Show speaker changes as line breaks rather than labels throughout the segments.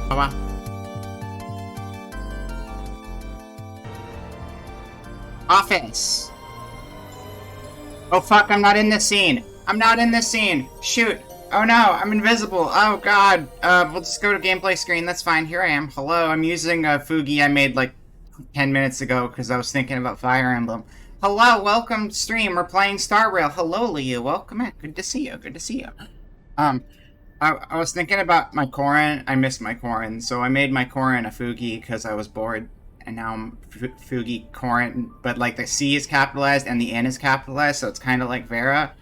Baba. Office. Oh fuck, I'm not in this scene. I'm not in this scene. Shoot. Oh no, I'm invisible. Oh god. We'll just go to gameplay screen. That's fine. Here I am. Hello, I'm using a Fugi I made like 10 minutes ago because I was thinking about Fire Emblem. Hello, welcome to stream. We're playing Star Rail. Hello, Liu. Welcome in. Good to see you. Good to see you. I was thinking about my Corrin. I missed my Corrin, so I made my Corrin a Fugi because I was bored. And now I'm Fugi Corrin, but like the C is capitalized and the N is capitalized, so it's kind of like Vera,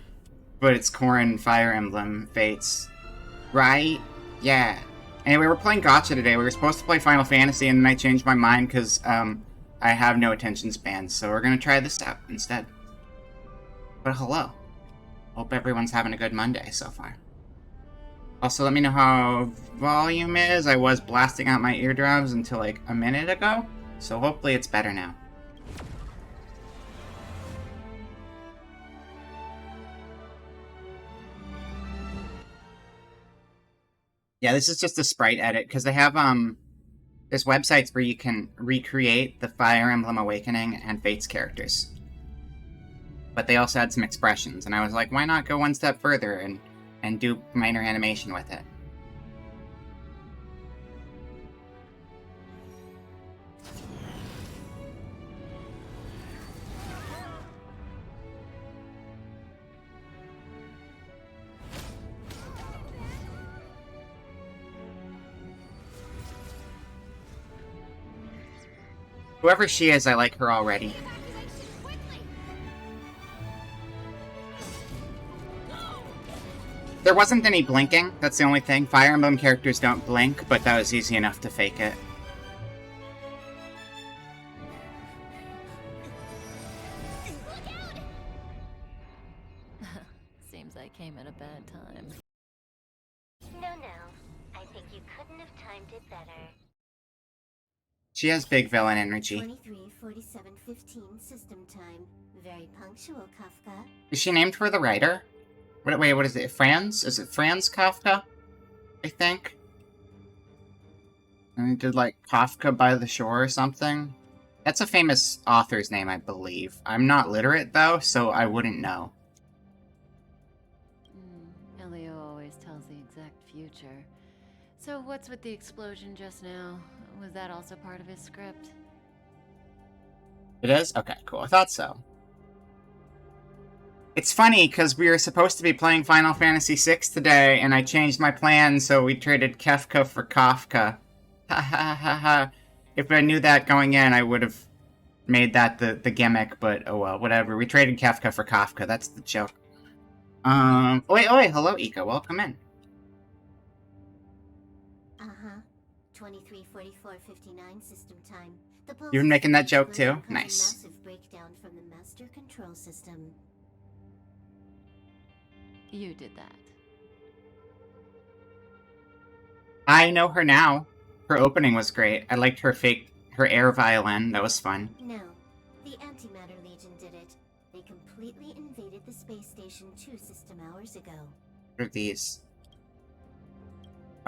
but it's Corrin Fire Emblem Fates. Right? Yeah. Anyway, we're playing Gacha today. We were supposed to play Final Fantasy, and then I changed my mind because I have no attention span, so we're going to try this out instead. But hello. Hope everyone's having a good Monday so far. Also, let me know how volume is. I was blasting out my eardrums until like a minute ago, so hopefully it's better now. Yeah, this is just a sprite edit, because they have, there's websites where you can recreate the Fire Emblem Awakening and Fates characters. But they also had some expressions, and I was like, why not go one step further and do minor animation with it? Whoever she is, I like her already. There wasn't any blinking, that's the only thing. Fire Emblem characters don't blink, but that was easy enough to fake it.
Seems I came at a bad time.
No, I think you couldn't have timed it better.
She has big villain energy.
23:47:15 system time. Very punctual, Kafka.
Is she named for the writer? Wait, what is it? Franz? Is it Franz Kafka? I think. And he did like Kafka by the Shore or something. That's a famous author's name, I believe. I'm not literate though, so I wouldn't know.
Elio always tells the exact future. So what's with the explosion just now? Was that also part of his script?
It is? Okay, cool. I thought so. It's funny, because we were supposed to be playing Final Fantasy VI today, and I changed my plan, so we traded Kefka for Kafka. Ha ha ha ha. If I knew that going in, I would have made that the gimmick, but oh well, whatever. We traded Kefka for Kafka, that's the joke. Wait, hello, Ika, welcome in.
23:44:59 system time.
You've been making that joke too? Nice.
Massive breakdown from the master control system.
You did that.
I know her now. Her opening was great. I liked her air violin. That was fun.
No, the Antimatter Legion did it. They completely invaded the space station 2 system hours ago.
What are these?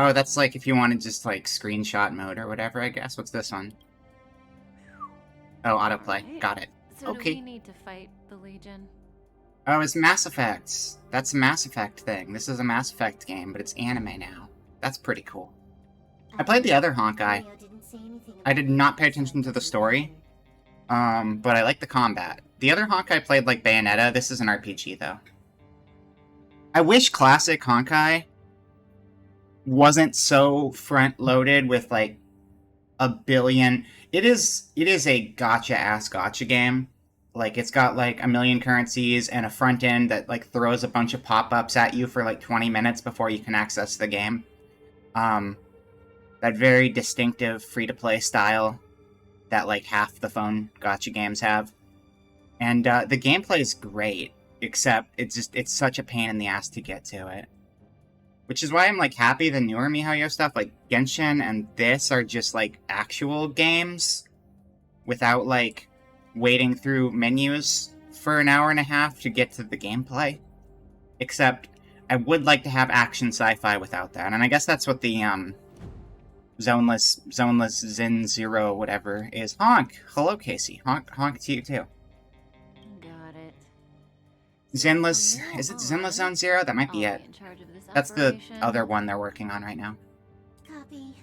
Oh, that's like if you wanted just like screenshot mode or whatever, I guess. What's this one? Oh, autoplay.
Right.
Got it.
So
Okay.
do we need to fight the Legion?
Oh, it's Mass Effect. That's a Mass Effect thing. This is a Mass Effect game, but it's anime now. That's pretty cool. I played the other Honkai. I did not pay attention to the story, but I like the combat. The other Honkai played like Bayonetta. This is an RPG, though. I wish classic Honkai wasn't so front-loaded with like a billion. It is a gotcha-ass gotcha game. Like, it's got, like, a million currencies and a front end that, like, throws a bunch of pop-ups at you for, like, 20 minutes before you can access the game. That very distinctive free-to-play style that, like, half the phone gacha games have. And, the gameplay is great, except it's such a pain in the ass to get to it. Which is why I'm, like, happy the newer MiHoYo stuff, like Genshin and this, are just, like, actual games without, like, waiting through menus for an hour and a half to get to the gameplay. Except, I would like to have action sci-fi without that. And I guess that's what the Zoneless Zen Zero, whatever, is Honk. Hello, Casey. Honk to you too.
Got it.
Zenless, is it Zenless Zone Zero? That might be
I'll
it.
be in charge of this
That's the
operation.
other one they're working on right now.
Copy.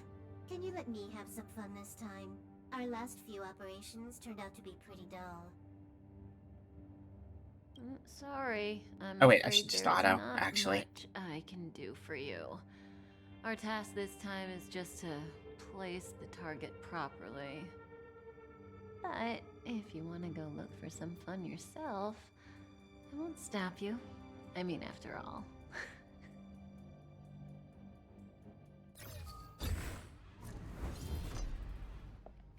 Can you let me have some fun this time? Our last few operations turned out to be pretty dull.
Sorry. I'm
Oh, wait, I
afraid
should just
there's
auto,
not
actually.
much I can do for you. Our task this time is just to place the target properly. But if you want to go look for some fun yourself, I won't stop you. I mean, after all.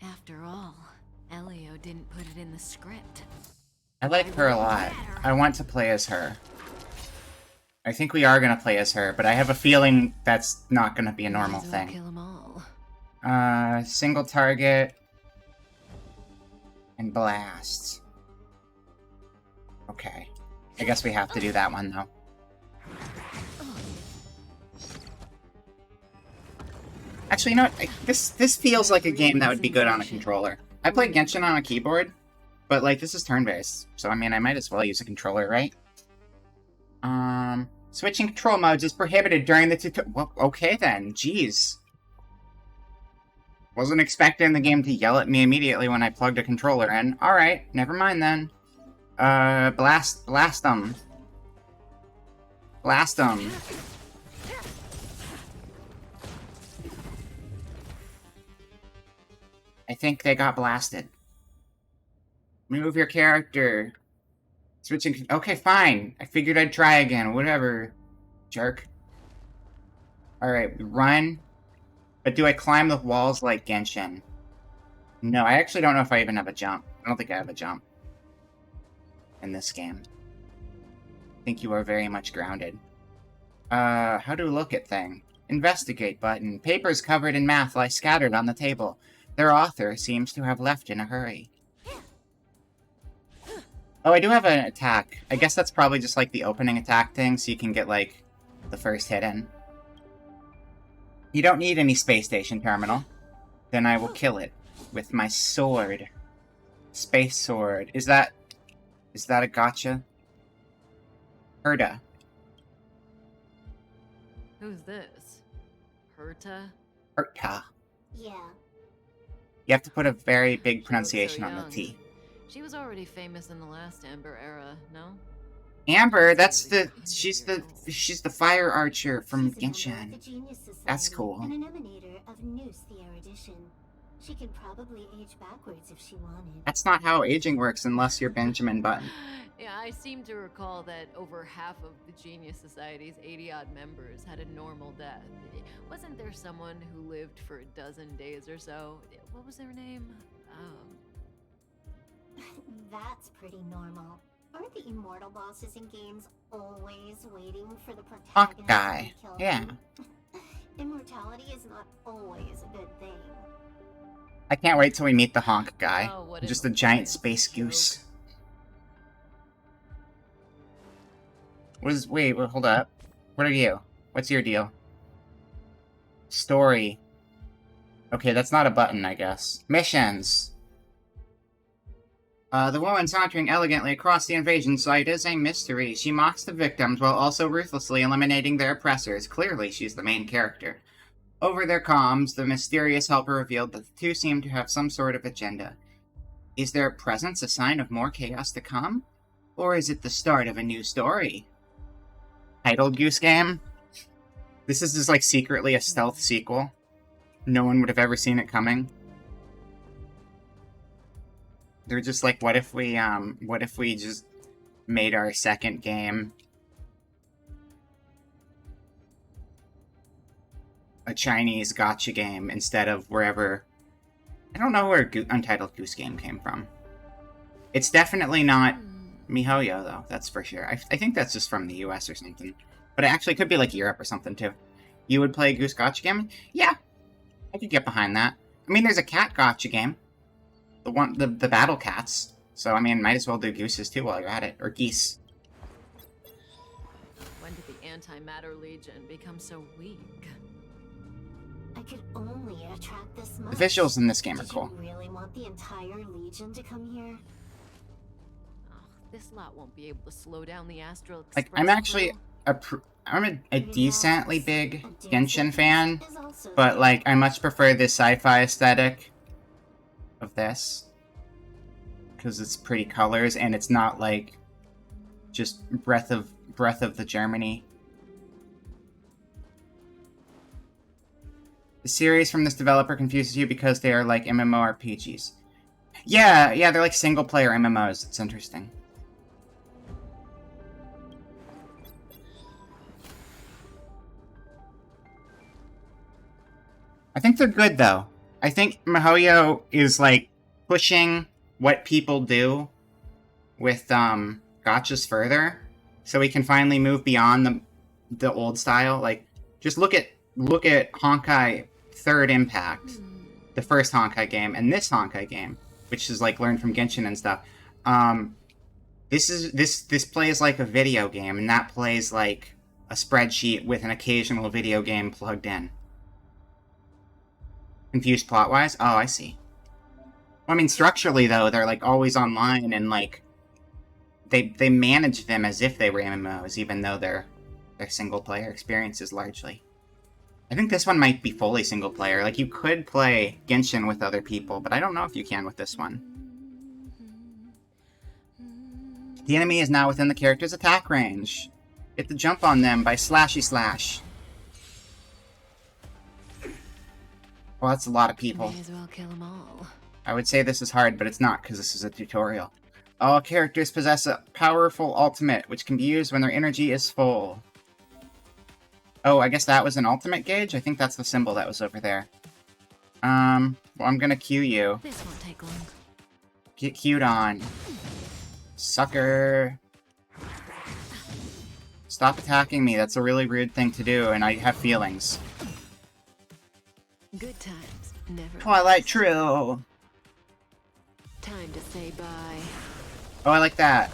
After all, Elio didn't put it in the script.
I like her a lot. I want to play as her. I think we are gonna play as her, but I have a feeling that's not gonna be a normal
Might as well
thing.
kill 'em all.
Single target and blast. Okay. I guess we have to do that one though. Actually, you know what? This feels like a game that would be good on a controller. I play Genshin on a keyboard, but like this is turn-based, so I mean I might as well use a controller, right? Switching control modes is prohibited during the tutorial. Well, okay then. Jeez. Wasn't expecting the game to yell at me immediately when I plugged a controller in. Alright, never mind then. Blast them. Blast them. I think they got blasted. Move your character. Switching. Okay, fine. I figured I'd try again. Whatever. Jerk. Alright, run. But do I climb the walls like Genshin? No, I actually don't know if I even have a jump. I don't think I have a jump in this game. I think you are very much grounded. How to look at thing? Investigate button. Papers covered in math lie scattered on the table. Their author seems to have left in a hurry. Oh, I do have an attack. I guess that's probably just like the opening attack thing, so you can get like the first hit in. You don't need any space station terminal. Then I will kill it with my sword. Space sword. Is that a gotcha? Herta.
Who's this? Herta?
Herta.
Yeah.
You have to put a very big
She looks
pronunciation
so
on the
young.
T.
She was already famous in the last Amber era, no?
Amber, she's the fire archer from
She's a member of
Genshin.
the Genius Society
That's cool.
and an emanator of Noose the Erudition. She could probably age backwards if she wanted.
That's not how aging works unless you're Benjamin Button.
Yeah, I seem to recall that over half of the Genius Society's 80-odd members had a normal death. Wasn't there someone who lived for a dozen days or so? What was their name?
That's pretty normal. Aren't the immortal bosses in games always waiting for the protagonist
guy.
to kill
Yeah.
them? Immortality is not always a good thing.
I can't wait till we meet the honk guy.
Oh, what an
Just a giant
obvious
space
joke.
goose. Wait, hold up. What are you? What's your deal? Story. Okay, that's not a button, I guess. Missions. The woman sauntering elegantly across the invasion site is a mystery. She mocks the victims while also ruthlessly eliminating their oppressors. Clearly, she's the main character. Over their comms, the mysterious helper revealed that the two seem to have some sort of agenda. Is their presence a sign of more chaos to come? Or is it the start of a new story? Titled Goose Game? This is just like secretly a stealth sequel. No one would have ever seen it coming. They're just like, what if we just made our second game a Chinese gotcha game instead of wherever... I don't know where Untitled Goose Game came from. It's definitely not MiHoYo, though, that's for sure. I think that's just from the US or something. But it actually could be like Europe or something, too. You would play a Goose Gotcha game? Yeah, I could get behind that. I mean, there's a cat gotcha game. The battle cats. So, I mean, might as well do gooses, too, while you're at it. Or geese.
When did the Antimatter Legion become so weak?
I could only attract this much.
The visuals in this game are
Did
cool.
you really want the entire Legion to come here?
Oh, this lot won't be able to slow down the Astral
Like,
Express.
I'm actually
flow.
a decently big
A
Genshin fan,
is also
but
there.
like I much prefer the sci-fi aesthetic of this because it's pretty colors and it's not like just breath of the Germany. The series from this developer confuses you because they are like MMORPGs. Yeah, they're like single-player MMOs. It's interesting. I think they're good, though. I think MiHoYo is, like, pushing what people do with, gachas further, so we can finally move beyond the old style. Like, just look at Honkai Third Impact, the first Honkai game, and this Honkai game, which is, like, learned from Genshin and stuff. This plays like a video game, and that plays like a spreadsheet with an occasional video game plugged in. Confused plot-wise? Oh, I see. Well, I mean, structurally, though, they're, like, always online, and, like, they manage them as if they were MMOs, even though they're single-player experiences, largely. I think this one might be fully single-player. Like, you could play Genshin with other people, but I don't know if you can with this one. The enemy is now within the character's attack range. Get the jump on them by slashy slash. Well, that's a lot of people.
May as well kill them all.
I would say this is hard, but it's not, because this is a tutorial. All characters possess a powerful ultimate, which can be used when their energy is full. Oh, I guess that was an ultimate gauge? I think that's the symbol that was over there. Well, I'm gonna Q you.
This won't take long.
Get Q'd on. Sucker. Stop attacking me, that's a really rude thing to do, and I have feelings.
Good times, never.
Twilight
last.
True!
Time to say bye.
Oh, I like that.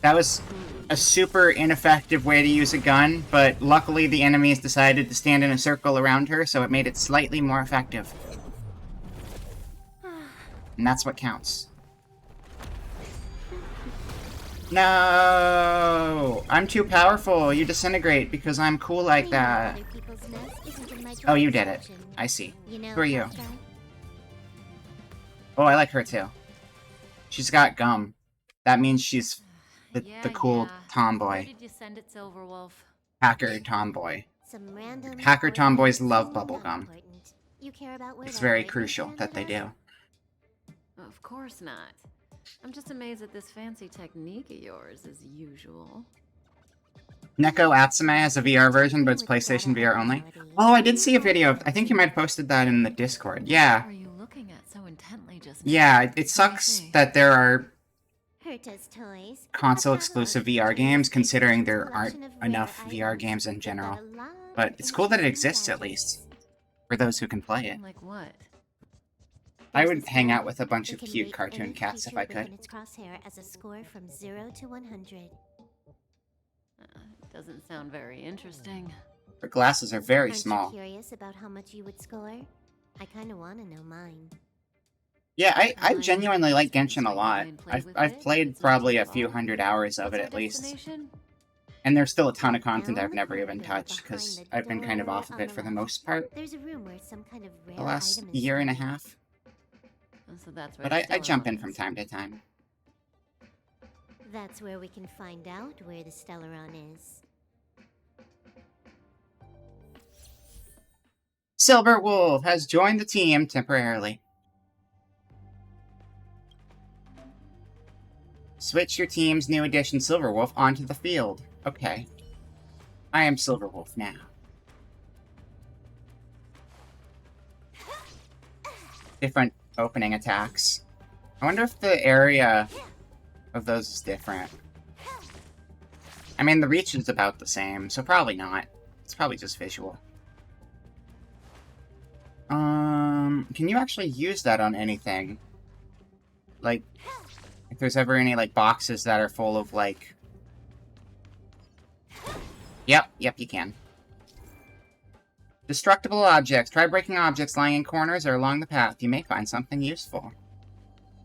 That was a super ineffective way to use a gun, but luckily the enemies decided to stand in a circle around her, so it made it slightly more effective. And that's what counts. No! I'm too powerful. You disintegrate because I'm cool like that. Oh, you did it. I see. Who are you? Oh, I like her too. She's got gum. That means she's the cool tomboy.
Where did you send it, Silverwolf?
Hacker tomboy.
Some random
Hacker tomboys love
not
bubblegum.
important. You care about where
It's
that
very
break-in
crucial
ended
that they
up?
do.
Of course not. I'm just amazed at this fancy technique of yours, as usual.
Neko Atsume has a VR version, but it's PlayStation VR only. Oh, I did see a video. I think you might have posted that in the Discord. Yeah.
What are you looking at so intently just now?
Yeah, it sucks that there are
Herta's Toys.
console-exclusive VR games, considering there aren't enough VR games in general. But it's cool that it exists, at least. For those who can play it.
Like what?
I would hang out with a bunch of cute cartoon cats if I could.
Its crosshair as a score from 0 to 100.
Doesn't sound very interesting.
Her glasses are very
Aren't
small.
you curious about how much you would score? I kind of want to know mine.
Yeah, I genuinely like Genshin a lot. I've played probably a few hundred hours of
What's
it
our
at least.
destination?
And there's still a ton of content I've never even touched, because I've been kind of off of it for the most part.
There's a room where some kind of rare
The last
item is
year and a
stored.
half.
Oh, so that's where
But
the
I
stellar
jump
one
in from
is.
time to time.
That's where we can find out where the Stellaron is.
Silver Wolf has joined the team temporarily. Switch your team's new addition Silver Wolf onto the field. Okay. I am Silver Wolf now. Different opening attacks. I wonder if the area of those is different. I mean, the reach is about the same, so probably not. It's probably just visual. Can you actually use that on anything? Like, if there's ever any, like, boxes that are full of, like... Yep, you can. Destructible objects. Try breaking objects lying in corners or along the path. You may find something useful.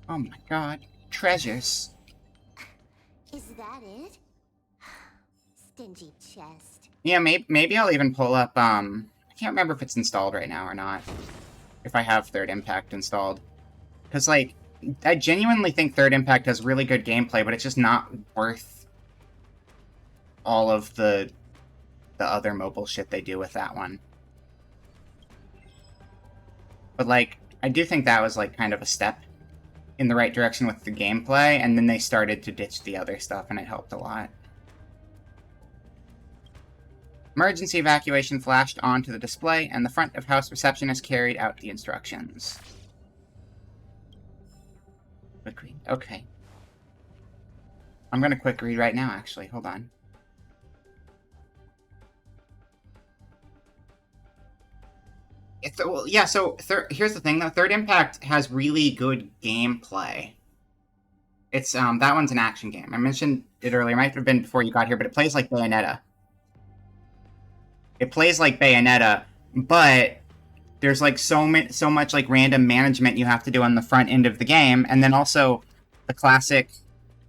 Oh my god. Treasures.
Is that it? Stingy chest.
Yeah, maybe I'll even pull up, I can't remember if it's installed right now or not. If I have Third Impact installed. Because, like, I genuinely think Third Impact has really good gameplay, but it's just not worth all of the other mobile shit they do with that one. But, like, I do think that was, like, kind of a step in the right direction with the gameplay, and then they started to ditch the other stuff, and it helped a lot. Emergency evacuation flashed onto the display, and the front of house receptionist carried out the instructions. Quick read. Okay. I'm gonna quick read right now, actually. Hold on. Well, yeah, so here's the thing, though. Third Impact has really good gameplay. It's, that one's an action game. I mentioned it earlier. It might have been before you got here, but it plays like Bayonetta. It plays like Bayonetta, but there's, like, so much, like, random management you have to do on the front end of the game, and then also the classic,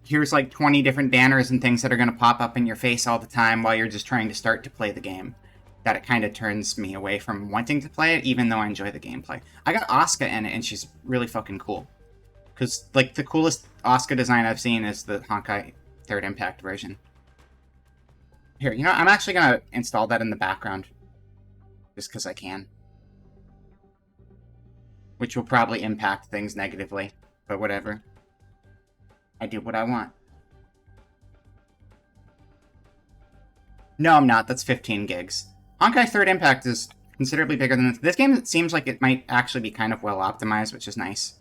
here's, like, 20 different banners and things that are going to pop up in your face all the time while you're just trying to start to play the game. That it kind of turns me away from wanting to play it, even though I enjoy the gameplay. I got Asuka in it, and she's really fucking cool. Because, like, the coolest Asuka design I've seen is the Honkai Third Impact version. Here, you know, I'm actually going to install that in the background. Just because I can. Which will probably impact things negatively. But whatever. I do what I want. No, I'm not. That's 15 gigs. Honkai Third Impact is considerably bigger than this. This game seems like it might actually be kind of well optimized, which is nice.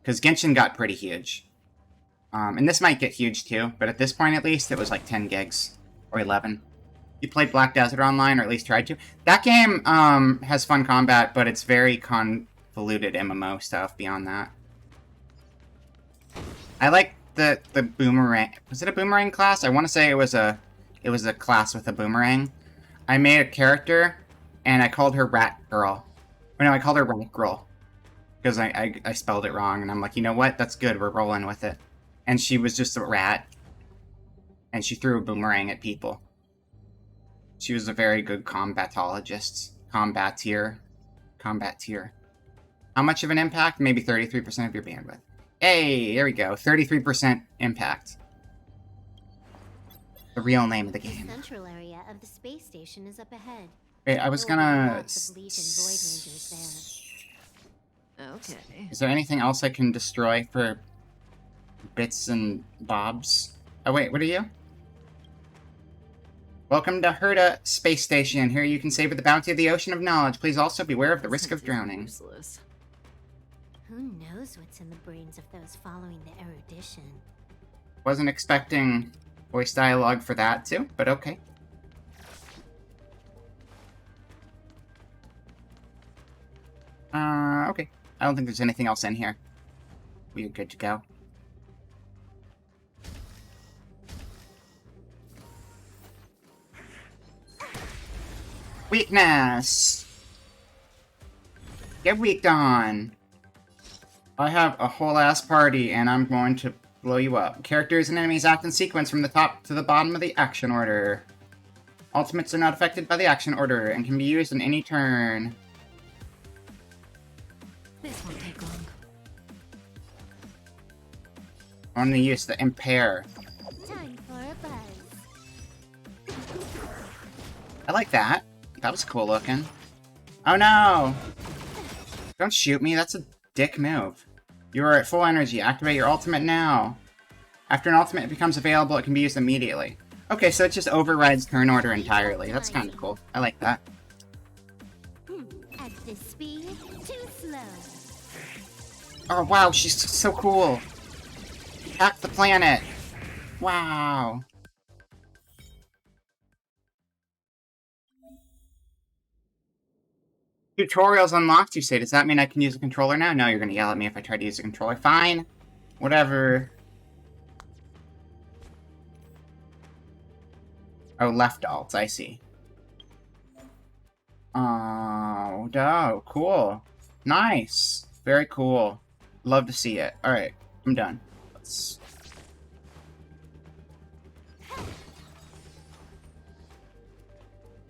Because Genshin got pretty huge. And this might get huge too, but at this point at least, it was like 10 gigs. Or 11. You played Black Desert Online, or at least tried to. That game has fun combat, but it's very convoluted MMO stuff beyond that. I like the boomerang. Was it a boomerang class? I want to say it was a class with a boomerang. I made a character, and I called her Rat Girl. Or no, I called her Rat Girl. Because I spelled it wrong, and I'm like, you know what? That's good, we're rolling with it. And she was just a rat. And she threw a boomerang at people. She was a very good combatologist. Combatier. How much of an impact? Maybe 33% of your bandwidth. Hey, there we go. 33% impact. The real name of the game.
The central area of the space station is up ahead.
Wait, I was
There will be
gonna...
lots of Legion Void Rangers there.
Okay.
Is there anything else I can destroy for bits and bobs? Oh wait, what are you? Welcome to Herta Space Station. Here you can savor the bounty of the ocean of knowledge. Please also beware of the risk of drowning.
Useless.
Who knows what's in the brains of those following the erudition?
Wasn't expecting voice dialogue for that too, but okay. Okay. I don't think there's anything else in here. We're good to go. Weakness! Get weaked on! I have a whole ass party, and I'm going to blow you up. Characters and enemies act in sequence from the top to the bottom of the action order. Ultimates are not affected by the action order, and can be used in any turn.
This won't take long.
I'm going to use the Impair.
Time for a buzz.
I like that. That was cool looking. Oh no! Don't shoot me, that's a dick move. You are at full energy. Activate your ultimate now. After an ultimate becomes available, it can be used immediately. Okay, so it just overrides turn order entirely. That's kind of cool. I like that.
At this speed, too slow.
Oh wow, she's so cool. Hack the planet. Wow. Tutorials unlocked, you say. Does that mean I can use a controller now? No, you're gonna yell at me if I try to use a controller. Fine. Whatever. Oh, left alt, I see. Oh, no, cool. Nice. Very cool. Love to see it. Alright, I'm done. Let's...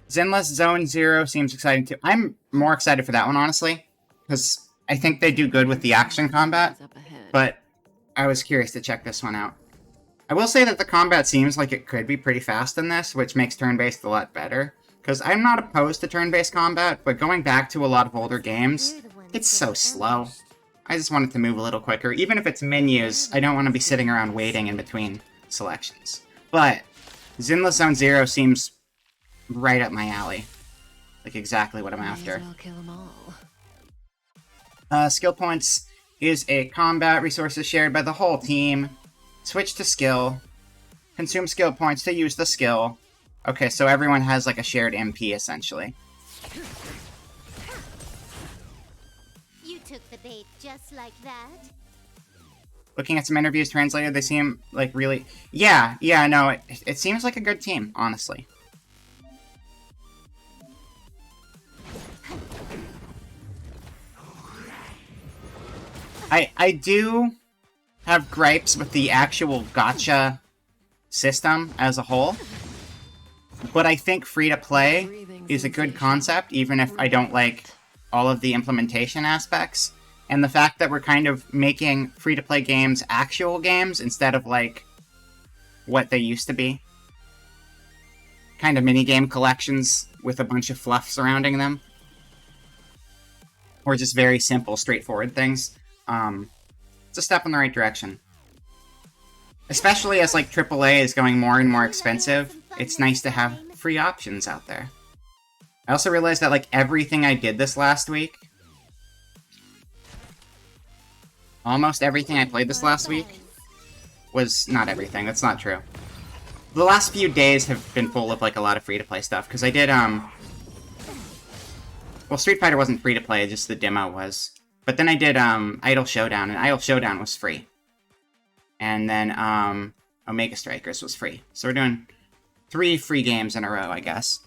Zenless Zone Zero seems exciting too. I'm more excited for that one, honestly, because I think they do good with the action combat, but I was curious to check this one out. I will say that the combat seems like it could be pretty fast in this, which makes turn-based a lot better, because I'm not opposed to turn-based combat, but going back to a lot of older games, it's so slow. I just want it to move a little quicker. Even if it's menus, I don't want to be sitting around waiting in between selections. But Zenless Zone Zero seems right up my alley. Like exactly what I'm after.
Kill 'em all.
Skill points is a combat resources shared by the whole team. Switch to skill. Consume skill points to use the skill. Okay, so everyone has like a shared MP essentially.
You took the bait just like that.
Looking at some interviews translated, they seem like really... Yeah, no, it seems like a good team, honestly. I do have gripes with the actual gacha system as a whole, but I think free-to-play is a good concept, even if I don't like all of the implementation aspects. And the fact that we're kind of making free-to-play games actual games instead of, like, what they used to be. Kind of minigame collections with a bunch of fluff surrounding them. Or just very simple, straightforward things. It's a step in the right direction. Especially as, like, AAA is going more and more expensive, it's nice to have free options out there. I also realized that, like, everything I did this last week... Almost everything I played this last week was... Not everything, that's not true. The last few days have been full of, like, a lot of free-to-play stuff, because I did, Well, Street Fighter wasn't free-to-play, just the demo was. But then I did, Idle Showdown, and Idle Showdown was free. And then, Omega Strikers was free. So we're doing 3 free games in a row, I guess.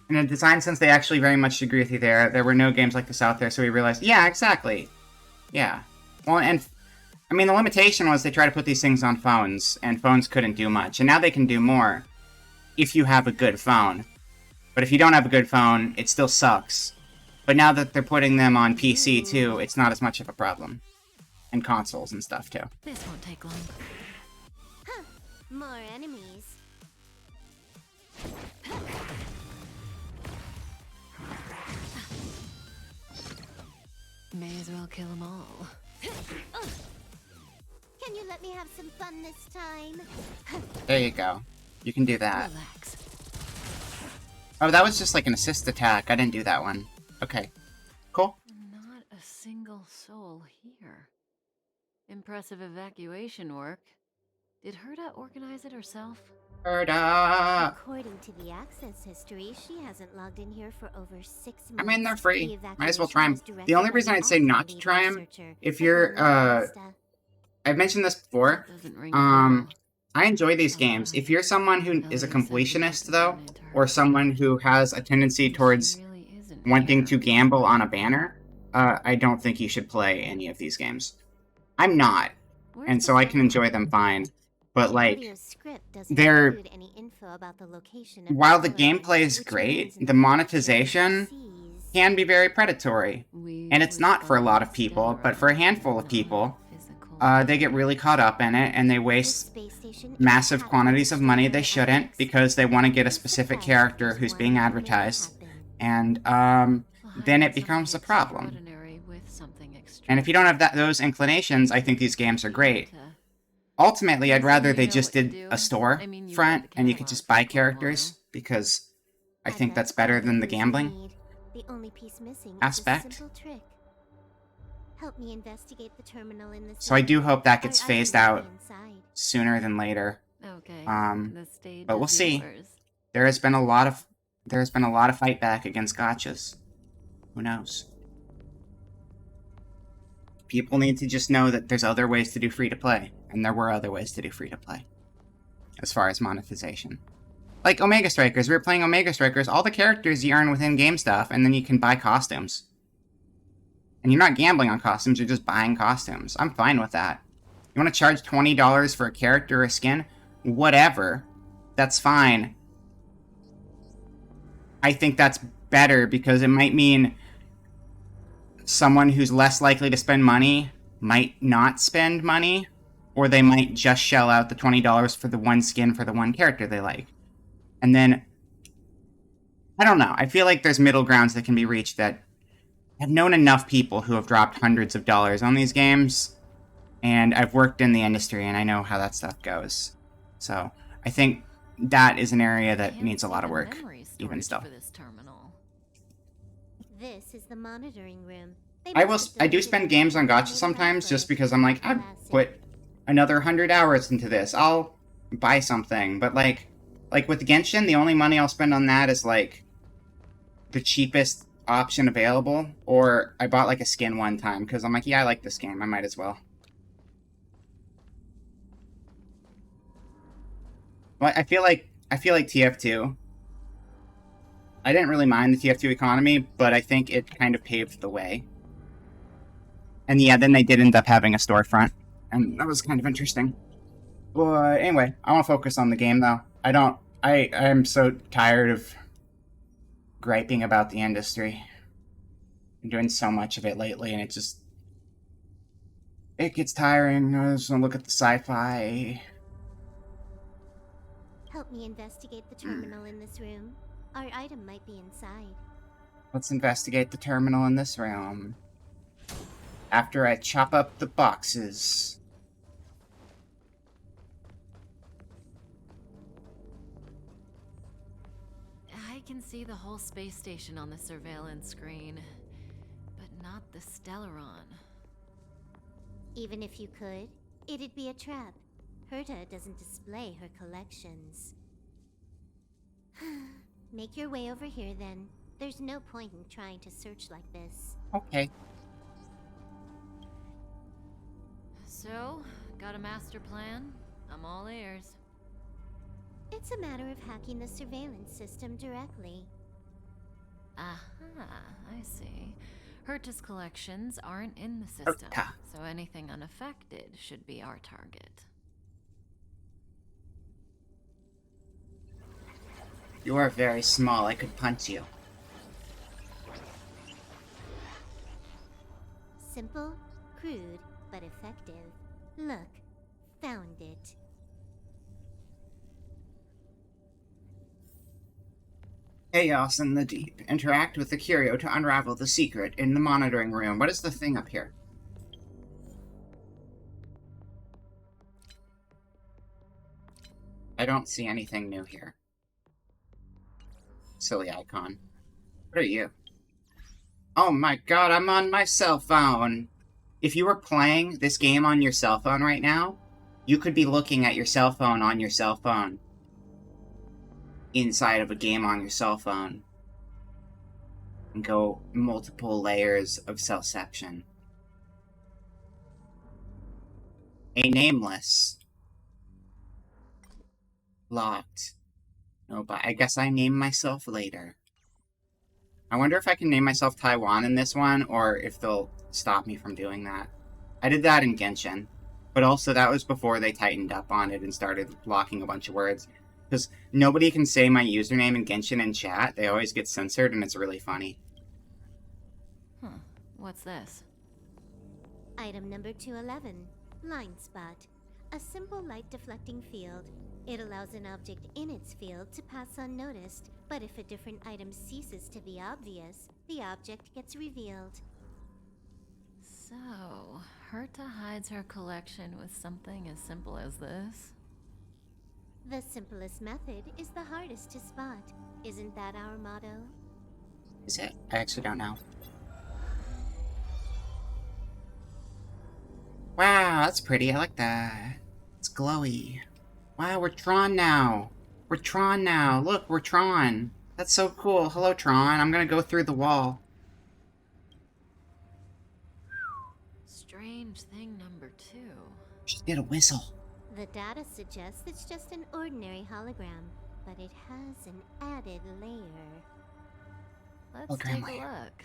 And in design sense, they actually very much agree with you there. There were no games like this out there, so we realized, yeah, exactly. Yeah. Well, and, I mean, the limitation was they tried to put these things on phones, and phones couldn't do much. And now they can do more if you have a good phone. But if you don't have a good phone, it still sucks. But now that they're putting them on PC, too, it's not as much of a problem. And consoles and stuff, too.
This won't take long.
Huh. More enemies.
May as well kill 'em all.
Can you let me have some fun this time?
There you go. You can do that.
Relax.
Oh, that was just like an assist attack. I didn't do that one. Okay. Cool.
Not a single soul here. Impressive evacuation work. Did Herda organize it herself?
Herda!
According to the access history, she hasn't logged in here for over 6 months.
I mean, they're free.
The
Might as well try them.
evacuation was
The only
directed
reason
by
I'd say not to
the
try them,
researcher,
if you're,
Evelyn
I've mentioned this before,
Doesn't ring a bell.
I enjoy these games. If you're someone who is a completionist, though, or someone who has a tendency towards wanting to gamble on a banner, I don't think you should play any of these games. I'm not, and so I can enjoy them fine. But, like, they're... While the gameplay is great, the monetization can be very predatory. And it's not for a lot of people, but for a handful of people, they get really caught up in it, and they waste massive quantities of money they shouldn't, because they want to get a specific character who's being advertised, and then it becomes a problem. And if you don't have those inclinations, I think these games are great. Ultimately, I'd rather they just did a store front, and you could just buy characters, because I think that's better than the gambling aspect.
Help me investigate the terminal in the
So I do hope that gets phased out sooner than later.
Okay.
But we'll see. There has been a lot of fight back against gachas. Who knows? People need to just know that there's other ways to do free to play, and there were other ways to do free to play as far as monetization. Like Omega Strikers. We were playing Omega Strikers. All the characters you earn within game stuff, and then you can buy costumes. And you're not gambling on costumes, you're just buying costumes. I'm fine with that. You want to charge $20 for a character or a skin? Whatever. That's fine. I think that's better because it might mean someone who's less likely to spend money might not spend money, or they might just shell out the $20 for the one skin for the one character they like. And then, I don't know, I feel like there's middle grounds that can be reached that I've known enough people who have dropped hundreds of dollars on these games, and I've worked in the industry and I know how that stuff goes. So, I think that is an area that needs a lot of work, even still.
For this terminal.
This is the monitoring room.
I do spend games on gacha sometimes just because I'm like, I've put another 100 hours into this. I'll buy something. But like with Genshin, the only money I'll spend on that is like the cheapest option available. Or I bought like a skin one time because I'm like, yeah, I like this game. I might as well. Well, I feel like TF2. I didn't really mind the TF2 economy, but I think it kind of paved the way. And yeah, then they did end up having a storefront, and that was kind of interesting. But anyway, I want to focus on the game, though. I'm so tired of griping about the industry. I'm doing so much of it lately, and it gets tiring. I just want to look at the sci-fi.
Help me investigate the terminal in this room. Our item might be inside.
Let's investigate the terminal in this room. After I chop up the boxes.
I can see the whole space station on the surveillance screen, but not the Stellaron.
Even if you could, it'd be a trap. Herta doesn't display her collections. Make your way over here, then. There's no point in trying to search like this.
Okay.
So, got a master plan? I'm all ears.
It's a matter of hacking the surveillance system directly.
Aha, I see. Herta's collections aren't in the system,
Herta.
so anything unaffected should be our target.
You are very small. I could punch you.
Simple, crude, but effective. Look, found it.
Chaos in the deep. Interact with the curio to unravel the secret in the monitoring room. What is the thing up here? I don't see anything new here. Silly icon. What are you? Oh my god, I'm on my cell phone. If you were playing this game on your cell phone right now, you could be looking at your cell phone on your cell phone. Inside of a game on your cell phone. And go multiple layers of self-ception. A nameless. Locked. No, but I guess I name myself later. I wonder if I can name myself Taiwan in this one, or if they'll stop me from doing that. I did that in Genshin, but also that was before they tightened up on it and started blocking a bunch of words. Because nobody can say my username in Genshin in chat, they always get censored, and it's really funny.
Huh, what's this?
Item number 211, Blind Spot. A simple light deflecting field. It allows an object in its field to pass unnoticed, but if a different item ceases to be obvious, the object gets revealed.
So, Herta hides her collection with something as simple as this?
The simplest method is the hardest to spot. Isn't that our motto?
Is it? I actually don't know. Wow, that's pretty. I like that. It's glowy. Wow, we're Tron now. We're Tron now. Look, we're Tron. That's so cool. Hello, Tron. I'm gonna go through the wall.
Strange thing number 2.
She did a whistle.
The data suggests it's just an ordinary hologram, but it has an added layer.
Let's
Hologram
take a
layer.
look.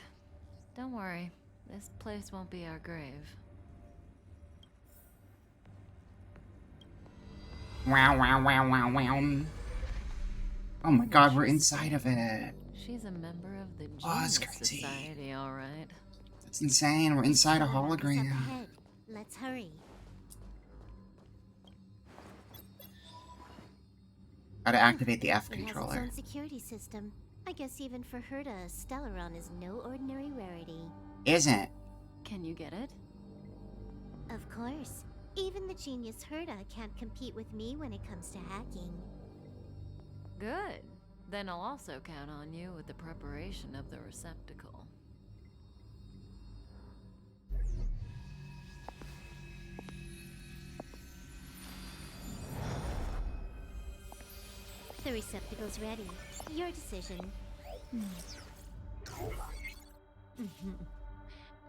Don't worry, this place won't be our grave.
Wow, wow, wow, wow, wow. Oh my god, we're inside of it.
She's a member of the
Oh, that's
Genius
crazy.
Society, all right.
That's insane. We're inside a
Power-up is up
hologram.
ahead. Let's hurry.
Gotta activate the F
It has its
controller.
own security system. I guess even for Herta, Stellaron is no ordinary rarity.
Isn't?
Can you get it?
Of course. Even the genius Herta can't compete with me when it comes to hacking.
Good. Then I'll also count on you with the preparation of the receptacle.
The receptacle's ready. Your decision.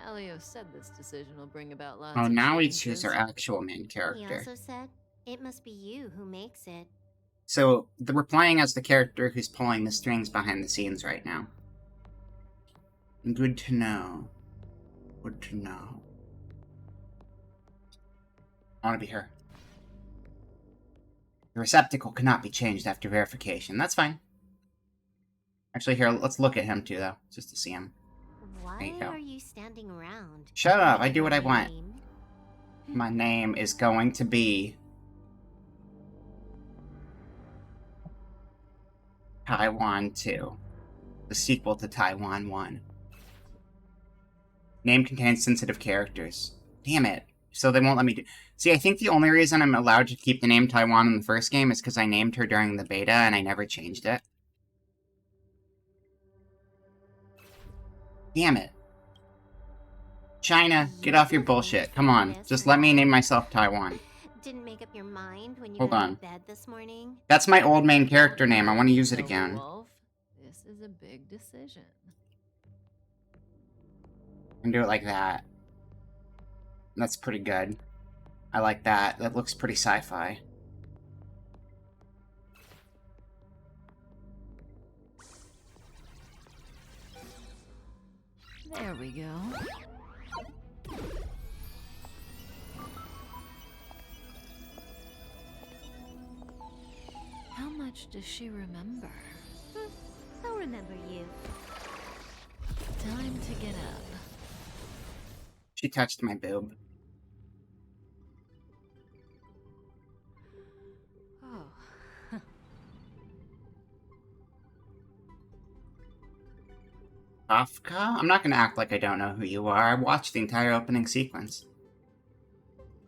Elio said this decision will bring about lots
Oh,
of
now we
changes.
choose our actual main
He
character.
also said, it must be you who makes it.
So, we're playing as the character who's pulling the strings behind the scenes right now. Good to know. Good to know. I want to be her. The receptacle cannot be changed after verification. That's fine. Actually, here, let's look at him too, though, just to see him.
Why
There you go.
are you standing around?
Shut up, I do what I
Your
want.
name?
My name is going to be Taiwan 2, the sequel to Taiwan 1. Name contains sensitive characters. Damn it. So they won't let me do... See, I think the only reason I'm allowed to keep the name Taiwan in the first game is because I named her during the beta and I never changed it. Damn it. China, get off your bullshit. Come on, just let me name myself Taiwan.
Didn't make up your mind when you
Hold
got
on.
out of bed this morning?
That's my old main character name. I want to use it again.
Wolf, this is a big decision.
And do it like that. That's pretty good. I like that. That looks pretty sci-fi.
There we go. How much does she remember?
I'll remember you.
Time to get up.
She touched my boob.
Oh.
Kafka? I'm not gonna act like I don't know who you are. I watched the entire opening sequence.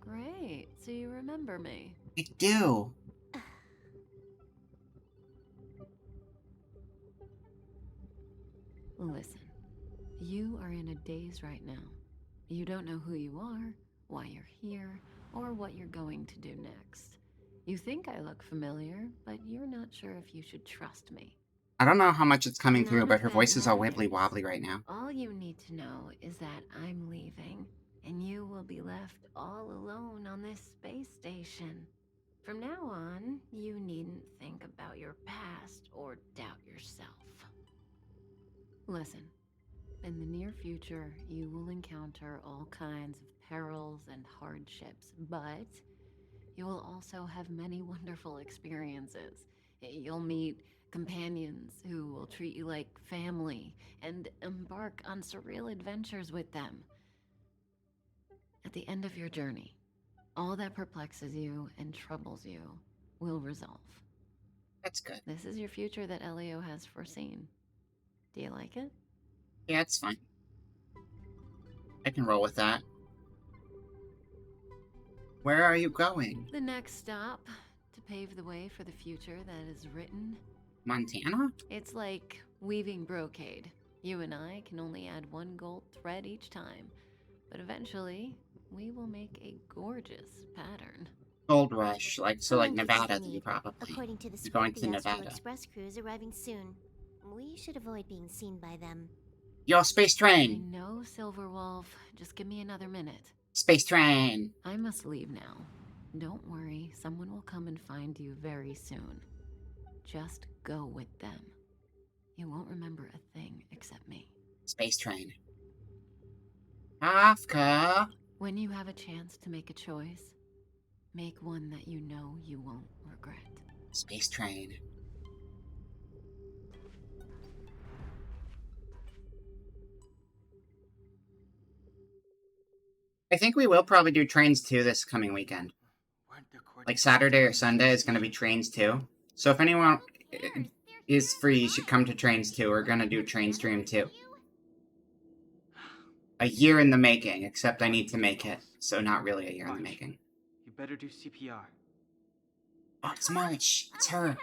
Great. So you remember me.
I do.
Listen, you are in a daze right now. You don't know who you are, why you're here, or what you're going to do next. You think I look familiar, but you're not sure if you should trust me.
I don't know how much it's coming through,
None
but
of
her
that
voice is all
matters.
wibbly wobbly right now.
All you need to know is that I'm leaving, and you will be left all alone on this space station. From now on, you needn't think about your past or doubt yourself. Listen, in the near future, you will encounter all kinds of perils and hardships, but you will also have many wonderful experiences. You'll meet companions who will treat you like family and embark on surreal adventures with them. At the end of your journey, all that perplexes you and troubles you will resolve.
That's good.
This is your future that Elio has foreseen. Do you like it?
Yeah, it's fine. I can roll with that. Where are you going?
The next stop, to pave the way for the future that is written.
Montana?
It's like weaving brocade. You and I can only add one gold thread each time, but eventually, we will make a gorgeous pattern.
Gold Rush, like
Someone
Nevada
visited
then
me.
probably.
According to the
You're going
script,
to
the Astral
Nevada.
Express crew is arriving soon. We should avoid being seen by them.
Yo, Space
I
Train!
know, Silverwolf. Just give me another minute.
Space Train!
I must leave now. Don't worry, someone will come and find you very soon. just go with them. You won't remember a thing except me.
Space train. Kafka!
When you have a chance to make a choice, make one that you know you won't regret.
Space train. I think we will probably do Trains 2 this coming weekend. Like Saturday or Sunday is going to be Trains 2. So if anyone is free, you should come to Trains 2. We're going to do Train Stream 2. A year in the making, except I need to make it. So not really a year in the making.
You better do CPR.
Oh, it's March. It's her.
I've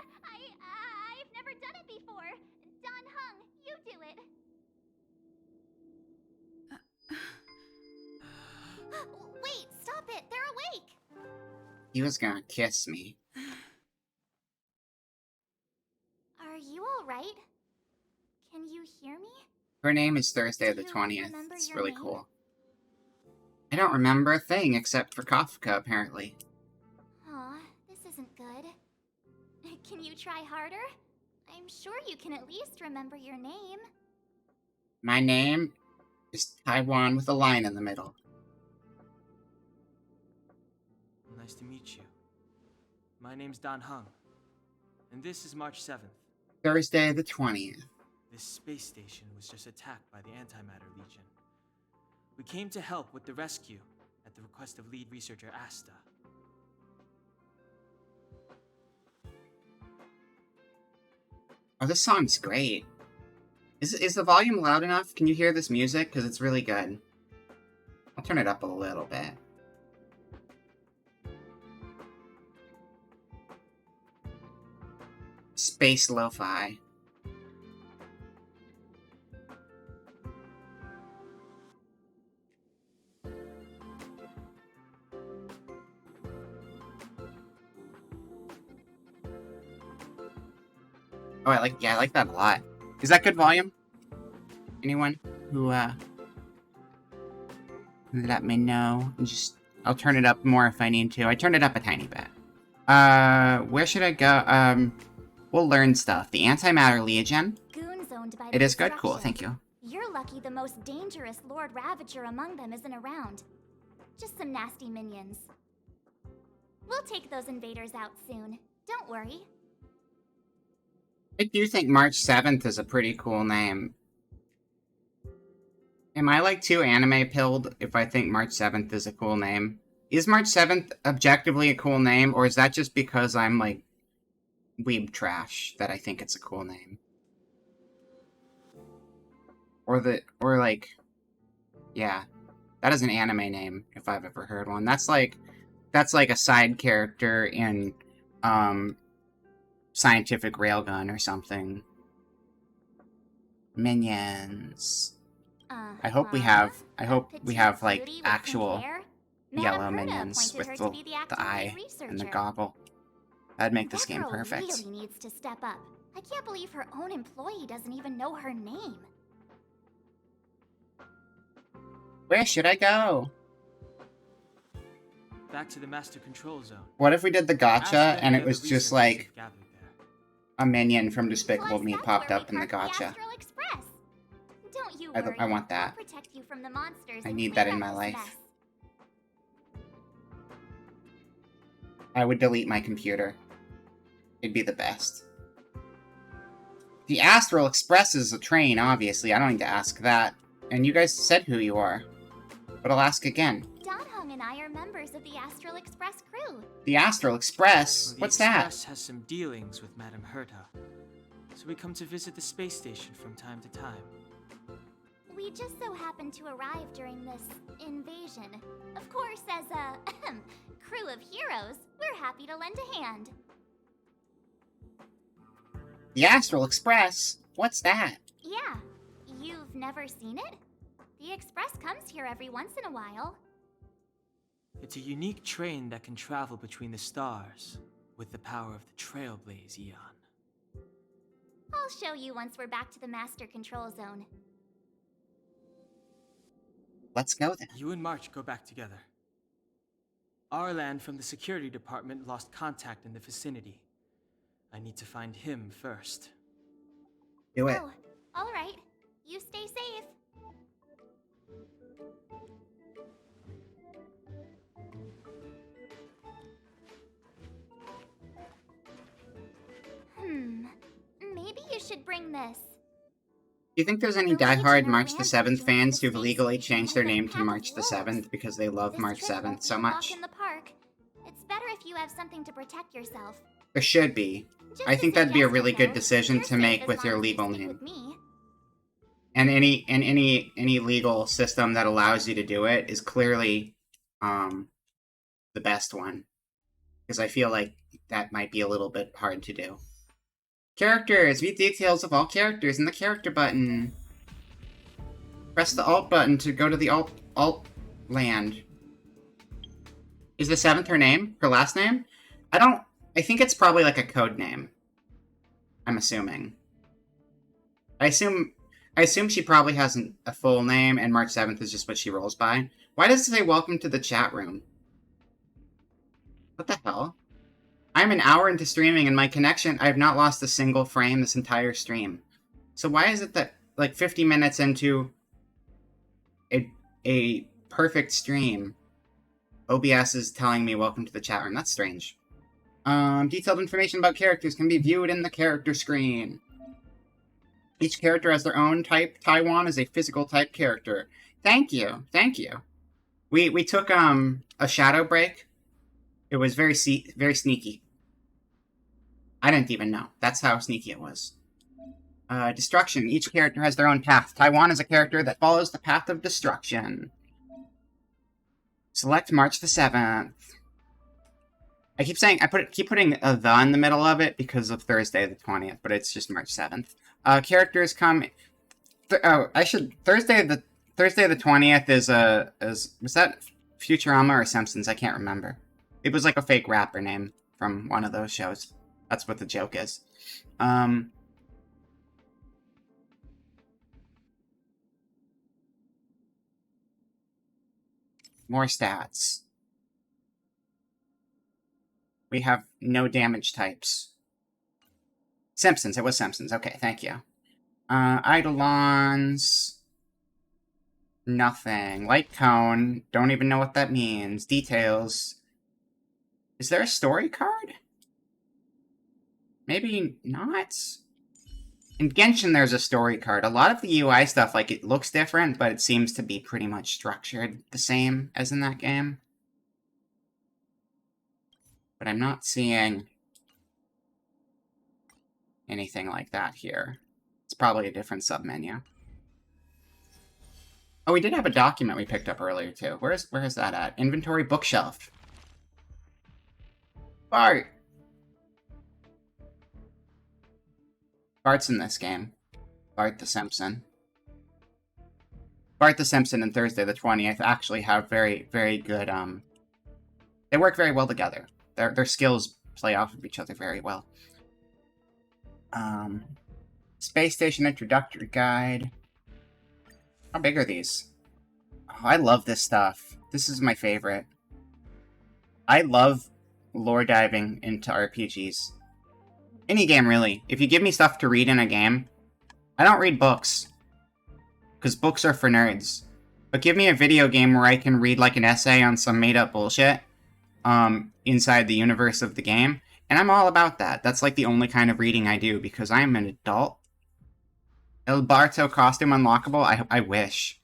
never done it before. Don Hung, you do it. Wait, stop it. They're awake.
He was gonna kiss me.
Are you all right? Can you hear me?
Her name is Thursday
Do
the
you
20th.
remember
It's
your
really
name?
cool. I don't remember a thing except for Kafka, apparently.
Aw, this isn't good. Can you try harder? I'm sure you can at least remember your name.
My name is Taiwan with a line in the middle.
Nice to meet you. My name's Don Hung, and this is March 7th.
Thursday the 20th.
This space station was just attacked by the Antimatter Legion. We came to help with the rescue at the request of lead researcher Asta.
Oh, this song's great. Is the volume loud enough? Can you hear this music? Because it's really good. I'll turn it up a little bit. Space lo-fi. Oh, I like that a lot. Is that good volume? Anyone who, let me know. I'll turn it up more if I need to. I turned it up a tiny bit. Where should I go? We'll learn stuff. The Antimatter Legion.
Goons owned by
It
the
is good. Cool,
Destruction.
thank you.
You're lucky the most dangerous Lord Ravager among them isn't around. Just some nasty minions. We'll take those invaders out soon. Don't worry.
I do think March 7th is a pretty cool name. Am I like too anime pilled if I think March 7th is a cool name? Is March 7th objectively a cool name, or is that just because I'm like weeb trash that I think it's a cool name? Yeah, that is an anime name if I've ever heard one. That's like a side character in Scientific Railgun or something. Minions. I hope we have like actual yellow minions with the eye and the goggle. That'd make this
That
game
girl
perfect.
really needs to step up. I can't believe her own employee doesn't even know her name.
Where should I go?
Back to the Master Control Zone.
What if we did the
Asta
gacha and it
the
was
other
just
researchers
like
have gathered there.
a minion from Despicable
Plus,
Me
that's
popped
where
up
we
in the
parked
gacha?
Astral Express. Don't you
I
worry.
want that.
We'll protect you from the monsters.
I
and
need
clean
that in
up
my
this
life.
mess.
I would delete my computer. It'd be the best. The Astral Express is a train, obviously. I don't need to ask that. And you guys said who you are. But I'll ask again.
Don Hung and I are members of the Astral Express crew.
The Astral Express?
Well, the
What's that?
Express has some dealings with Madame Herta, so we come to visit the space station from time to time.
We just so happened to arrive during this invasion. Of course, as a crew of heroes, we're happy to lend a hand.
The Astral Express? What's that?
Yeah, you've never seen it? The Express comes here every once in a while.
It's a unique train that can travel between the stars with the power of the Trailblaze Eon.
I'll show you once we're back to the Master Control Zone.
Let's go then.
You and March go back together. Arlan from the security department lost contact in the vicinity. I need to find him first.
Do it.
Oh, all right. You stay safe. Maybe you should bring this.
Do you think there's any
The Legion
diehard
are
March the
rampaging
7th
around
fans
the
who've
space
legally
station
changed their
like a
name to
pack of
March the
wolves.
7th because they love
This
March
trip won't
7th so
keep you locked
much?
in the park. It's better if you have something to protect yourself.
There should be.
Just
I
as
think that'd be a
Majestic
really good
knows,
decision
you're
to
safe
make
as
with your
long as you
legal
stick
name.
with me.
And any legal system that allows you to do it is clearly the best one. Because I feel like that might be a little bit hard to do. Characters! View details of all characters in the character button. Press the Alt button to go to the Alt land. Is the 7th her name? Her last name? I think it's probably like a code name. I'm assuming. I assume she probably has a full name, and March 7th is just what she rolls by. Why does it say welcome to the chat room? What the hell? I'm an hour into streaming, and my connection, I have not lost a single frame this entire stream. So why is it that, like, 50 minutes into a perfect stream, OBS is telling me welcome to the chat room? That's strange. Detailed information about characters can be viewed in the character screen. Each character has their own type. Taiwan is a physical type character. Thank you. Thank you. We took a shadow break. It was very sneaky. I didn't even know. That's how sneaky it was. Destruction. Each character has their own path. Taiwan is a character that follows the path of destruction. Select March the 7th. I keep saying, keep putting a the in the middle of it because of Thursday the 20th, but it's just March 7th. Characters come... Thursday the 20th is... Was that Futurama or Simpsons? I can't remember. It was like a fake rapper name from one of those shows. That's what the joke is. More stats. We have no damage types. Simpsons. It was Simpsons. Okay, thank you. Eidolons. Nothing. Light cone. Don't even know what that means. Details. Is there a story card? Maybe not. In Genshin, there's a story card. A lot of the UI stuff, like, it looks different, but it seems to be pretty much structured the same as in that game. But I'm not seeing anything like that here. It's probably a different submenu. Oh, we did have a document we picked up earlier, too. Where is that at? Inventory bookshelf. Bart! Bart's in this game. Bart the Simpson. Bart the Simpson and Thursday the 20th actually have very, very good, they work very well together. Their skills play off of each other very well. Space Station Introductory Guide. How big are these? Oh, I love this stuff. This is my favorite. I love lore diving into RPGs. Any game, really. If you give me stuff to read in a game, I don't read books. Because books are for nerds. But give me a video game where I can read, like, an essay on some made-up bullshit, inside the universe of the game, and I'm all about that. That's, like, the only kind of reading I do, because I am an adult. El Barto costume unlockable? I wish.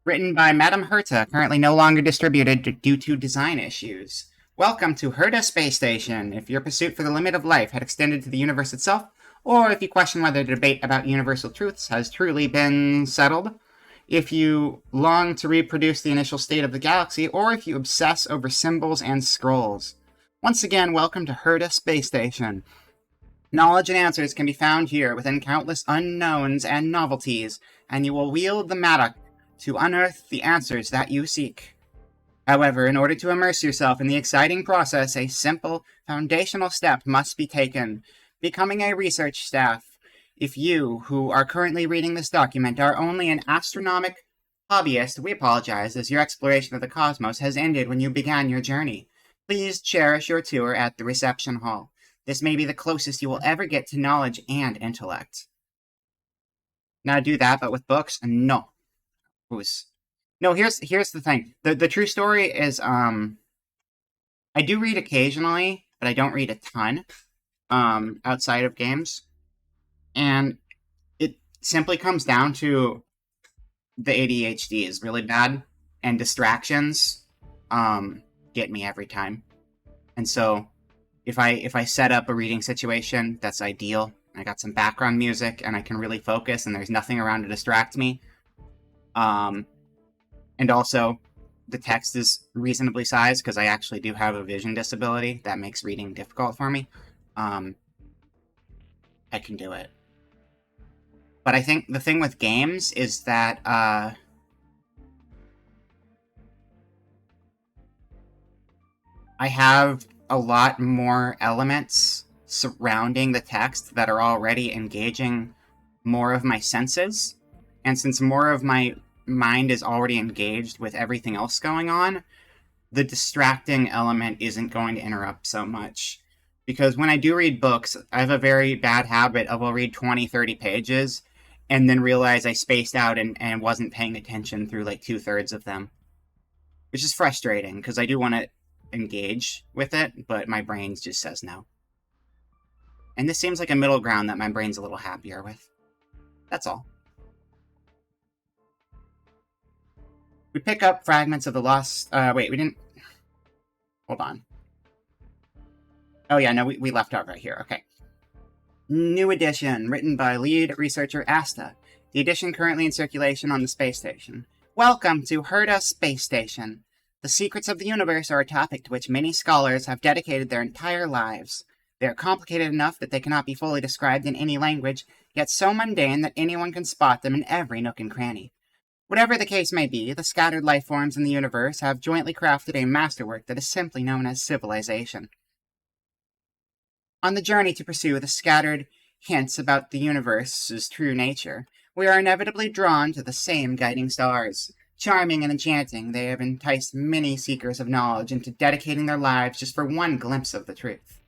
Written by Madame Herta, currently no longer distributed due to design issues. Welcome to Herta Space Station. If your pursuit for the limit of life had extended to the universe itself, or if you question whether the debate about universal truths has truly been settled, if you long to reproduce the initial state of the galaxy, or if you obsess over symbols and scrolls. Once again, welcome to Herta Space Station. Knowledge and answers can be found here within countless unknowns and novelties, and you will wield the mattock to unearth the answers that you seek. However, in order to immerse yourself in the exciting process, a simple, foundational step must be taken: becoming a research staff. If you, who are currently reading this document, are only an astronomic hobbyist, we apologize, as your exploration of the cosmos has ended when you began your journey. Please cherish your tour at the reception hall. This may be the closest you will ever get to knowledge and intellect. Now do that, but with books? No. No, here's the thing. The true story is, I do read occasionally, but I don't read a ton, outside of games. And it simply comes down to the ADHD is really bad, and distractions, get me every time. And so, if I set up a reading situation, that's ideal. I got some background music, and I can really focus, and there's nothing around to distract me. And also, the text is reasonably sized, because I actually do have a vision disability that makes reading difficult for me. I can do it. But I think the thing with games is that, I have a lot more elements surrounding the text that are already engaging more of my senses. And since more of my mind is already engaged with everything else going on, the distracting element isn't going to interrupt so much. Because when I do read books, I have a very bad habit of I'll read 20, 30 pages and then realize I spaced out and wasn't paying attention through like 2/3 of them. Which is frustrating, because I do want to engage with it, but my brain just says no. And this seems like a middle ground that my brain's a little happier with. That's all. We pick up fragments of the lost... wait, we didn't... Hold on. Oh yeah, no, we left out right here. Okay. New edition, written by lead researcher Asta. The edition currently in circulation on the space station. Welcome to Herta Space Station. The secrets of the universe are a topic to which many scholars have dedicated their entire lives. They are complicated enough that they cannot be fully described in any language, yet so mundane that anyone can spot them in every nook and cranny. Whatever the case may be, the scattered life forms in the universe have jointly crafted a masterwork that is simply known as civilization. On the journey to pursue the scattered hints about the universe's true nature, we are inevitably drawn to the same guiding stars. Charming and enchanting, they have enticed many seekers of knowledge into dedicating their lives just for one glimpse of the truth.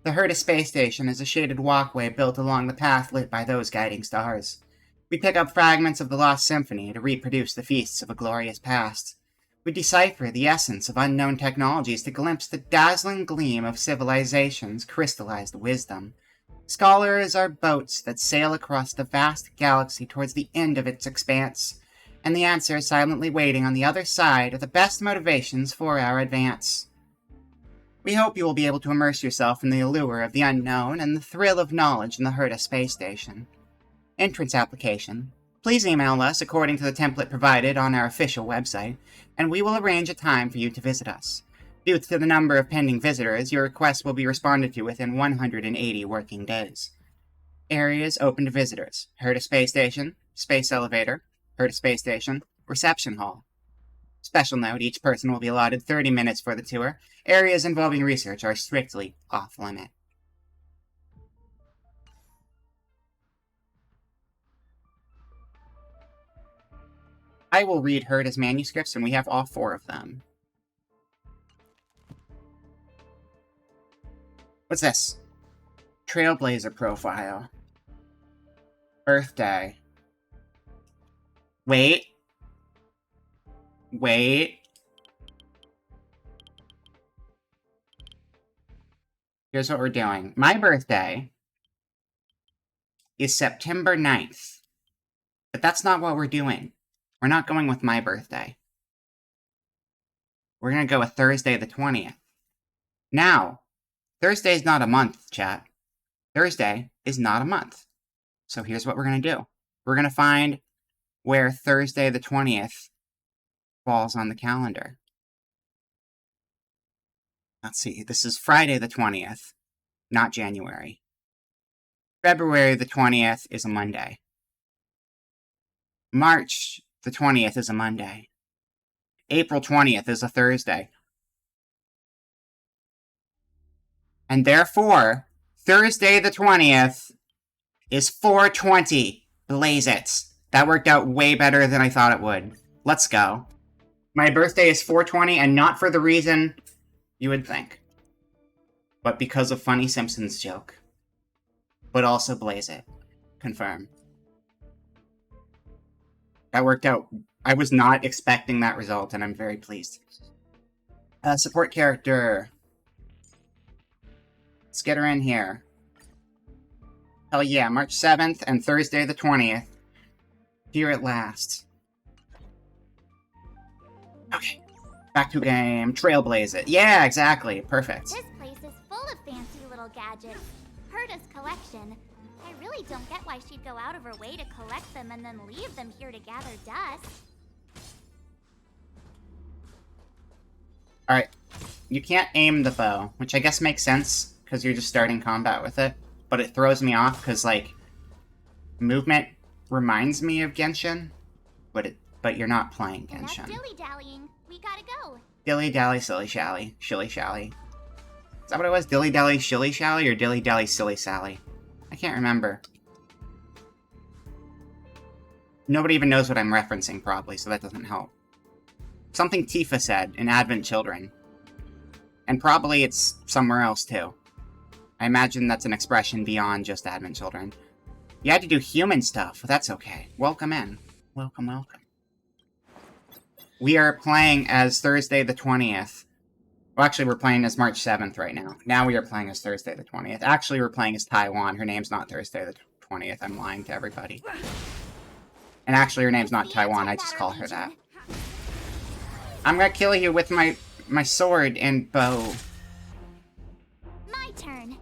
The Herta Space Station is a shaded walkway built along the path lit by those guiding stars. We pick up fragments of the Lost Symphony to reproduce the feasts of a glorious past. We decipher the essence of unknown technologies to glimpse the dazzling gleam of civilization's crystallized wisdom. Scholars are boats that sail across the vast galaxy towards the end of its expanse, and the answer is silently waiting on the other side of the best motivations for our advance. We hope you will be able to immerse yourself in the allure of the unknown and the thrill of knowledge in the Herta Space Station. Entrance application. Please email us according to the template provided on our official website, and we will arrange a time for you to visit us. Due to the number of pending visitors, your request will be responded to within 180 working days. Areas open to visitors: Herta Space Station, Space Elevator, Herta Space Station, Reception Hall. Special note, each person will be allotted 30 minutes for the tour. Areas involving research are strictly off-limit. I will read Herta's manuscripts, and we have all 4 of them. What's this? Trailblazer profile. Birthday. Wait. Here's what we're doing. My birthday is September 9th. But that's not what we're doing. We're not going with my birthday. We're going to go with Thursday the 20th. Now, Thursday is not a month, chat. Thursday is not a month. So here's what we're going to do. We're going to find where Thursday the 20th falls on the calendar. Let's see. This is Friday the 20th, not January. February the 20th is a Monday. March the 20th is a Monday. April 20th is a Thursday. And therefore, Thursday the 20th is 4/20. Blaze it. That worked out way better than I thought it would. Let's go. My birthday is 4/20, and not for the reason you would think. but because of funny Simpsons joke. But also Blaze It. Confirm. That worked out. I was not expecting that result, and I'm very pleased. Support character. Let's get her in here. Hell yeah, March 7th and Thursday the 20th. Here at last. Okay. Back to game. Trailblaze it. Yeah, exactly. Perfect.
This place is full of fancy little gadgets. Herta's collection. I really don't get why she'd go out of her way to collect them and then leave them here to gather dust.
Alright. You can't aim the bow, which I guess makes sense, because you're just starting combat with it. But it throws me off, because, like, movement reminds me of Genshin, but you're not playing
Enough
Genshin.
dilly-dallying. We gotta go.
Dilly-dally, silly-shally. Shilly-shally. Is that what it was? Dilly-dally, shilly-shally, or dilly-dally, silly-sally? I can't remember. Nobody even knows what I'm referencing, probably, so that doesn't help. Something Tifa said in Advent Children. And probably it's somewhere else, too. I imagine that's an expression beyond just Advent Children. You had to do human stuff, but that's okay. Welcome in. Welcome, welcome. We are playing as Thursday the 20th. Well, actually, we're playing as March 7th right now. Now we are playing as Thursday the 20th. Actually, we're playing as Taiwan. Her name's not Thursday the 20th. I'm lying to everybody. And actually, her name's not Taiwan. I just call her that. I'm gonna kill you with my sword and bow.
My turn.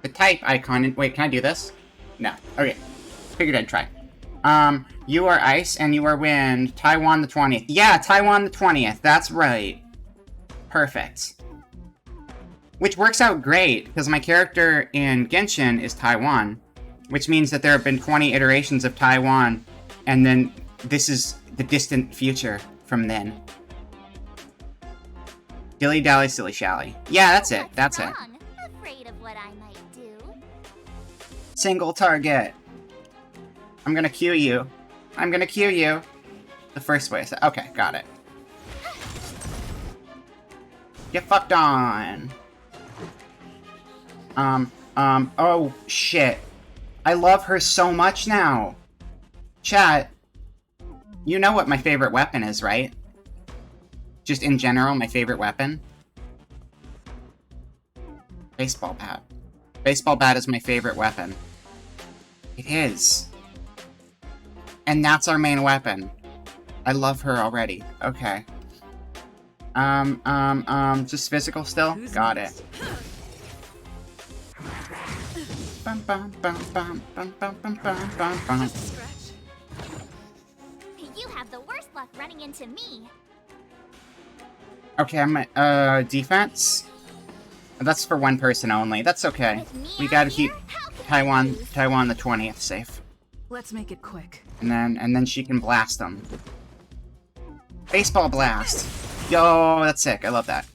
The type icon... Wait, can I do this? No. Okay. Figured I'd try. You are ice and you are wind. Taiwan the 20th. Yeah, Taiwan the 20th. That's right. Perfect. Which works out great, because my character in Genshin is Taiwan. Which means that there have been 20 iterations of Taiwan, and then this is the distant future from then. Dilly-dally, silly-shally. Yeah, that's it. That's it.
Wrong. Afraid of what I might do.
Single target. I'm gonna Q you. I'm gonna Q you. The first way. Okay, got it. Get fucked on. Oh, shit. I love her so much now. Chat, you know what my favorite weapon is, right? Just in general, my favorite weapon? Baseball bat. Baseball bat is my favorite weapon. It is. And that's our main weapon. I love her already. Okay. Just physical still? Got it. Bum, bum, bum, bum, bum, bum, bum, bum, bum, bum.
You have the worst luck running into me.
Okay, I'm defense? That's for one person only. That's okay.
With me
We
out
gotta
here,
keep
how could I
Taiwan
lose?
the 20th safe.
Let's make it quick.
And then she can blast them. Baseball blast. Yo, that's sick. I love that.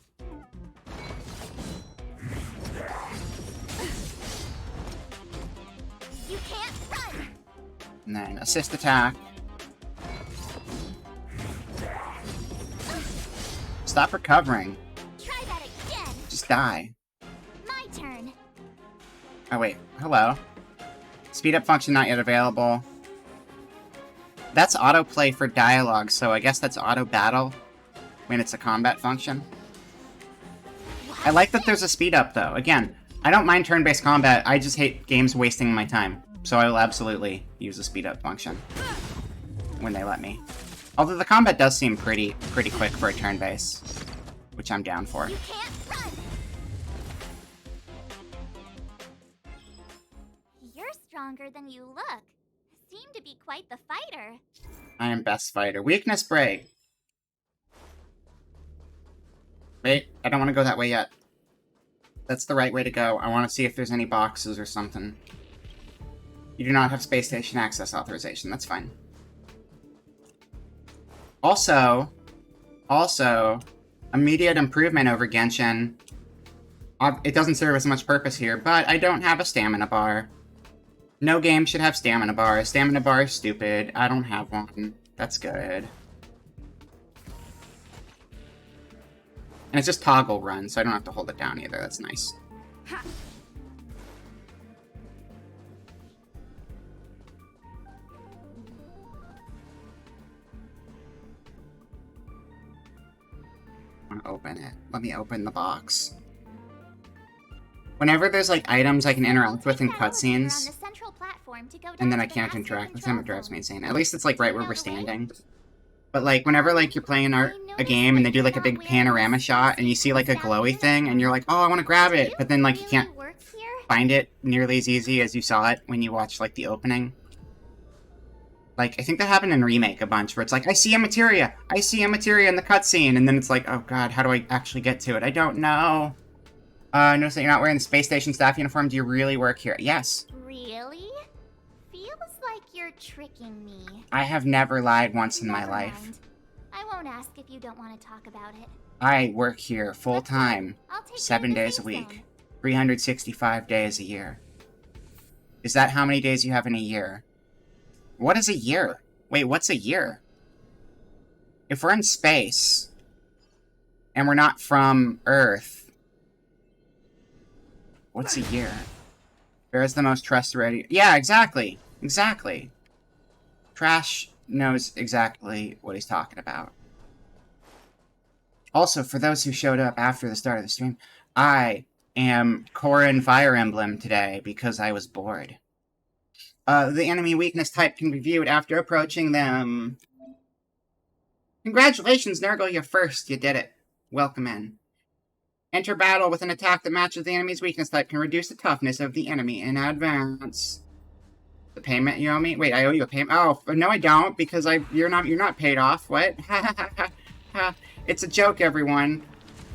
You can't run.
And then assist attack. Stop recovering.
Try that again.
Just die.
My turn.
Oh wait, hello. Speed up function not yet available. That's autoplay for dialogue, so I guess that's auto battle when it's a combat function. I like that there's a speed up though. Again, I don't mind turn-based combat, I just hate games wasting my time. So I will absolutely use the speed up function when they let me. Although the combat does seem pretty quick for a turn-based, which I'm down for.
You can't run. You're stronger than you look. Seem to be quite the fighter.
I am best fighter. Weakness break. Wait, I don't want to go that way yet. That's the right way to go. I want to see if there's any boxes or something. You do not have space station access authorization. That's fine. Also, immediate improvement over Genshin. It doesn't serve as much purpose here, but I don't have a stamina bar. No game should have stamina bar. Stamina bar is stupid. I don't have one. That's good. And it's just toggle run, so I don't have to hold it down either. That's nice. I want to open it. Let me open the box. Whenever there's like items I can interact with in cutscenes, and then I can't interact with them, it drives me insane. At least it's like right where we're standing. But like whenever like you're playing a game and they do like a big panorama shot and you see like a glowy thing and you're like, oh, I want to grab it, but then like you can't find it nearly as easy as you saw it when you watched like the opening. Like I think that happened in Remake a bunch where it's like, I see a materia in the cutscene, and then it's like, oh god, how do I actually get to it? I don't know. Notice that you're not wearing the space station staff uniform. Do you really work here? Yes.
Really? Feels like you're tricking me.
I have never lied once in my
Never
life.
mind. I won't ask if you don't want to talk about it.
I work here full time,
I'll take
7
you to
days a
Safe
week,
Zone.
365 days a year. Is that how many days you have in a year? What is a year? Wait, what's a year? If we're in space, and we're not from Earth, what's a year? Bear's the most trustworthy. Yeah, exactly. Exactly. Trash knows exactly what he's talking about. Also, for those who showed up after the start of the stream, I am Corrin Fire Emblem today because I was bored. The enemy weakness type can be viewed after approaching them. Congratulations, Nurgle, you're first. You did it. Welcome in. Enter battle with an attack that matches the enemy's weakness type can reduce the toughness of the enemy in advance. The payment you owe me? Wait, I owe you a payment? Oh, no I don't, because you're not paid off. What? It's a joke, everyone.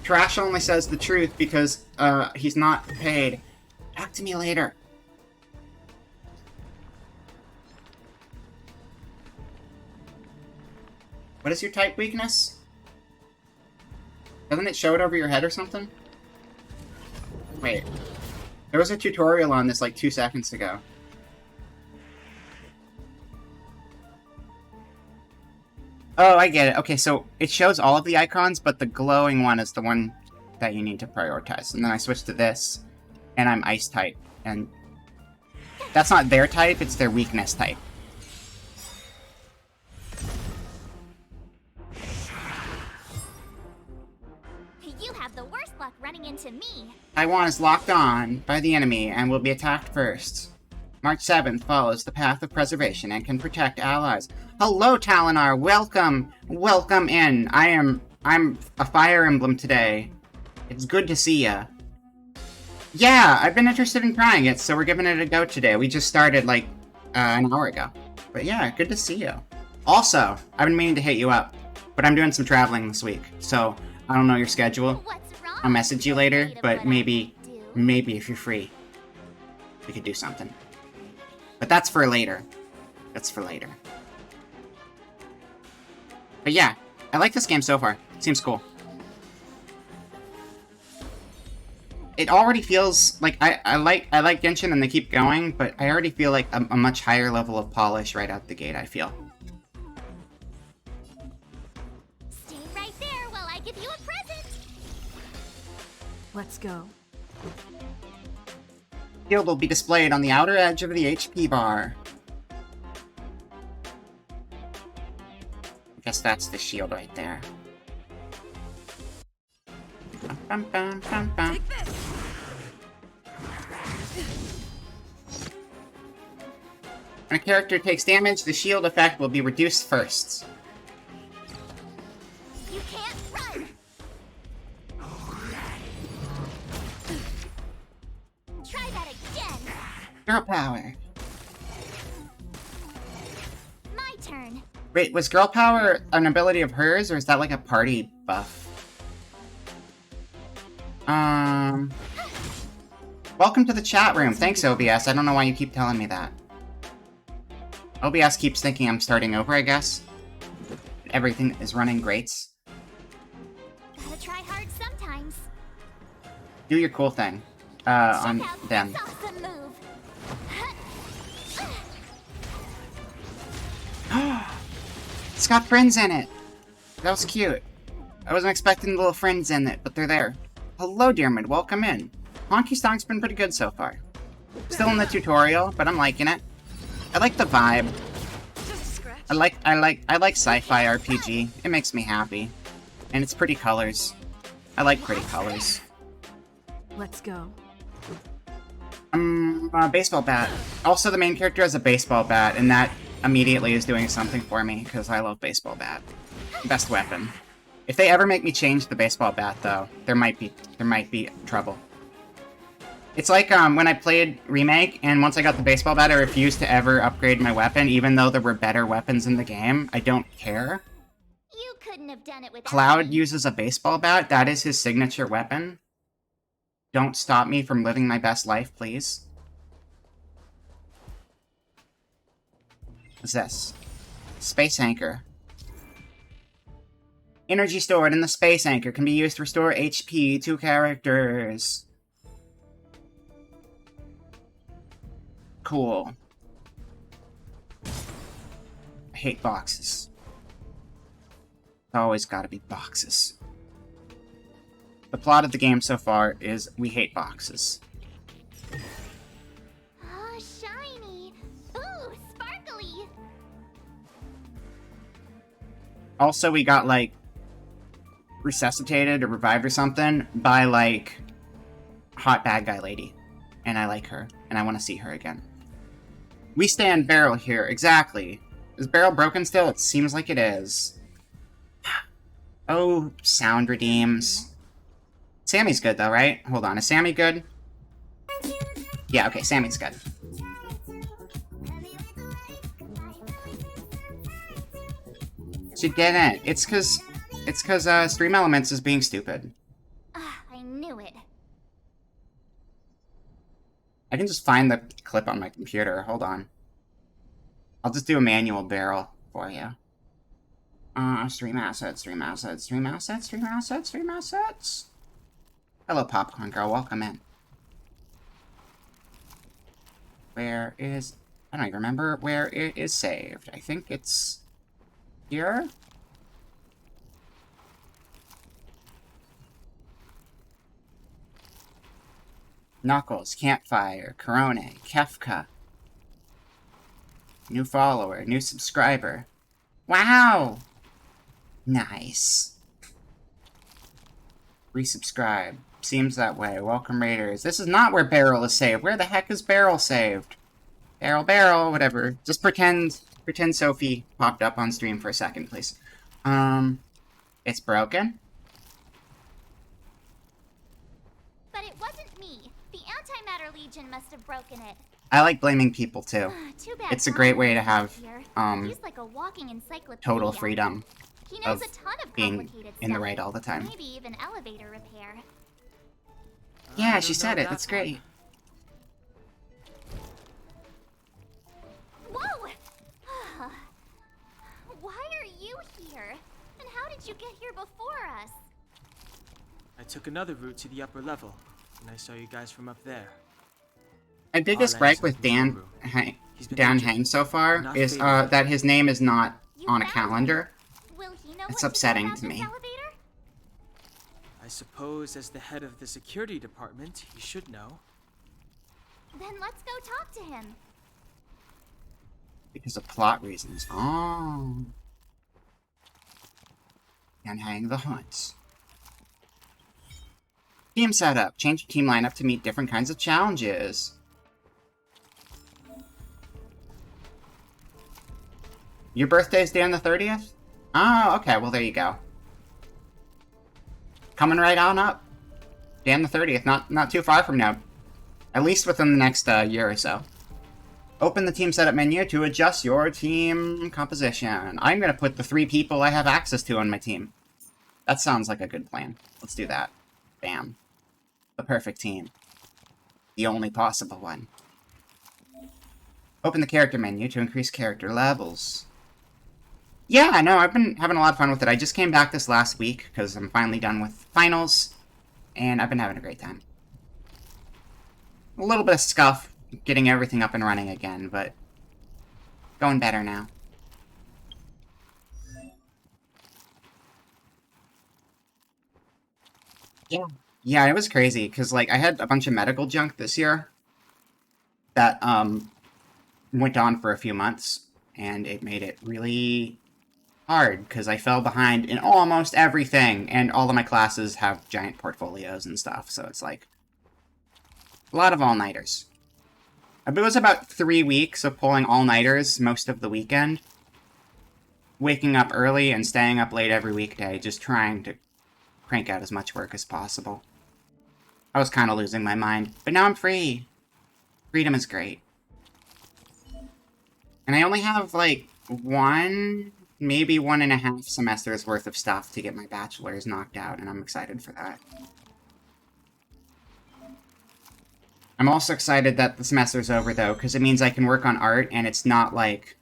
Trash only says the truth because, he's not paid. Talk to me later. What is your type weakness? Doesn't it show it over your head or something? Wait. There was a tutorial on this like 2 seconds ago. Oh, I get it. Okay, so it shows all of the icons, but the glowing one is the one that you need to prioritize. And then I switch to this, and I'm ice type. And that's not their type, it's their weakness type.
You have the worst luck running into me.
Taiwan is locked on by the enemy and will be attacked first. March 7th follows the path of preservation and can protect allies. Hello, Talinar. Welcome. Welcome in. I'm a Fire Emblem today. It's good to see ya. Yeah, I've been interested in trying it, so we're giving it a go today. We just started, like, an hour ago. But yeah, good to see you. Also, I've been meaning to hit you up, but I'm doing some traveling this week, so I don't know your schedule.
What's wrong?
I'll message you later,
Afraid of
but
what I
maybe
do.
if you're free, we could do something. But that's for later. That's for later. But yeah, I like this game so far. Seems cool. It already feels like I like Genshin and they keep going, but I already feel like a much higher level of polish right out the gate, I feel.
Stay right there while I give you a present.
Let's go.
Shield will be displayed on the outer edge of the HP bar. I guess that's the shield right there. Bum, bum, bum, bum.
Take this!
When a character takes damage, the shield effect will be reduced first.
You can't run. Try that again.
Girl power.
My turn.
Wait, was girl power an ability of hers, or is that like a party buff? Welcome to the chat room. Thanks, OBS. I don't know why you keep telling me that. OBS keeps thinking I'm starting over, I guess. Everything is running great.
Gotta try hard sometimes.
Do your cool thing. On
Check out
them.
this awesome move.
It's got friends in it. That was cute. I wasn't expecting the little friends in it, but they're there. Hello, Dearmid. Welcome in. Honky Stonk's been pretty good so far. Still in the tutorial, but I'm liking it. I like the vibe. I like sci-fi RPG. It makes me happy. And it's pretty colors. I like pretty colors.
Let's go.
Baseball bat. Also, the main character has a baseball bat, and that immediately is doing something for me, because I love baseball bat. Best weapon. If they ever make me change the baseball bat, though, there might be trouble. It's like, when I played Remake, and once I got the baseball bat, I refused to ever upgrade my weapon, even though there were better weapons in the game. I don't care.
You couldn't have done it without
Cloud
me.
uses a baseball bat. That is his signature weapon. Don't stop me from living my best life, please. What's this? Space Anchor. Energy stored in the Space Anchor can be used to restore HP to characters. Cool. I hate boxes. Always gotta be boxes. The plot of the game so far is we hate boxes.
Oh, shiny. Ooh, sparkly.
Also, we got, like, resuscitated or revived or something by, like, hot bad guy lady. And I like her, and I want to see her again. We stand Beryl here, exactly. Is Beryl broken still? It seems like it is. Oh, sound redeems. Sammy's good, though, right? Hold on, is Sammy good? Yeah, okay, Sammy's good. She didn't. It's cause Stream Elements is being stupid.
Ah, I knew it.
I can just find the clip on my computer. Hold on. I'll just do a manual Beryl for you. Stream assets, stream assets, stream assets, stream assets, stream assets. Hello, Popcorn Girl. Welcome in. Where is... I don't even remember where it is saved. I think it's... here? Knuckles, Campfire, Corone, Kefka. New follower, new subscriber. Wow! Nice. Resubscribe. Seems that way. Welcome, Raiders. This is not where Beryl is saved. Where the heck is Beryl saved? Beryl, whatever. Just pretend Sophie popped up on stream for a second, please. It's broken?
But it wasn't me. The Antimatter Legion must have broken it.
I like blaming people, too.
Too bad.
It's a great way to have,
here.
um,
He's like a walking encyclopedia.
total freedom
He knows
of
a ton of
being
complicated
in the
stuff.
right all the time.
Maybe even elevator repair.
Yeah,
I
she
don't
said
know
it.
that
That's
one.
great.
Whoa! Why are you here? And how did you get here before us?
I took another route to the upper level, and I saw you guys from up there.
My biggest
Our
gripe
land's
with
in
Dan
Nauru. He's been
Dan
injured,
Hang so far
not
is
faded.
that his name is not
You
on a
found him.
calendar.
Will he know
It's
what to do
upsetting
about
to
this
me.
elevator?
I suppose as the head of the security department, he should know.
Then let's go talk to him.
Because of plot reasons. Oh. Dan Hang the Hunt. Team setup. Change your team lineup to meet different kinds of challenges. Your birthday's day on the 30th? Oh, okay. Well, there you go. Coming right on up. Day on the 30th. Not too far from now. At least within the next year or so. Open the team setup menu to adjust your team composition. I'm going to put the 3 people I have access to on my team. That sounds like a good plan. Let's do that. Bam. The perfect team. The only possible one. Open the character menu to increase character levels. Yeah, no, I've been having a lot of fun with it. I just came back this last week because I'm finally done with finals, and I've been having a great time. A little bit of scuff getting everything up and running again, but going better now. Yeah, it was crazy, because, like, I had a bunch of medical junk this year that, went on for a few months, and it made it really hard, because I fell behind in almost everything, and all of my classes have giant portfolios and stuff, so it's, like, a lot of all-nighters. It was about 3 weeks of pulling all-nighters most of the weekend, waking up early and staying up late every weekday, just trying to crank out as much work as possible. I was kind of losing my mind, but now I'm free. Freedom is great. And I only have, like, 1, maybe 1.5 semesters worth of stuff to get my bachelor's knocked out, and I'm excited for that. I'm also excited that the semester's over, though, because it means I can work on art, and it's not, like,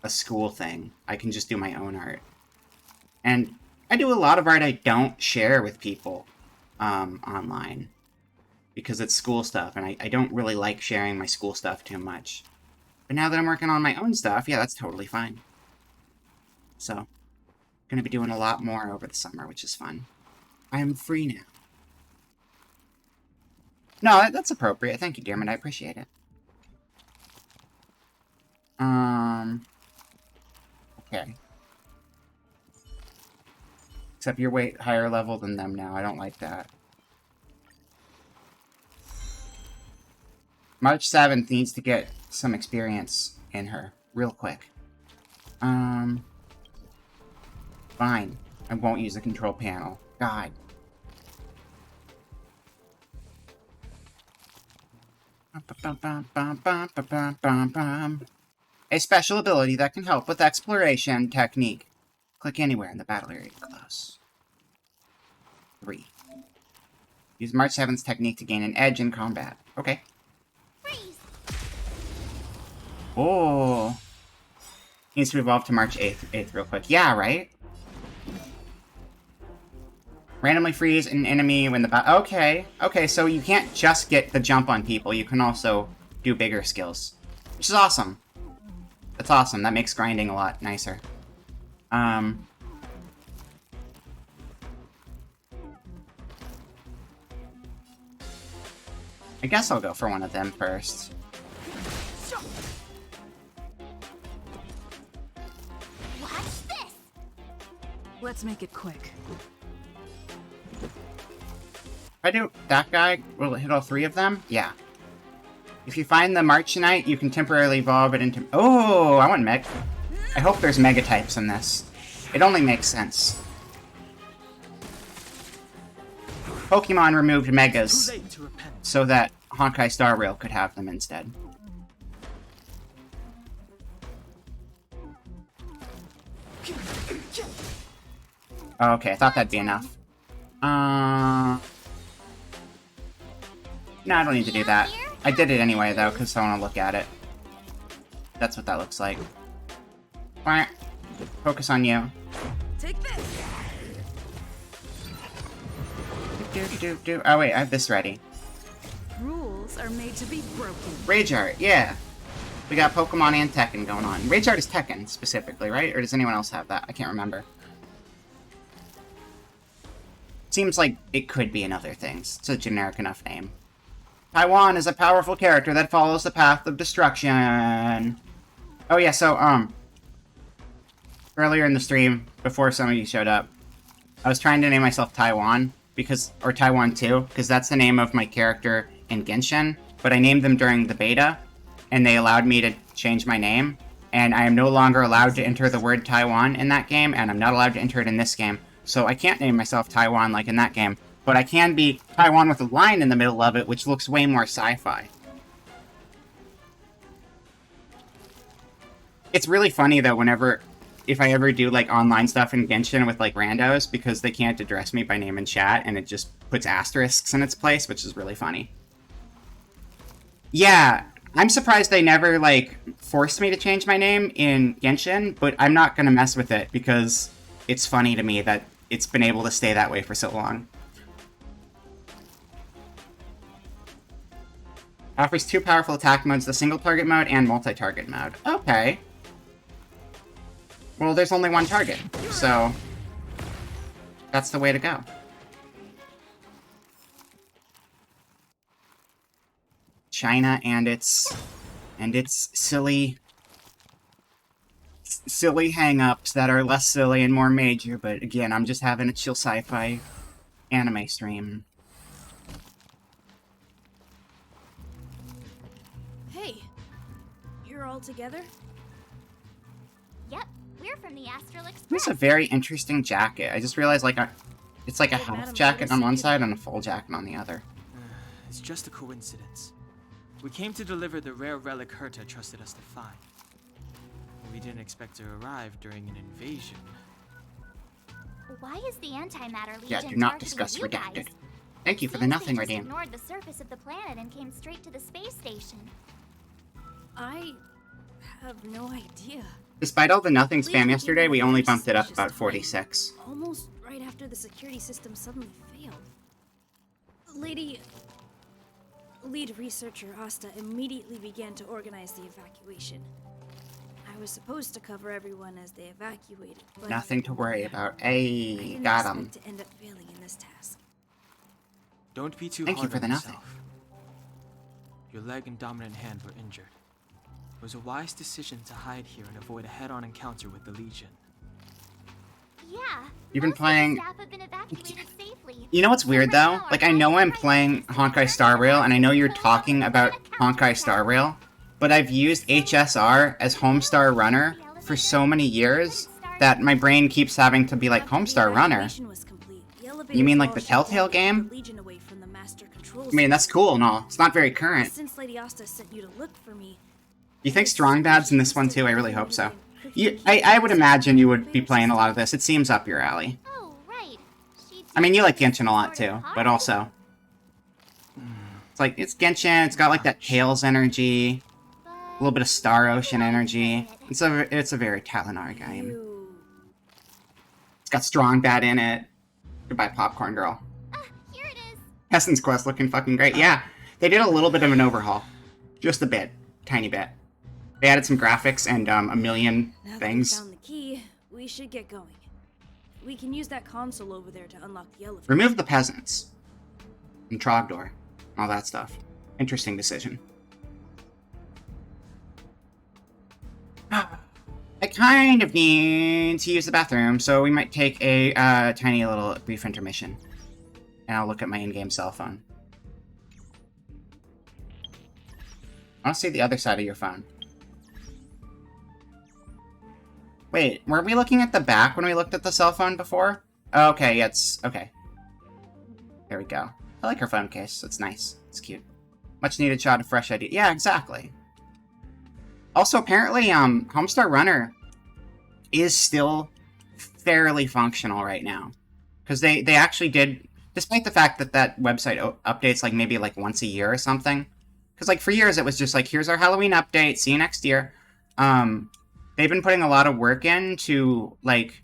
a school thing. I can just do my own art. And I do a lot of art I don't share with people online, because it's school stuff, and I don't really like sharing my school stuff too much. But now that I'm working on my own stuff, yeah, that's totally fine. So, gonna be doing a lot more over the summer, which is fun. I am free now. No, that's appropriate. Thank you, Dearman. I appreciate it. Okay. Except you're way higher level than them now. I don't like that. March 7th needs to get some experience in her, real quick. Fine. I won't use the control panel. God. A special ability that can help with exploration technique. Click anywhere in the battle area close. 3. Use March 7th's technique to gain an edge in combat. Okay.
Freeze!
Oh. Needs to evolve to March 8th real quick. Yeah, right? Randomly freeze an enemy when the battle... Okay. Okay, so you can't just get the jump on people. You can also do bigger skills. Which is awesome. That's awesome. That makes grinding a lot nicer. I guess I'll go for one of them first.
Watch this!
Let's make it quick.
If I do that guy, will it hit all 3 of them? Yeah. If you find the Marchionite, you can temporarily evolve it into... Oh, I want Meg. I hope there's Mega types in this. It only makes sense. Pokemon removed Megas
Too late to repent.
so that Honkai Star Rail could have them instead. Okay, I thought that'd be enough. No, I don't need to do that. I did it anyway, though, because I want to look at it. That's what that looks like. Alright. Focus on you.
Take this.
Oh, wait, I have this ready.
Rules are made to be broken.
Rage Art, yeah. We got Pokemon and Tekken going on. Rage Art is Tekken, specifically, right? Or does anyone else have that? I can't remember. Seems like it could be in other things. It's a generic enough name. Taiwan is a powerful character that follows the path of destruction. Oh yeah, so, earlier in the stream, before some of you showed up, I was trying to name myself Taiwan, or Taiwan 2, because that's the name of my character in Genshin, but I named them during the beta, and they allowed me to change my name, and I am no longer allowed to enter the word Taiwan in that game, and I'm not allowed to enter it in this game, so I can't name myself Taiwan like in that game. But I can be Taiwan with a line in the middle of it, which looks way more sci-fi. It's really funny, though, if I ever do, like, online stuff in Genshin with, like, randos, because they can't address me by name in chat, and it just puts asterisks in its place, which is really funny. Yeah, I'm surprised they never, like, forced me to change my name in Genshin, but I'm not gonna mess with it, because it's funny to me that it's been able to stay that way for so long. Offers 2 powerful attack modes, the single target mode and multi-target mode. Okay. Well, there's only one target, so that's the way to go. China and its silly hang-ups that are less silly and more major, but again, I'm just having a chill sci-fi anime stream.
Hey, you're all together?
Yep, we're from the Astral Express.
This is a very interesting jacket. I just realized, like, it's like a
Did
half
Madame
jacket on one
Lotus
side and a full jacket on the other.
It's just a coincidence. We came to deliver the rare relic Herta trusted us to find. We didn't expect to arrive during an invasion.
Why is the Antimatter Legion
Yeah, do not
targeting
discuss
you
redacted.
guys?
Thank you for the
Seems
nothing,
they just
Redeem.
ignored the surface of the planet and came straight to the space station.
I have no idea.
Despite all the nothing spam
Legion
yesterday,
came
we
at a
only
very
bumped it up
suspicious
about
time,
46.
Almost right after the security system suddenly failed. Lead researcher Asta immediately began to organize the evacuation. I was supposed to cover everyone as they evacuated, but
Nothing to worry about.
I
Hey,
didn't
got
expect
him.
to end up failing in this task.
Don't be too
Thank you
hard
for
on
the nothing.
yourself. Your leg and dominant hand were injured. It was a wise decision to hide here and avoid a head-on encounter with the Legion.
Yeah.
You've been
most of the
playing-
staff have been evacuated safely.
You know what's weird, though? Like, I know I'm playing Honkai Star Rail, and I know you're talking about Honkai Star Rail, but I've used HSR as Homestar Runner for so many years that my brain keeps having to be like, Homestar Runner? You mean like the Telltale game? I mean, that's cool and all. It's not very current.
Since Lady Asta sent you to look for me,
You think Strong Bad's in this one too? I really hope so. I would imagine you would be playing a lot of this. It seems up your alley.
Oh, right.
I mean, you like Genshin a lot too, but also... It's like, it's Genshin, it's got like that Tales energy, a little bit of Star Ocean energy. It's a very Talinar game.
you...
It's got Strong Bad in it. Goodbye, Popcorn Girl.
Here it is.
Hessen's Quest looking fucking great. Yeah, they did a little bit of an overhaul. Just a bit. Tiny bit. They added some graphics and a million
Now that we
things.
found the key, we should get going. We can use that console over there to unlock the elevator.
Remove the peasants. And Trogdor. All that stuff. Interesting decision. I kind of need to use the bathroom, so we might take a tiny little brief intermission. And I'll look at my in-game cell phone. I want to see the other side of your phone. Wait, were we looking at the back when we looked at the cell phone before? Oh, okay, it's... okay. There we go. I like her phone case. It's nice. It's cute. Much needed shot of fresh idea. Yeah, exactly. Also, apparently, Homestar Runner is still fairly functional right now. Because they actually did... Despite the fact that that website updates, like, maybe, like, once a year or something. Because, like, for years it was just like, here's our Halloween update, see you next year. They've been putting a lot of work in to, like,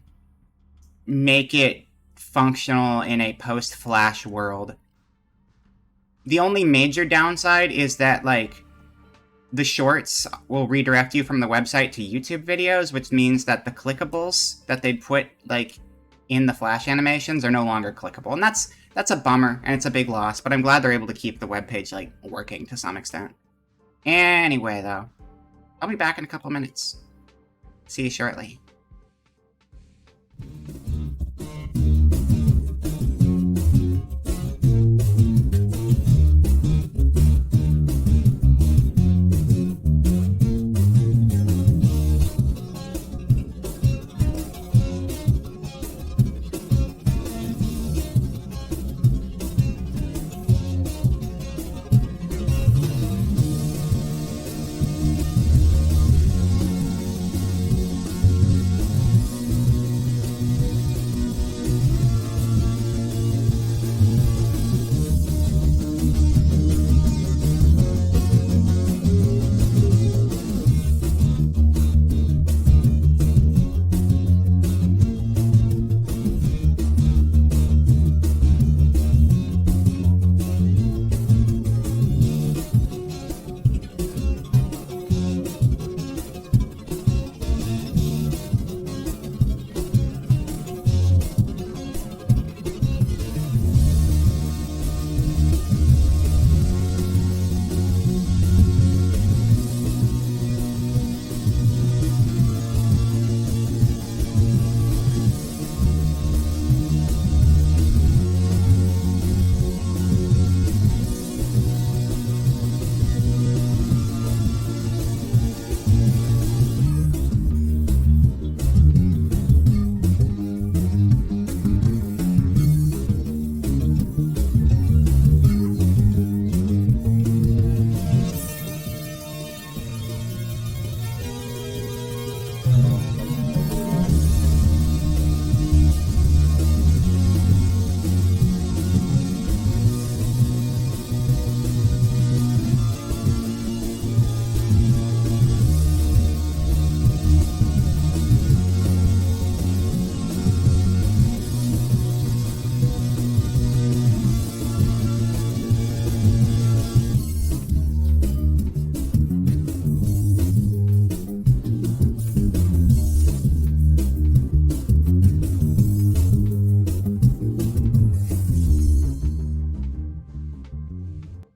make it functional in a post-Flash world. The only major downside is that, like, the shorts will redirect you from the website to YouTube videos, which means that the clickables that they put, like, in the Flash animations are no longer clickable. And that's a bummer, and it's a big loss, but I'm glad they're able to keep the webpage, like, working to some extent. Anyway, though, I'll be back in a couple minutes. See you shortly.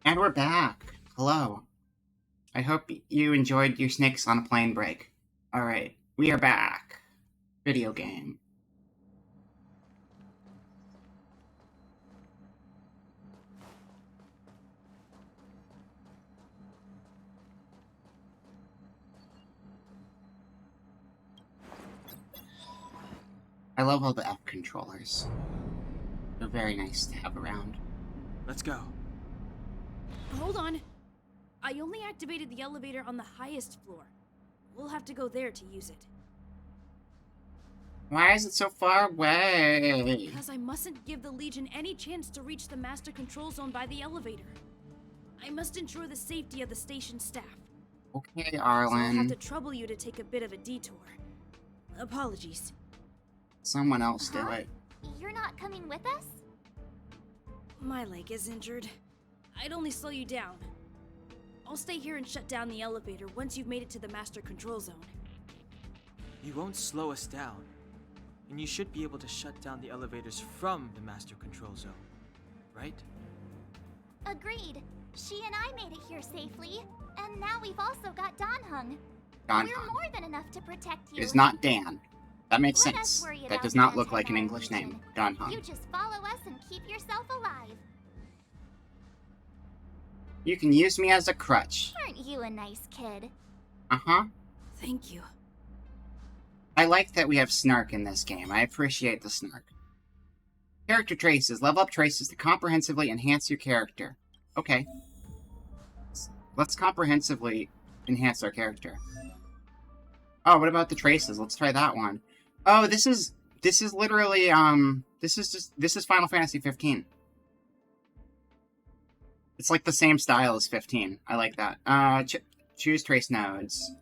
And we're back. Hello. I hope you enjoyed your snakes on a plane break. Alright, we are back. Video game. I love all the F controllers. They're very nice to have around.
Let's go.
Hold on. I only activated the elevator on the highest floor. We'll have to go there to use it.
Why is it so far away?
Because I mustn't give the Legion any chance to reach the master control zone by the elevator. I must ensure the safety of the station staff.
Okay,
So I'll have
Arlen.
to trouble you to take a bit of a detour. Apologies.
Someone else do
Huh?
it.
You're not coming with us?
My leg is injured. I'd only slow you down. I'll stay here and shut down the elevator once you've made it to the master control zone.
You won't slow us down. And you should be able to shut down the elevators from the master control zone. Right?
Agreed. She and I made it here safely. And now we've also got Dan Hung.
Dan
We're
Hung.
more than enough to protect you.
It is not Dan. That makes
Let us
sense.
worry
That
about
does not
the
look like an
anti-violence
English name.
mission.
Dan Hung.
You just follow us and keep yourself alive.
You can use me as a crutch.
Aren't you a nice kid?
Uh-huh.
Thank you.
I like that we have snark in this game. I appreciate the snark. Character traces. Level up traces to comprehensively enhance your character. Okay. Let's comprehensively enhance our character. Oh, what about the traces? Let's try that one. Oh, this is literally, this is Final Fantasy 15. It's like the same style as 15. I like that. Choose trace nodes.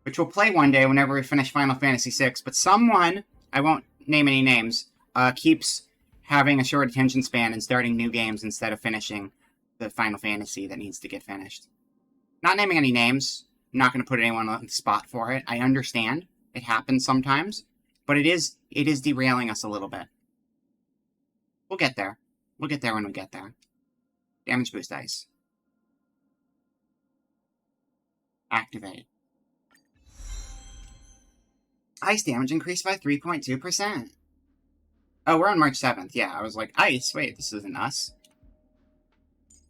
Which we'll play one day whenever we finish Final Fantasy VI, but someone, I won't name any names, keeps having a short attention span and starting new games instead of finishing the Final Fantasy that needs to get finished. Not naming any names. I'm not going to put anyone on the spot for it. I understand. It happens sometimes. But it is derailing us a little bit. We'll get there. We'll get there when we get there. Damage boost dice. Activate. Ice damage increased by 3.2%. Oh, we're on March 7th. Yeah, I was like, ice. Wait, this isn't us.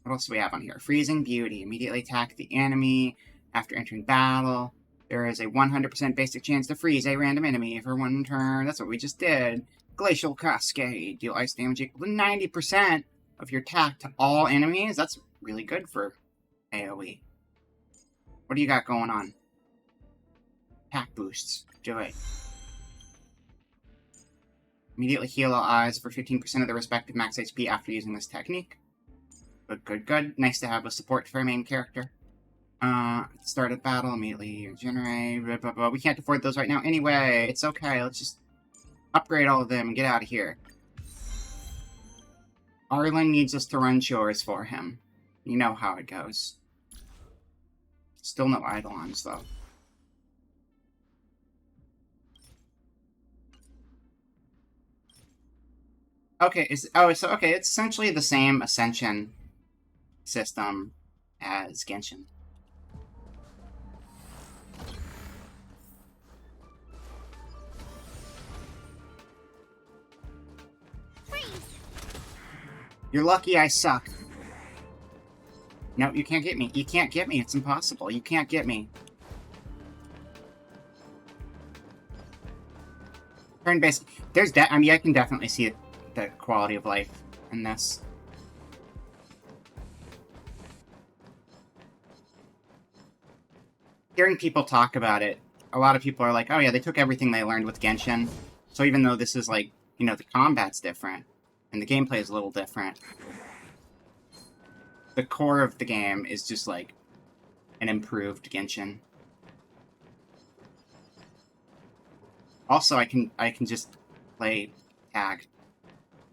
What else do we have on here? Freezing Beauty. Immediately attack the enemy after entering battle. There is a 100% basic chance to freeze a random enemy for one turn. That's what we just did. Glacial Cascade. Deal ice damage equal to 90% of your attack to all enemies. That's really good for AoE. What do you got going on? Attack boosts. Do it. Immediately heal all eyes for 15% of the respective max HP after using this technique. Good, good, good. Nice to have a support for our main character. Start a battle, immediately regenerate, blah, blah, blah. We can't afford those right now anyway. It's okay, let's just upgrade all of them and get out of here. Arlen needs us to run chores for him. You know how it goes. Still no Eidolons, though. Okay, it's essentially the same Ascension system as Genshin.
Freeze!
You're lucky I suck. No, you can't get me. You can't get me. It's impossible. You can't get me. Turn-based. I mean, I can definitely see the quality of life in this. Hearing people talk about it, a lot of people are like, oh yeah, they took everything they learned with Genshin. So even though this is like, you know, the combat's different, and the gameplay is a little different, the core of the game is just like an improved Genshin. Also, I can just play tag.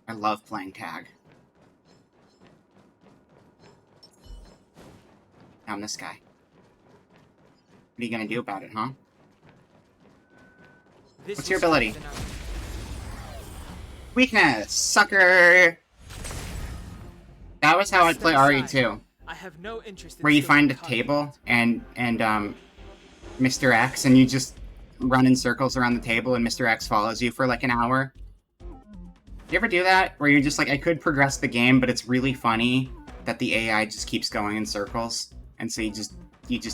I love playing tag. I'm this guy. What are you gonna do about it, huh?
This
What's your
is
ability?
something I-
Weakness! Sucker! That was how I play
Step aside.
RE2,
I have no interest in
where you
stealing
find a
the target.
table and Mr. X, and you just run in circles around the table, and Mr. X follows you for like an hour. You ever do that? Where you're just like, I could progress the game, but it's really funny that the AI just keeps going in circles, and so you just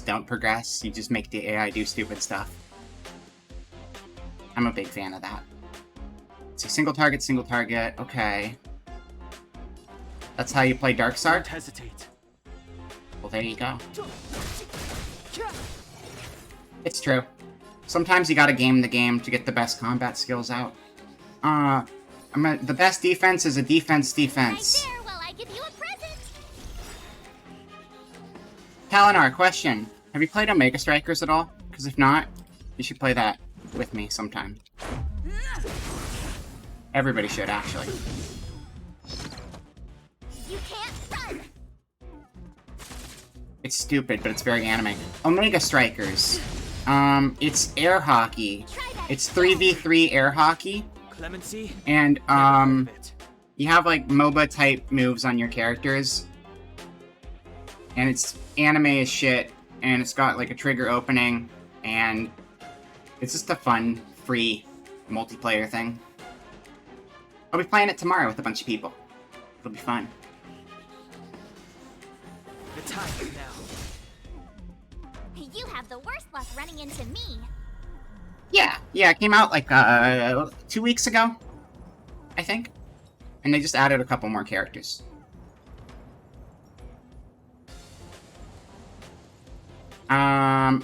don't progress. You just make the AI do stupid stuff. I'm a big fan of that. So single target, okay. That's how you play
Don't
Darkstar?
hesitate.
Well, there you go. It's true. Sometimes you gotta game the game to get the best combat skills out. The best defense is a defense.
Right there, while I give you a present.
Kalinar, question. Have you played Omega Strikers at all? Because if not, you should play that with me sometime. Everybody should, actually.
You can't run.
It's stupid, but it's very anime. Omega Strikers. It's air hockey.
Try that.
It's 3v3 air hockey,
Clemency?
and,
Never heard of it.
you have, like, MOBA-type moves on your characters. And it's anime as shit, and it's got, like, a trigger opening, and it's just a fun, free multiplayer thing. I'll be playing it tomorrow with a bunch of people. It'll be fun.
The time is now.
You have the worst luck running into me.
Yeah, it came out, like, 2 weeks ago, I think. And they just added a couple more characters.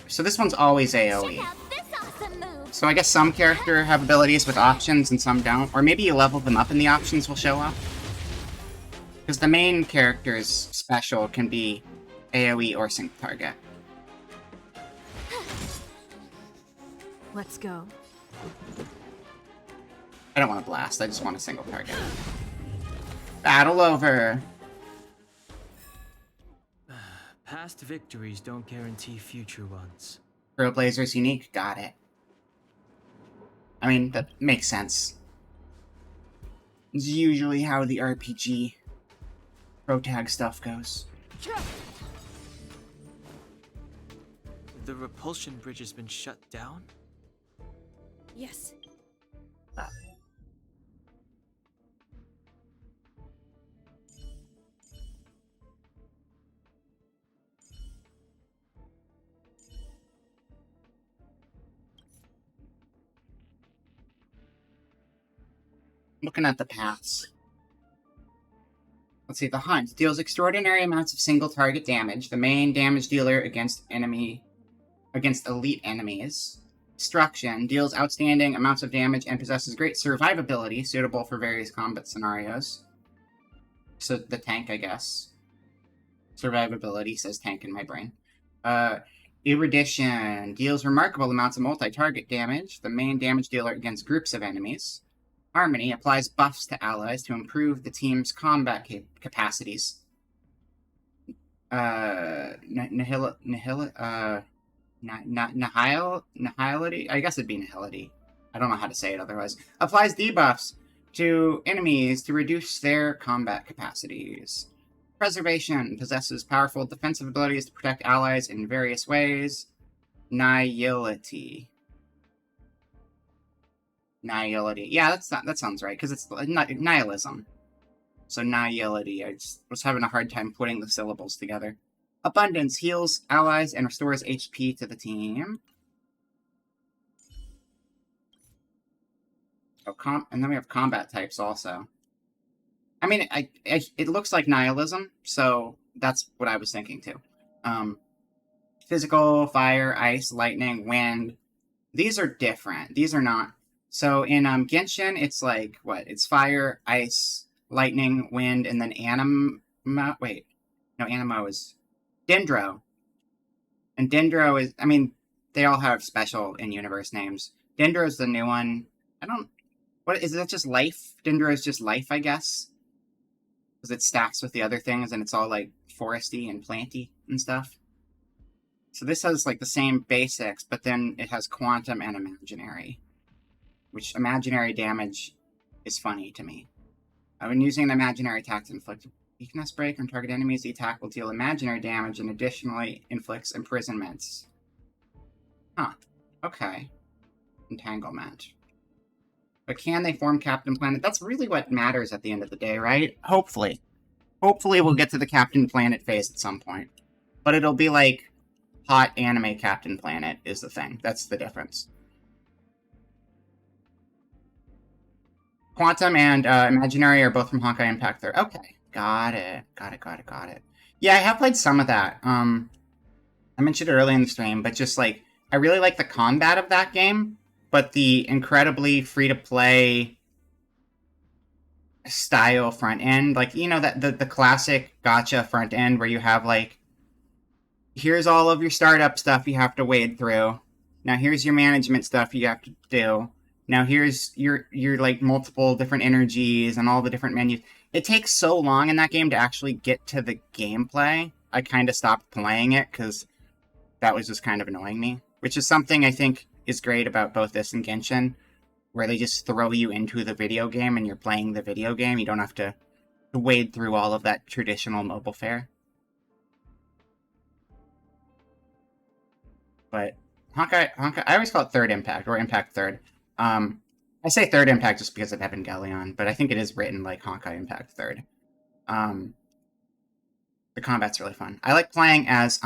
So this one's always
Check
AoE.
out this awesome move.
So I guess some character have abilities with options and some don't. Or maybe you level them up and the options will show up. Because the main character's special can be AoE or single target.
Let's go.
I don't want to blast, I just want a single target. Battle over!
Past victories don't guarantee future ones.
Trailblazers unique, got it. I mean, that makes sense. It's usually how the RPG protag stuff goes.
The repulsion bridge has been shut down?
Yes.
Looking at the paths. Let's see, the Hunt deals extraordinary amounts of single target damage, the main damage dealer against elite enemies. Destruction deals outstanding amounts of damage and possesses great survivability, suitable for various combat scenarios. So the tank, I guess. Survivability says tank in my brain. Erudition deals remarkable amounts of multi-target damage, the main damage dealer against groups of enemies. Harmony applies buffs to allies to improve the team's combat capacities. Nihility? I guess it'd be Nihility. I don't know how to say it otherwise. Applies debuffs to enemies to reduce their combat capacities. Preservation possesses powerful defensive abilities to protect allies in various ways. Nihility. Yeah, that sounds right, because it's nihilism. So nihility. I just was having a hard time putting the syllables together. Abundance heals allies and restores HP to the team. And then we have combat types also. I mean, it looks like nihilism, so that's what I was thinking too. Physical, fire, ice, lightning, wind. These are different. These are not. So in Genshin, it's like, what? It's fire, ice, lightning, wind, and then Animo. Wait. No, Animo is Dendro. And Dendro is, I mean, they all have special in-universe names. Dendro is the new one. What, is that just life? Dendro is just life, I guess? Because it stacks with the other things, and it's all, like, foresty and planty and stuff. So this has, like, the same basics, but then it has quantum and imaginary. Which imaginary damage is funny to me. I've been using the imaginary attack to inflict Weakness break on target enemies. The attack will deal imaginary damage and additionally inflicts imprisonments. Huh. Okay. Entanglement. But can they form Captain Planet? That's really what matters at the end of the day, right? Hopefully. Hopefully we'll get to the Captain Planet phase at some point. But it'll be like hot anime Captain Planet is the thing. That's the difference. Quantum and Imaginary are both from Honkai Impact 3. Okay. Got it. Got it. Yeah, I have played some of that. I mentioned it early in the stream, but just like, I really like the combat of that game, but the incredibly free-to-play style front end, like, you know, that the classic gacha front end where you have like, here's all of your startup stuff you have to wade through. Now here's your management stuff you have to do. Now here's your like multiple different energies and all the different menus. It takes so long in that game to actually get to the gameplay. I kind of stopped playing it because that was just kind of annoying me. Which is something I think is great about both this and Genshin, where they just throw you into the video game and you're playing the video game. You don't have to wade through all of that traditional mobile fare. But Honkai, I always call it Third Impact, or Impact Third. I say Third Impact just because of Evangelion, but I think it is written like Honkai Impact Third. The combat's really fun. I like playing as,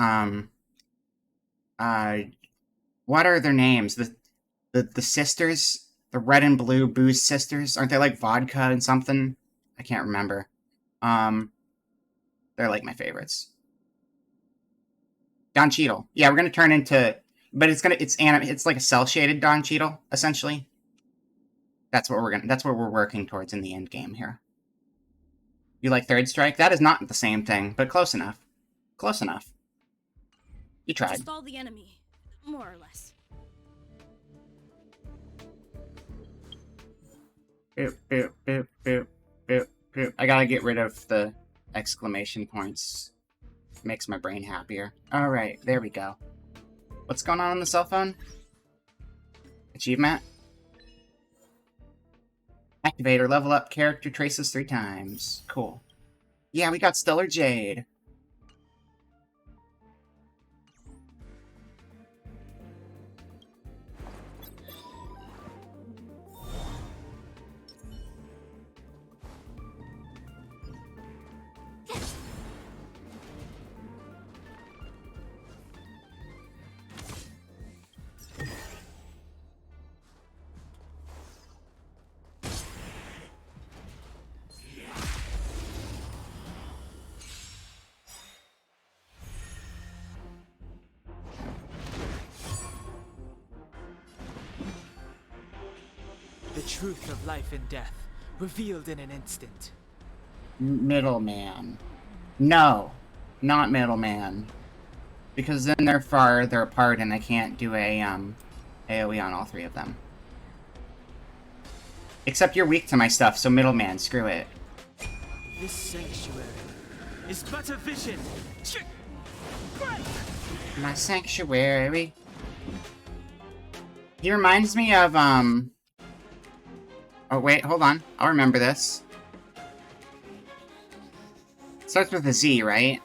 what are their names? The sisters? The red and blue booze sisters? Aren't they like vodka and something? I can't remember. They're like my favorites. Don Cheadle. Yeah, we're gonna turn into, but it's like a cell shaded Don Cheadle, essentially. That's what we're working towards in the end game here. You like Third Strike? That is not the same thing, but close enough. Close enough. You tried.
Just all the enemy, more or less.
Boop, boop, boop, boop, boop, boop. I gotta get rid of the exclamation points. Makes my brain happier. Alright, there we go. What's going on the cell phone? Achievement? Activator, level up character traces 3 times. Cool. Yeah, we got Stellar Jade.
The truth of life and death, revealed in an instant.
Middleman. No, not Middleman. Because then they're farther apart and I can't do a AoE on all 3 of them. Except you're weak to my stuff, so Middleman, screw it.
This sanctuary is but a vision.
My sanctuary. He reminds me of, oh, wait, hold on. I'll remember this. Starts with a Z, right?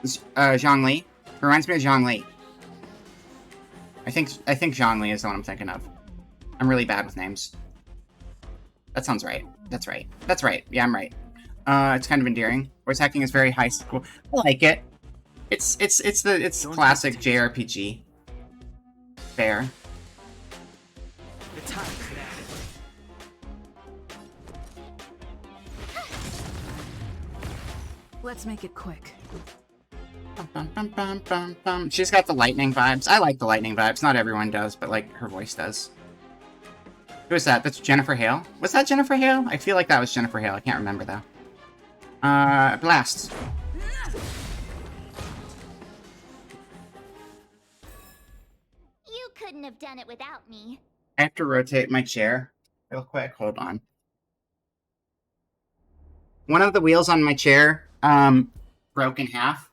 Zhongli. Reminds me of Zhongli. I think Zhongli is the one I'm thinking of. I'm really bad with names. That sounds right. That's right. That's right. Yeah, I'm right. It's kind of endearing. Voice hacking is very high school. I like it. It's classic JRPG. Fair.
The time's now.
Let's make it quick.
Bum, bum, bum, bum, bum. She's got the lightning vibes. I like the lightning vibes. Not everyone does, but like her voice does. Who is that? That's Jennifer Hale? Was that Jennifer Hale? I feel like that was Jennifer Hale. I can't remember though. Blast.
You couldn't have done it without me.
I have to rotate my chair real quick. Hold on. One of the wheels on my chair broke in half.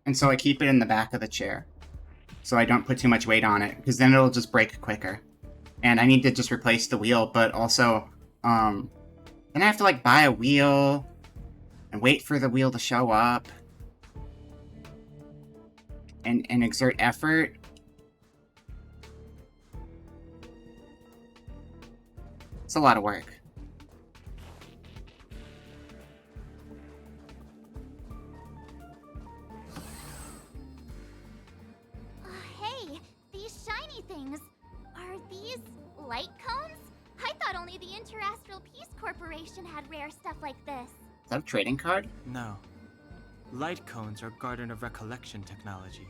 And so I keep it in the back of the chair. So I don't put too much weight on it, because then it'll just break quicker. And I need to just replace the wheel, but also Then I have to, like, buy a wheel and wait for the wheel to show up and exert effort. It's a lot of work.
Hey, these shiny things. Are these light cones? I thought only the Interastral Peace Corporation had rare stuff like this.
Is that a trading card?
No. Light cones are Garden of Recollection technology.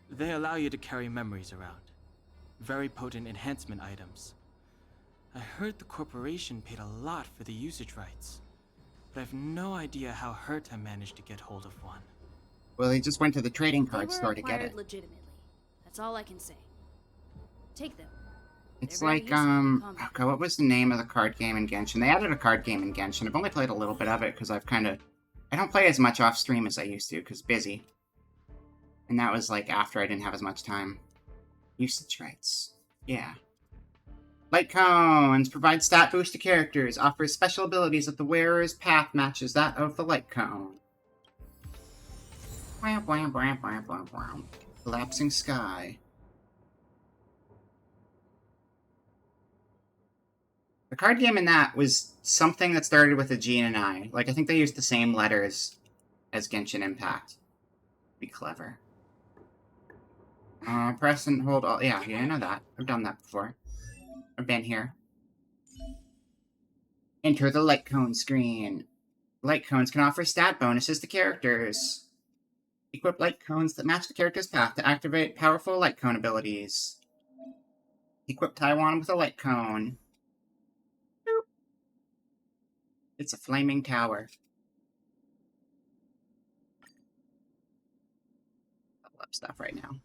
They allow you to carry memories around. Very potent enhancement items. I heard the corporation paid a lot for the usage rights, but I have no idea how Herta managed to get hold of one.
Well, he just went to the trading card
They were
store to get
acquired
it.
legitimately. That's all I can say. Take them.
It's
They're very
like,
useful in combat.
okay, what was the name of the card game in Genshin? They added a card game in Genshin. I've only played a little bit of it because I don't play as much off stream as I used to because busy. And that was like after I didn't have as much time. Usage rights. Yeah. Light cones provide stat boost to characters, offers special abilities if the wearer's path matches that of the light cone. Wham, wham, wham, wham, wham, wham. Collapsing sky. The card game in that was something that started with a G and an I. Like, I think they used the same letters as Genshin Impact. Be clever. Press and hold all. Yeah, I know that. I've done that before. I've been here. Enter the light cone screen. Light cones can offer stat bonuses to characters. Equip light cones that match the character's path to activate powerful light cone abilities. Equip Taiwan with a light cone. Boop. It's a flaming tower. I love stuff right now.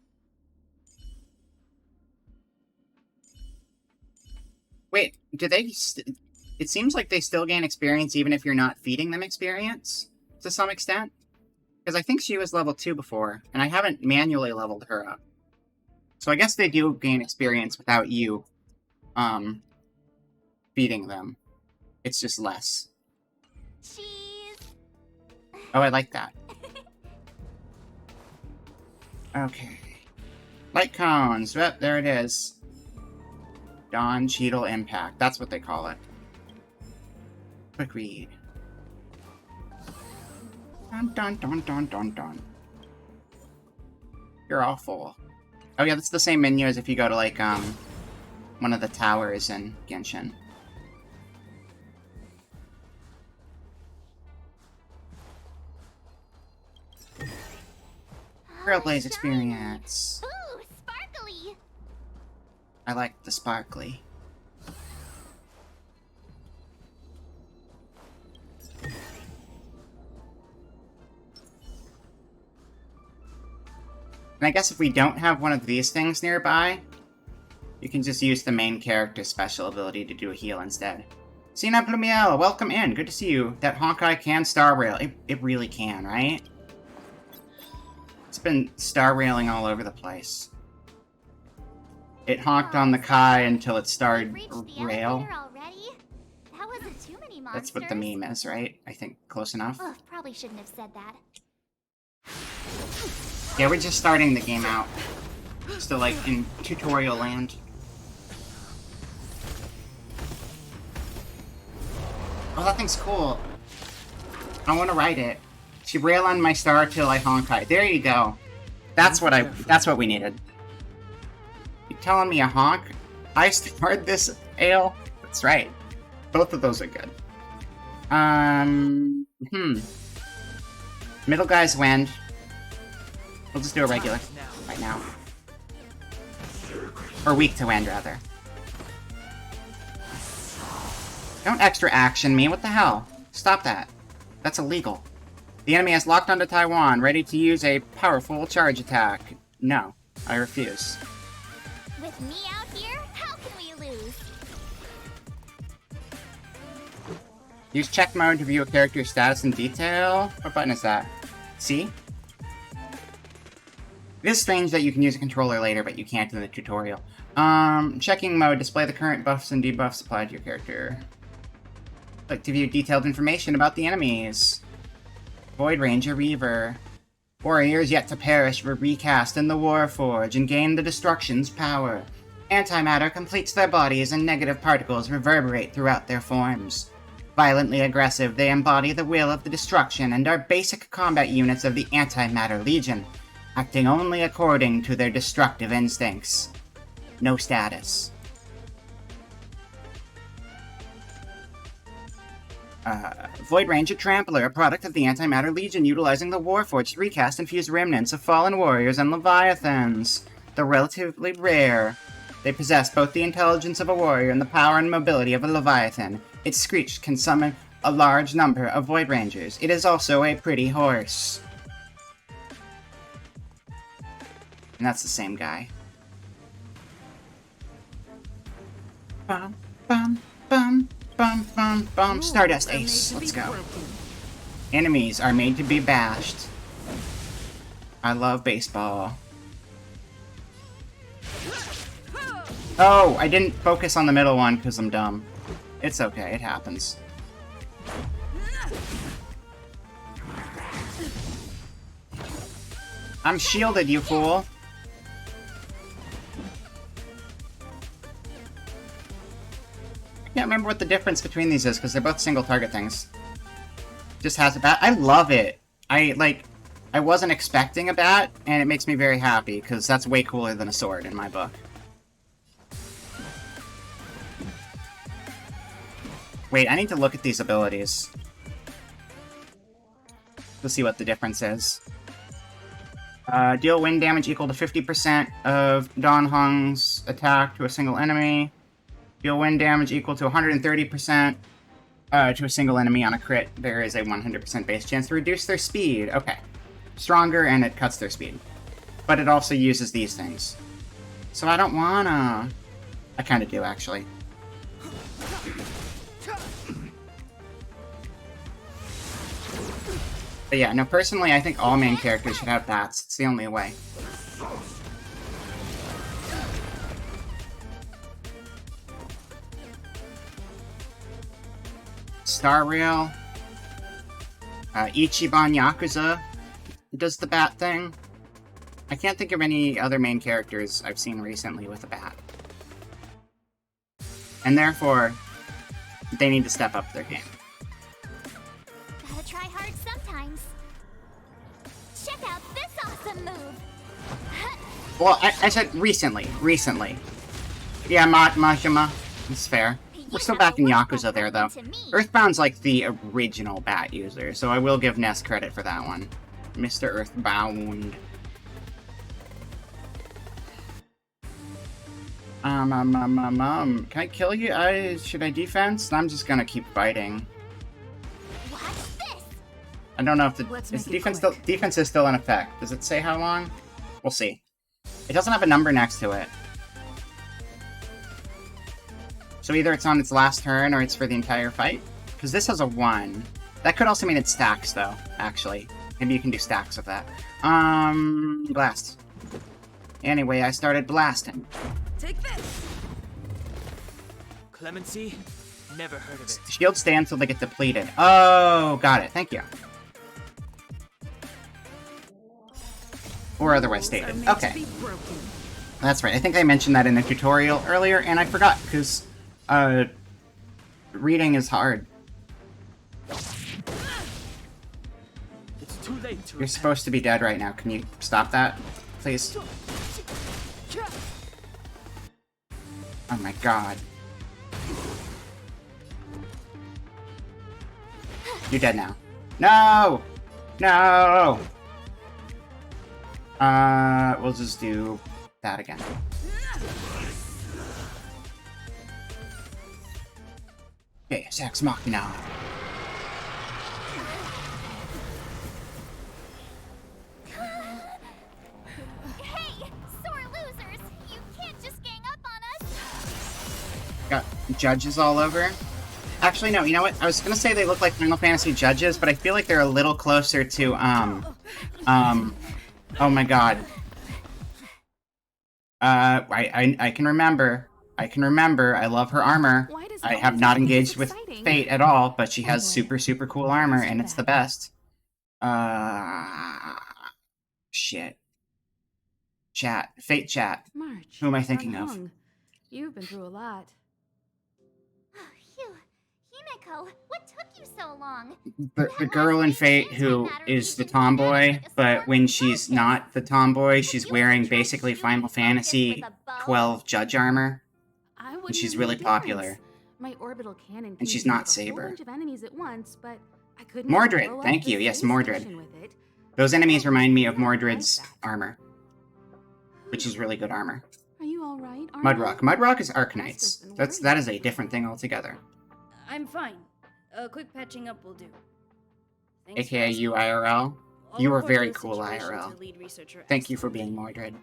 Wait, do they... It seems like they still gain experience even if you're not feeding them experience, to some extent. Because I think she was level 2 before, and I haven't manually leveled her up. So I guess they do gain experience without you, feeding them. It's just less.
Cheese.
Oh, I like that. Okay. Light cones. Yep, there it is. Dawn Cheadle Impact. That's what they call it. Quick read. Dun dun dun dun dun dun. You're awful. Oh yeah, that's the same menu as if you go to like one of the towers in Genshin. Trailblaze experience.
Ooh, sparkly.
I like the sparkly. And I guess if we don't have one of these things nearby, you can just use the main character's special ability to do a heal instead. Sina Plumiel, welcome in. Good to see you. That Honkai can star rail. It really can, right? It's been star railing all over the place. It honked on the Kai until it started
We've reached the
rail.
elevator already? That wasn't too many monsters.
That's what the meme is, right? I think close enough.
Ugh, probably shouldn't have said that.
Yeah, we're just starting the game out. Still like in tutorial land. Oh, that thing's cool. I want to ride it. She rail on my star till I honkai. There you go. That's what we needed. You telling me a honk? I starred this ale? That's right. Both of those are good. Middle guy's wind. We'll just do a regular right now. Or weak to wind, rather. Don't extra action me, what the hell? Stop that. That's illegal. The enemy has locked onto Taiwan, ready to use a powerful charge attack. No, I refuse.
With me out here, how can we lose?
Use check mode to view a character's status in detail. What button is that? C? It is strange that you can use a controller later, but you can't in the tutorial. Checking mode, display the current buffs and debuffs applied to your character. Click to view detailed information about the enemies. Void Ranger Reaver. Warriors yet to perish were recast in the Warforge and gained the Destruction's power. Antimatter completes their bodies and negative particles reverberate throughout their forms. Violently aggressive, they embody the will of the Destruction and are basic combat units of the Antimatter Legion, acting only according to their destructive instincts. No status. Void Ranger Trampler, a product of the Antimatter Legion utilizing the Warforged to recast and fuse remnants of fallen warriors and leviathans. They're relatively rare. They possess both the intelligence of a warrior and the power and mobility of a leviathan. Its screech can summon a large number of Void Rangers. It is also a pretty horse. And that's the same guy. Bum, bum, bum, bum, bum, bum. Stardust Ace. Let's go. Enemies are made to be bashed. I love baseball. Oh, I didn't focus on the middle one because I'm dumb. It's okay, it happens. I'm shielded, you fool. I can't remember what the difference between these is because they're both single target things. Just has a bat. I love it. I wasn't expecting a bat, and it makes me very happy because that's way cooler than a sword in my book. Wait, I need to look at these abilities to see what the difference is. Deal wind damage equal to 50% of Dan Heng's attack to a single enemy. Deal wind damage equal to 130% to a single enemy on a crit. There is a 100% base chance to reduce their speed. Okay. Stronger, and it cuts their speed. But it also uses these things. So I don't wanna... I kinda do, actually. But yeah, no, personally, I think all main characters should have bats. It's the only way. Star Rail. Ichiban Yakuza does the bat thing. I can't think of any other main characters I've seen recently with a bat. And therefore, they need to step up their game.
Gotta try hard sometimes. Check out this awesome move.
Well, I said recently. Yeah, Majima. It's fair. We're still back in Yakuza there, though. Earthbound's like the original bat user, so I will give Ness credit for that one. Mr. Earthbound. Can I kill you? Should I defense? I'm just gonna keep fighting.
What's this?
I don't know if the defense is still in effect. Does it say how long? We'll see. It doesn't have a number next to it. So either it's on its last turn or it's for the entire fight. Because this has a 1. That could also mean it stacks, though, actually. Maybe you can do stacks of that. Blast. Anyway, I started blasting.
Take this.
Clemency? Never heard of it.
Shields stay until they get depleted. Oh, got it. Thank you. Or otherwise stated. Okay. That's right. I think I mentioned that in the tutorial earlier, and I forgot, because... reading is hard.
It's too late to
You're supposed to be dead right now. Can you stop that, please? Oh my god. You're dead now. No! No! We'll just do that again. Okay, Zax Machina.
Hey, sore losers! You can't just gang up on us!
Got judges all over. Actually, no, you know what? I was gonna say they look like Final Fantasy judges, but I feel like they're a little closer to, oh my god. I can remember. I can remember. I love her armor.
Why does it
I
always
have not
have to be
engaged
so
with
exciting?
Fate at all, but she has
Anyway,
super cool armor,
let's
and
do
it's the
that.
best. Shit. Chat. Fate chat.
March.
Who am I
Run
thinking of?
hung. You've been through a lot.
Phew. Himeko, what took you so long?
The girl in Fate who is the tomboy, but when she's not the tomboy, she's wearing basically Final Fantasy 12 judge armor.
I wouldn't
she's
know
really
the difference.
popular.
My orbital cannon
And she's
can
not
save a
Saber.
whole bunch of enemies at once, but I couldn't
Mordred,
blow up
thank
the
you, yes,
space
Mordred.
station with it.
Those enemies remind me of
Yeah, I like
Mordred's
that.
armor, which is really good armor.
Are you all right?
Mudrock. Mudrock is Arknights.
Asta's been
That is a different thing altogether.
I'm fine. A quick patching up will do. Thanks for
AKA
asking.
you IRL.
I'll
You are
report
very
the
cool
situation
IRL.
to lead researcher
Thank you
Asta.
for being Mordred.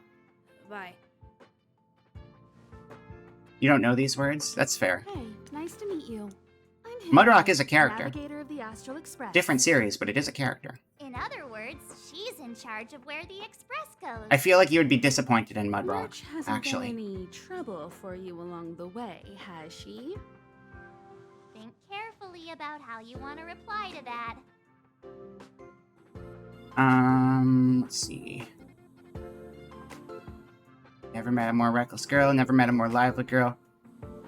Bye.
You don't know these words? That's fair.
Hey, nice to meet you. I'm
Mudrock
Himiko,
is a character.
Navigator of the Astral Express.
Different series, but it is a character.
In other words, she's in charge of where the express goes.
I feel like you would be disappointed in Mudrock,
March hasn't
actually.
been any trouble for you along the way, has she?
Think carefully about how you want to reply to that.
Let's see. Never met a more reckless girl, never met a more lively girl.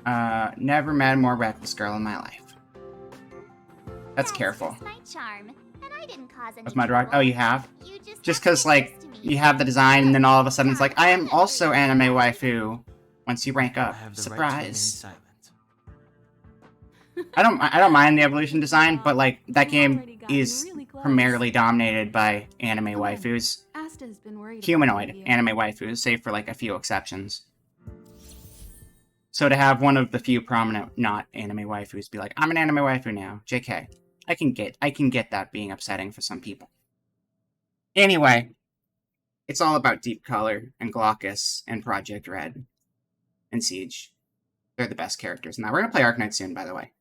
Never met a more reckless girl in my life. That's careful.
Just my charm, and I didn't cause any
Of Mudrock.
trouble.
Oh, you have?
You
Just
have to
because,
be
like,
nice to me.
you have the design, and then all of a sudden it's like, I am also anime waifu once you rank
I
up.
have the right to remain
Surprise.
silent.
I don't mind the evolution design, but like that
You've
game
already gotten
is
really close.
primarily dominated by anime
Come on.
waifus.
Asta's been worried about
Humanoid
you.
anime waifus, save for like a few exceptions. So to have one of the few prominent not anime waifus be like, I'm an anime waifu now, JK. I can get that being upsetting for some people. Anyway, it's all about Deep Color and Glaucus and Project Red and Siege. They're the best characters. Now we're gonna play Arknight soon, by the way.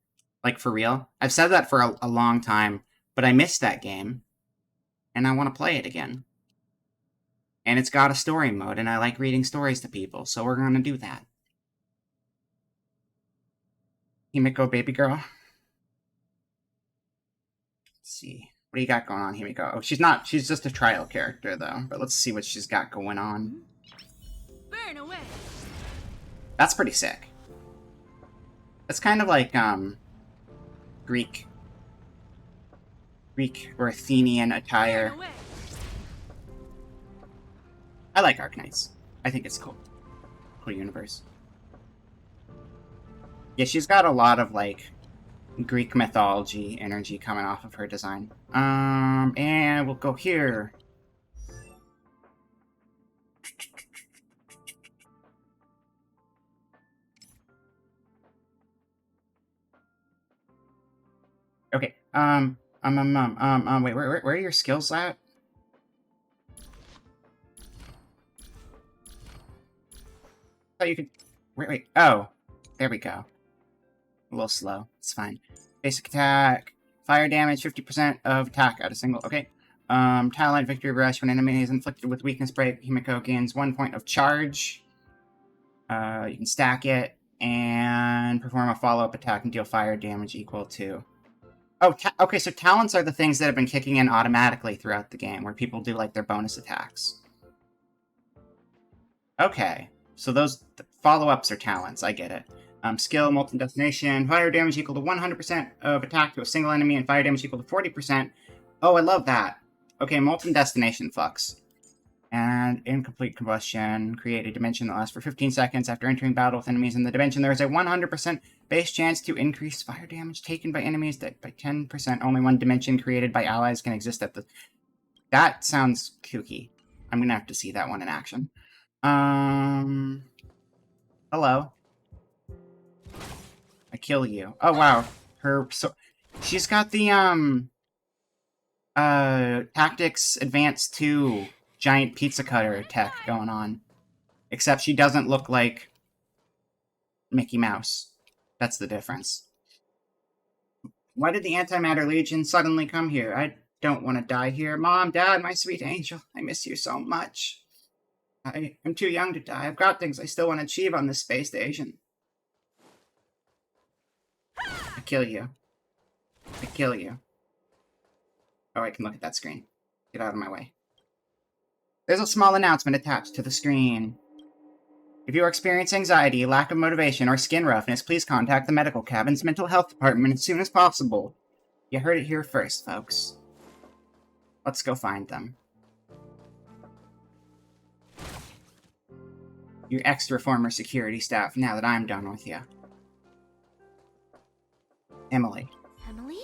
Like for real. I've said that for a long time, but I missed that game, and I want to play it again. And it's got a story mode, and I like reading stories to people, so we're gonna do that. Himeko, baby girl. Let's see. What do you got going on, Himeko? Oh, she's just a trial character, though. But let's see what she's got going on.
Burn away.
That's pretty sick. That's kind of like, Greek or Athenian attire.
Burn away.
I like Arknights. I think it's cool. Cool universe. Yeah, she's got a lot of, like, Greek mythology energy coming off of her design. And we'll go here. Okay, wait, where are your skills at? Oh, you could, wait, oh, there we go. A little slow, it's fine. Basic attack, fire damage, 50% of attack at a single, okay. Talent, victory rush, when enemy is inflicted with weakness break, Himeko gains 1 point of charge. You can stack it, and perform a follow-up attack and deal fire damage equal to... Oh, okay, so talents are the things that have been kicking in automatically throughout the game, where people do, like, their bonus attacks. Okay, so those follow-ups are talents, I get it. Skill, Molten Destination, fire damage equal to 100% of attack to a single enemy, and fire damage equal to 40%. Oh, I love that. Okay, Molten Destination fucks. And incomplete combustion, create a dimension that lasts for 15 seconds after entering battle with enemies in the dimension. There is a 100% base chance to increase fire damage taken by enemies by 10%. Only one dimension created by allies can exist at the... That sounds kooky. I'm gonna have to see that one in action. Hello. I kill you. Oh, wow. She's got the, Tactics Advanced 2 giant pizza cutter tech going on. Except she doesn't look like Mickey Mouse. That's the difference. Why did the Antimatter Legion suddenly come here? I don't want to die here. Mom, Dad, my sweet angel, I miss you so much. I'm too young to die. I've got things I still want to achieve on this space station. I kill you. I kill you. Oh, I can look at that screen. Get out of my way. There's a small announcement attached to the screen. If you experience anxiety, lack of motivation, or skin roughness, please contact the medical cabin's mental health department as soon as possible. You heard it here first, folks. Let's go find them. You extra former security staff, now that I'm done with you. Emily.
Emily,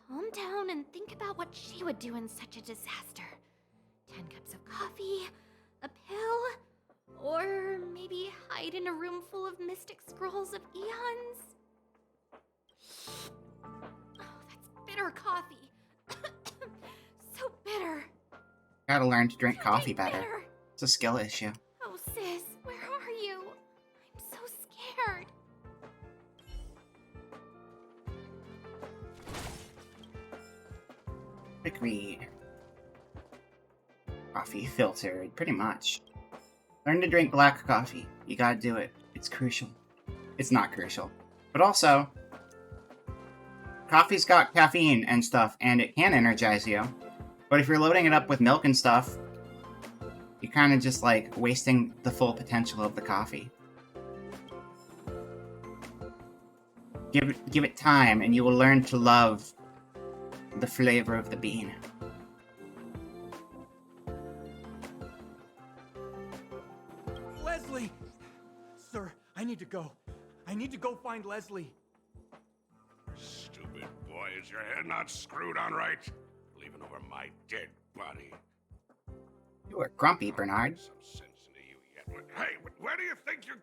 calm down and think about what she would do in such a disaster. 10 cups of coffee, a pill, or maybe hide in a room full of mystic scrolls of eons. Oh, that's bitter coffee. So bitter.
Gotta learn to drink
So
coffee
dang
better.
bitter.
It's a skill issue.
Oh, sis, where are you? I'm so scared.
Quick read. Coffee filtered, pretty much. Learn to drink black coffee. You gotta do it. It's crucial. It's not crucial. But also, coffee's got caffeine and stuff, and it can energize you. But if you're loading it up with milk and stuff, you're kind of just like wasting the full potential of the coffee. Give it time, and you will learn to love the flavor of the bean.
Leslie! Sir, I need to go. I need to go find Leslie.
Stupid boy, is your head not screwed on right? Leaving over my dead body.
You are grumpy, Bernard.
Some sense into you yet. Hey, where do you think you're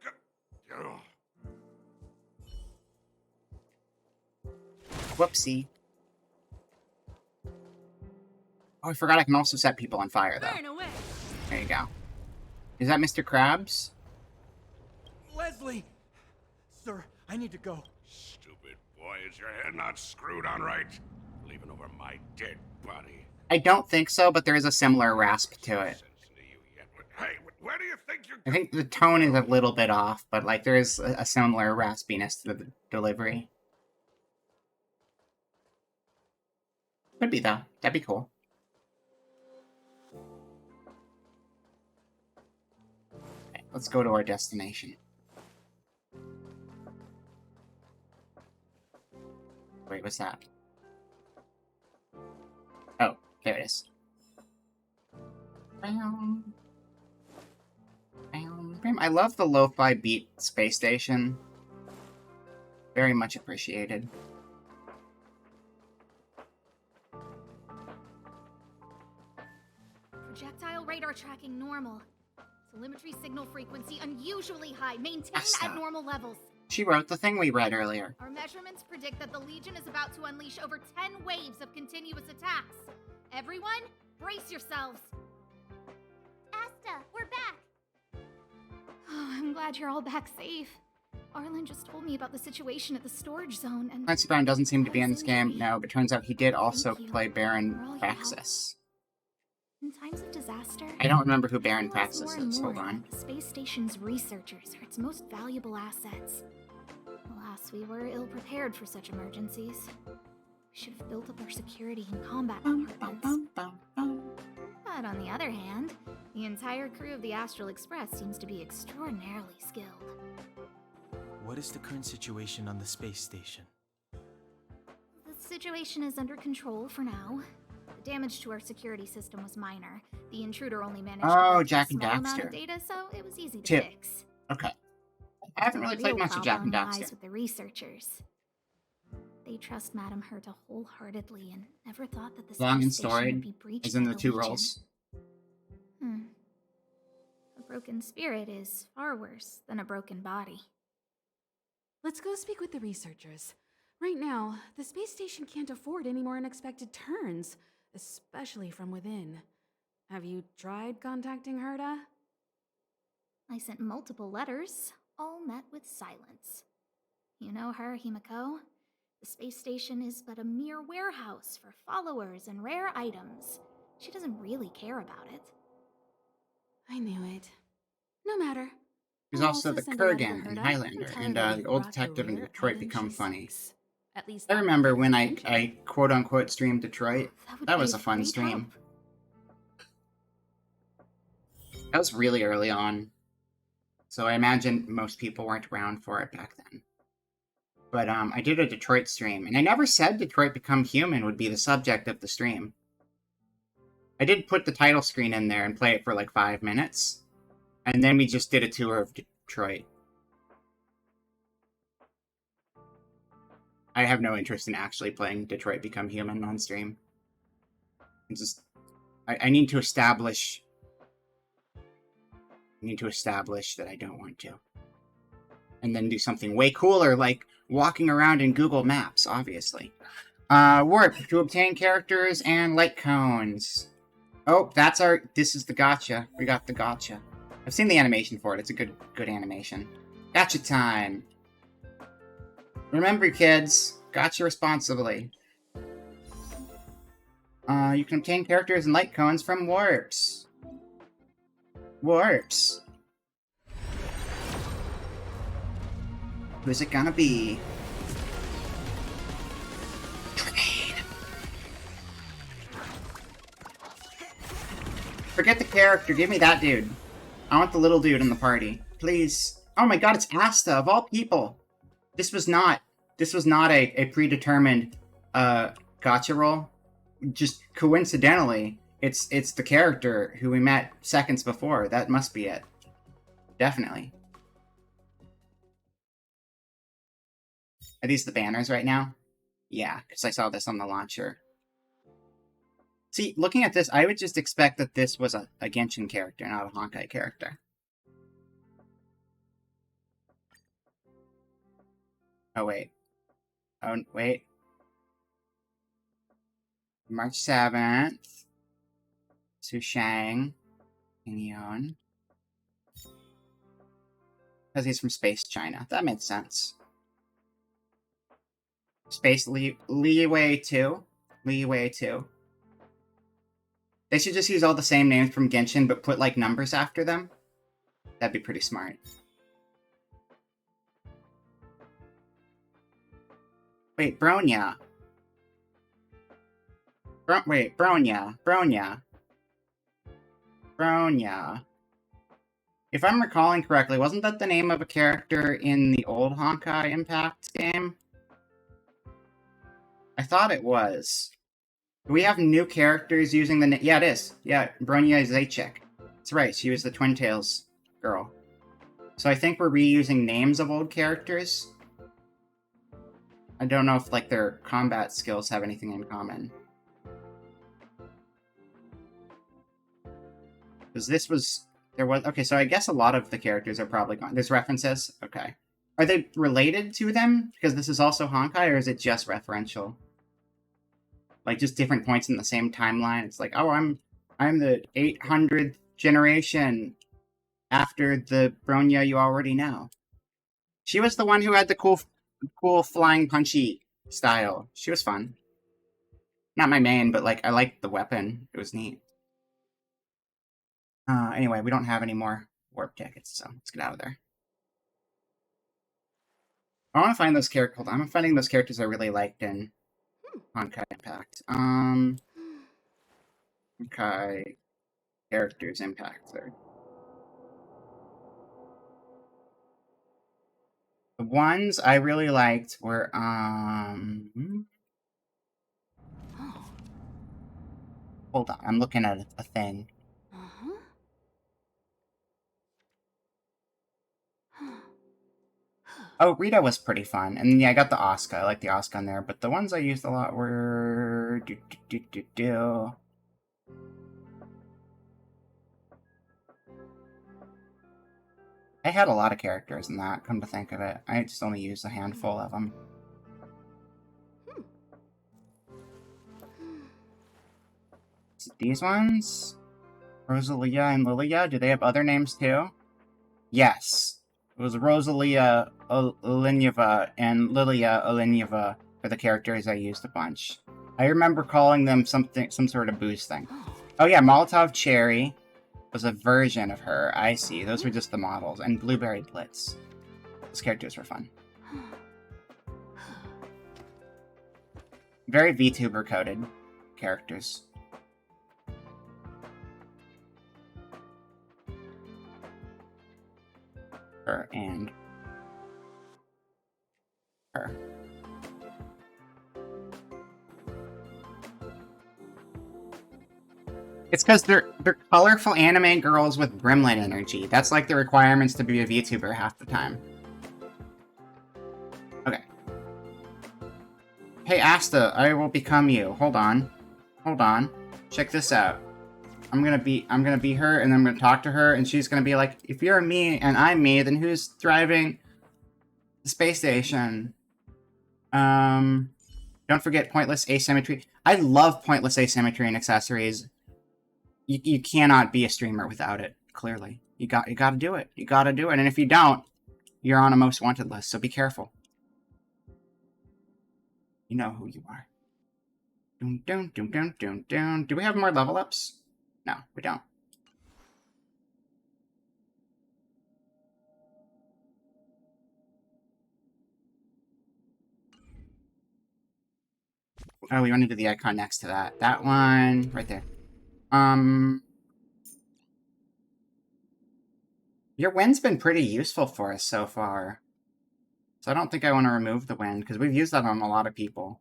go?
Whoopsie. Oh, I forgot I can also set people on fire, though.
Burn away.
There you go. Is that Mr. Krabs?
Leslie! Sir, I need to go.
Stupid boy, is your head not screwed on right? Leaving over my dead body.
I don't think so, but there is a similar rasp to it.
Sense into you yet. Hey, where do you think you're
I think the tone is a little bit off, but like there is a similar raspiness to the delivery. Could be, though. That'd be cool. Okay, let's go to our destination. Wait, what's that? Oh, there it is. I love the lo-fi beat space station. Very much appreciated.
Projectile radar tracking normal. Telemetry signal frequency unusually high. Maintain
Asta.
at normal levels.
She wrote the thing we read earlier.
Our measurements predict that the Legion is about to unleash over 10 waves of continuous attacks. Everyone, brace yourselves.
Asta, we're back.
Oh, I'm glad you're all back safe. Arlen just told me about the situation at the storage zone and...
Clancy Brown doesn't seem to be in this game,
Injury.
no, but turns out he did also
Thank you
play Baron
for all your help.
Praxis.
In times of disaster...
I don't remember who
I
Baron
realize
Praxis
more and
is.
more
Hold on.
that The space station's researchers are its most valuable assets. Alas, we were ill-prepared for such emergencies. We should have built up our security and combat departments. But on the other hand, the entire crew of the Astral Express seems to be extraordinarily skilled.
What is the current situation on the space station?
The situation is under control for now. The damage to our security system was minor. The intruder only managed to
Oh,
collect
Jack
a
and
small amount
Daxter.
of data, so it was easy to
Tip.
fix.
Okay. I haven't really played
The real
much of Jack and
problem lies
Daxter.
with the researchers. They trust Madame Herta wholeheartedly and never thought that the
Long
space
and
station
storied,
would be breached
as in
by
the two
Legion.
roles.
A broken spirit is far worse than a broken body.
Let's go speak with the researchers. Right now, the space station can't afford any more unexpected turns, especially from within. Have you tried contacting Herta?
I sent multiple letters, all met with silence. You know her, Himiko? The space station is but a mere warehouse for followers and rare items. She doesn't really care about it.
I knew it. No matter.
There's
I'll
also the
send a letter to
Kurgan in
Herta
Highlander,
tell her
and
that
the
you
old
brought
detective in
rare
Detroit
item
become
she
funny.
seeks. At least
I
that
remember
would
when
get
I
attention.
quote-unquote streamed Detroit.
would
That
be
was a fun
great
stream.
help.
That was really early on. So I imagine most people weren't around for it back then. But I did a Detroit stream, and I never said Detroit Become Human would be the subject of the stream. I did put the title screen in there and play it for like 5 minutes, and then we just did a tour of Detroit. I have no interest in actually playing Detroit Become Human on stream. I need to establish... that I don't want to. And then do something way cooler, like walking around in Google Maps, obviously. Warp, to obtain characters and light cones. Oh, this is the gotcha. We got the gotcha. I've seen the animation for it. It's a good animation. Gotcha time. Remember, kids, gotcha responsibly. You can obtain characters and light cones from warps. Warps. Who's it gonna be? Trade. Forget the character. Give me that dude. I want the little dude in the party. Please. Oh my god, it's Asta, of all people. This was not a predetermined gotcha roll. Just coincidentally, it's the character who we met seconds before. That must be it. Definitely. Are these the banners right now? Yeah, because I saw this on the launcher. See, looking at this, I would just expect that this was a Genshin character, not a Honkai character. Oh, wait. Oh, wait. March 7th. Sushang. Pinyon. Because he's from Space China. That makes sense. Space Liyue 2. Liyue 2. They should just use all the same names from Genshin, but put, like, numbers after them. That'd be pretty smart. Wait, Bronya. Bronya. If I'm recalling correctly, wasn't that the name of a character in the old Honkai Impact game? I thought it was. Do we have new characters using the name? Yeah, it is. Yeah, Bronya Zaechek. That's right, she was the Twin Tails girl. So I think we're reusing names of old characters. I don't know if, like, their combat skills have anything in common. Because okay, so I guess a lot of the characters are probably gone. There's references? Okay. Are they related to them? Because this is also Honkai, or is it just referential? Like, just different points in the same timeline? It's like, oh, I'm the 800th generation after the Bronya you already know. She was the one who had the cool flying punchy style. She was fun. Not my main, but, like, I liked the weapon. It was neat. Anyway, we don't have any more warp tickets, so let's get out of there. I want to find those characters. Hold on, I'm finding those characters I really liked in Honkai Impact. Honkai characters Impact 3rd. The ones I really liked were hold on, I'm looking at a thing. Oh, Rita was pretty fun. And yeah, I got the Asuka. I like the Asuka on there. But the ones I used a lot were... I had a lot of characters in that, come to think of it. I just only used a handful of them. These ones? Rosalia and Lilia, do they have other names too? Yes. It was Rosalia Oleneva and Lilia Oleneva for the characters I used a bunch. I remember calling them some sort of boost thing. Oh yeah, Molotov Cherry was a version of her. I see. Those were just the models. And Blueberry Blitz. Those characters were fun. Very VTuber coded characters. Her and her. It's because they're colorful anime girls with gremlin energy. That's like the requirements to be a VTuber half the time. Okay. Hey Asta, I will become you. Hold on. Hold on. Check this out. I'm gonna be her, and then I'm gonna talk to her, and she's gonna be like, if you're me and I'm me, then who's driving the space station? Don't forget pointless asymmetry. I love pointless asymmetry and accessories. You cannot be a streamer without it, clearly. You gotta do it. You gotta do it. And if you don't, you're on a most wanted list, so be careful. You know who you are. Dun, dun, dun, dun, dun, dun. Do we have more level ups? No, we don't. Oh, we want to do the icon next to that. That one, right there. Your wind's been pretty useful for us so far. So I don't think I want to remove the wind, because we've used that on a lot of people.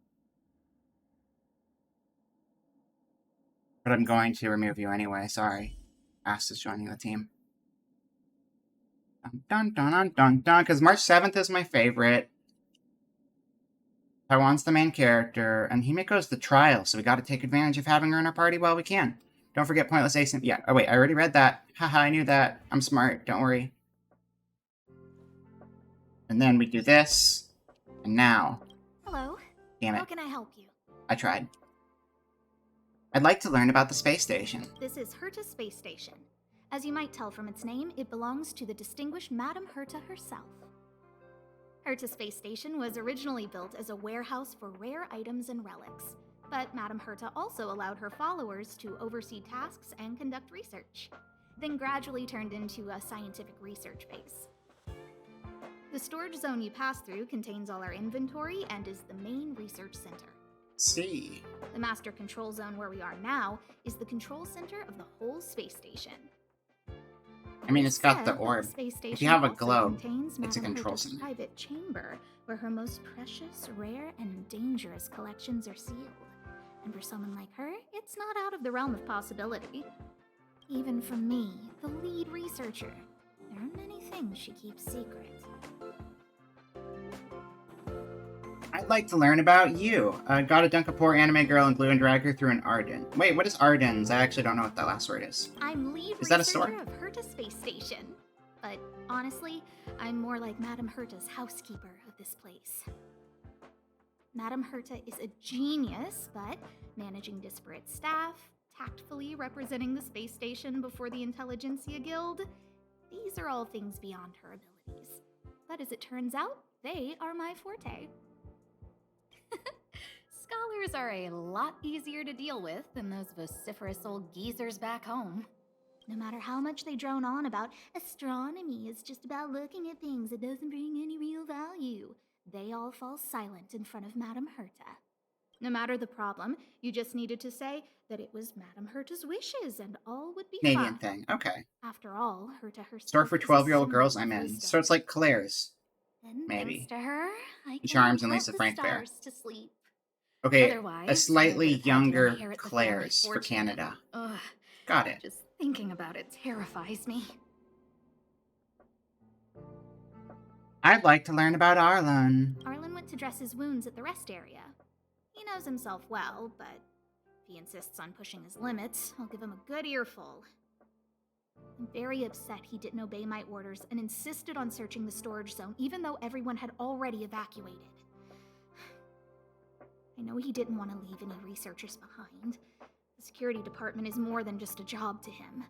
But I'm going to remove you anyway, sorry. Asta's joining the team. Dun dun dun dun dun, because March 7th is my favorite. Taiwan's the main character, and Himiko's the trial, so we gotta take advantage of having her in our party while we can. Don't forget pointless asym. Yeah, oh wait, I already read that. Haha, I knew that. I'm smart, don't worry. And then we do this, and now.
Hello.
Damn it.
How can I help you?
I tried. I'd like to learn about the space station.
This is Herta Space Station. As you might tell from its name, it belongs to the distinguished Madame Herta herself. Herta Space Station was originally built as a warehouse for rare items and relics, but Madame Herta also allowed her followers to oversee tasks and conduct research, then gradually turned into a scientific research base. The storage zone you pass through contains all our inventory and is the main research center.
See.
The master control zone where we are now is the control center of the whole space station.
I mean, it's got the
Said that
orb.
space
If you
station
have a
also
globe,
contains
it's a
Madame
control
Herta's
center.
private chamber, where her most precious, rare, and dangerous collections are sealed. And for someone like her, it's not out of the realm of possibility. Even for me, the lead researcher, there are many things she keeps secret.
I'd like to learn about you. Gotta dunk a poor anime girl in blue and drag her through an Arden. Wait, what is Ardens? I actually don't know what that last word is.
I'm lead
Is that a
researcher
store?
of Herta Space Station. But honestly, I'm more like Madame Herta's housekeeper of this place. Madame Herta is a genius, but managing disparate staff, tactfully representing the space station before the Intelligentsia Guild, these are all things beyond her abilities. But as it turns out, they are my forte. Scholars are a lot easier to deal with than those vociferous old geezers back home. No matter how much they drone on about astronomy is just about looking at things, it doesn't bring any real value, they all fall silent in front of Madame Herta. No matter the problem, you just needed to say that it was Madame Herta's wishes and all would be
Canadian
fine.
thing. Okay.
After all, Herta herself
Store for
is a
12-year-old
symbol
girls
of
I'm in.
wisdom.
So it's like Claire's.
And
maybe.
thanks to her, I can
Charms and
put
Lisa
the
Frank Fair.
stars to sleep.
Okay,
Otherwise,
a
I
slightly
would've had to
younger
inherit the family
Claire's for
fortune.
Canada.
Ugh,
Got it.
just thinking about it terrifies me.
I'd like to learn about Arlen.
Arlen went to dress his wounds at the rest area. He knows himself well, but if he insists on pushing his limits, I'll give him a good earful. I'm very upset he didn't obey my orders and insisted on searching the storage zone, even though everyone had already evacuated. I know he didn't want to leave any researchers behind. The security department is more than just a job to him.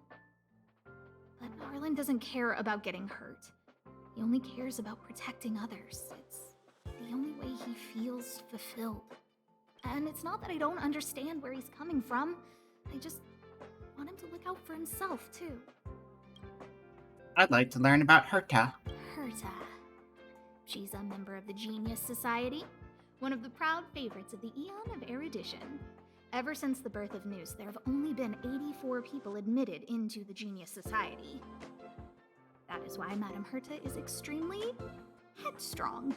But Arlen doesn't care about getting hurt. He only cares about protecting others. It's the only way he feels fulfilled. And it's not that I don't understand where he's coming from. I just want him to look out for himself, too.
I'd like to learn about Herta.
Herta. She's a member of the Genius Society. one of the proud favorites of the Eon of Erudition. Ever since the birth of Noose, there have only been 84 people admitted into the Genius Society. That is why Madame Herta is extremely headstrong.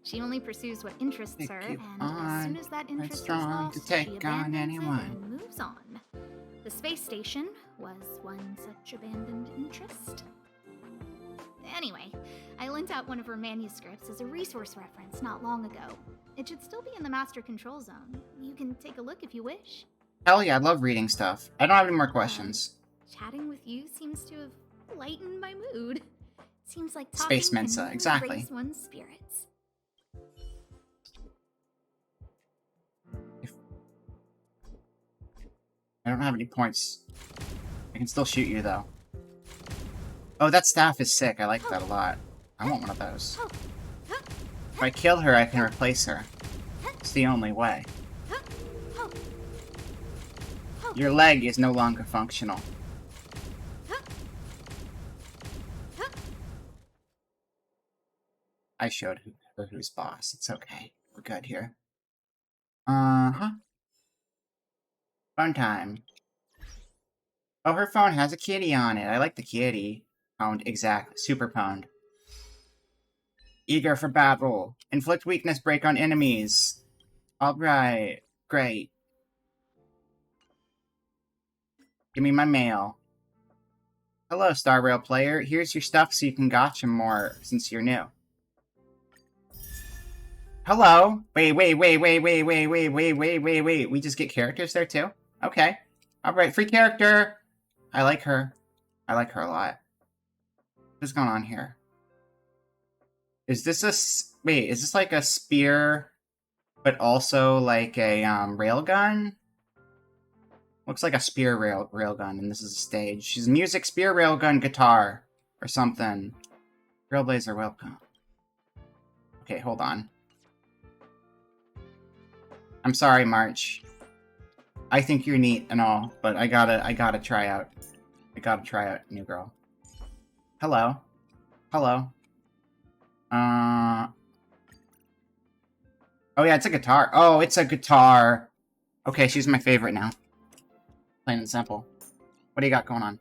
She only pursues what interests her, and as soon as that interest is lost, she abandons it and moves on. The space station was one such abandoned interest. Anyway, I lent out one of her manuscripts as a resource reference not long ago. It should still be in the master control zone. You can take a look if you wish.
Hell yeah, I love reading stuff. I don't have any more questions.
Chatting with you seems to have lightened my mood. Seems like talking
Space Mensa,
can
exactly.
raise one's spirits.
I don't have any points. I can still shoot you, though. Oh, that staff is sick. I like that a lot. I want one of those. If I kill her, I can replace her. It's the only way. Your leg is no longer functional. I showed her who's boss. It's okay. We're good here. Uh-huh. Fun time. Oh, her phone has a kitty on it. I like the kitty. Pwned, exactly. Super pwned. Eager for battle. Inflict weakness break on enemies. Alright. Great. Give me my mail. Hello, Star Rail player. Here's your stuff so you can gotcha more since you're new. Hello? Wait. We just get characters there too? Okay. Alright, free character! I like her. I like her a lot. What's going on here? Is this a... Wait, is this like a spear, but also like a railgun? Looks like a spear railgun, and this is a stage. She's music, spear, railgun, guitar, or something. Trailblazer, welcome. Okay, hold on. I'm sorry, March. I think you're neat and all, but I gotta try out. New girl. Hello. Hello. Oh yeah, it's a guitar. Oh, it's a guitar. Okay, she's my favorite now. Plain and simple. What do you got going on?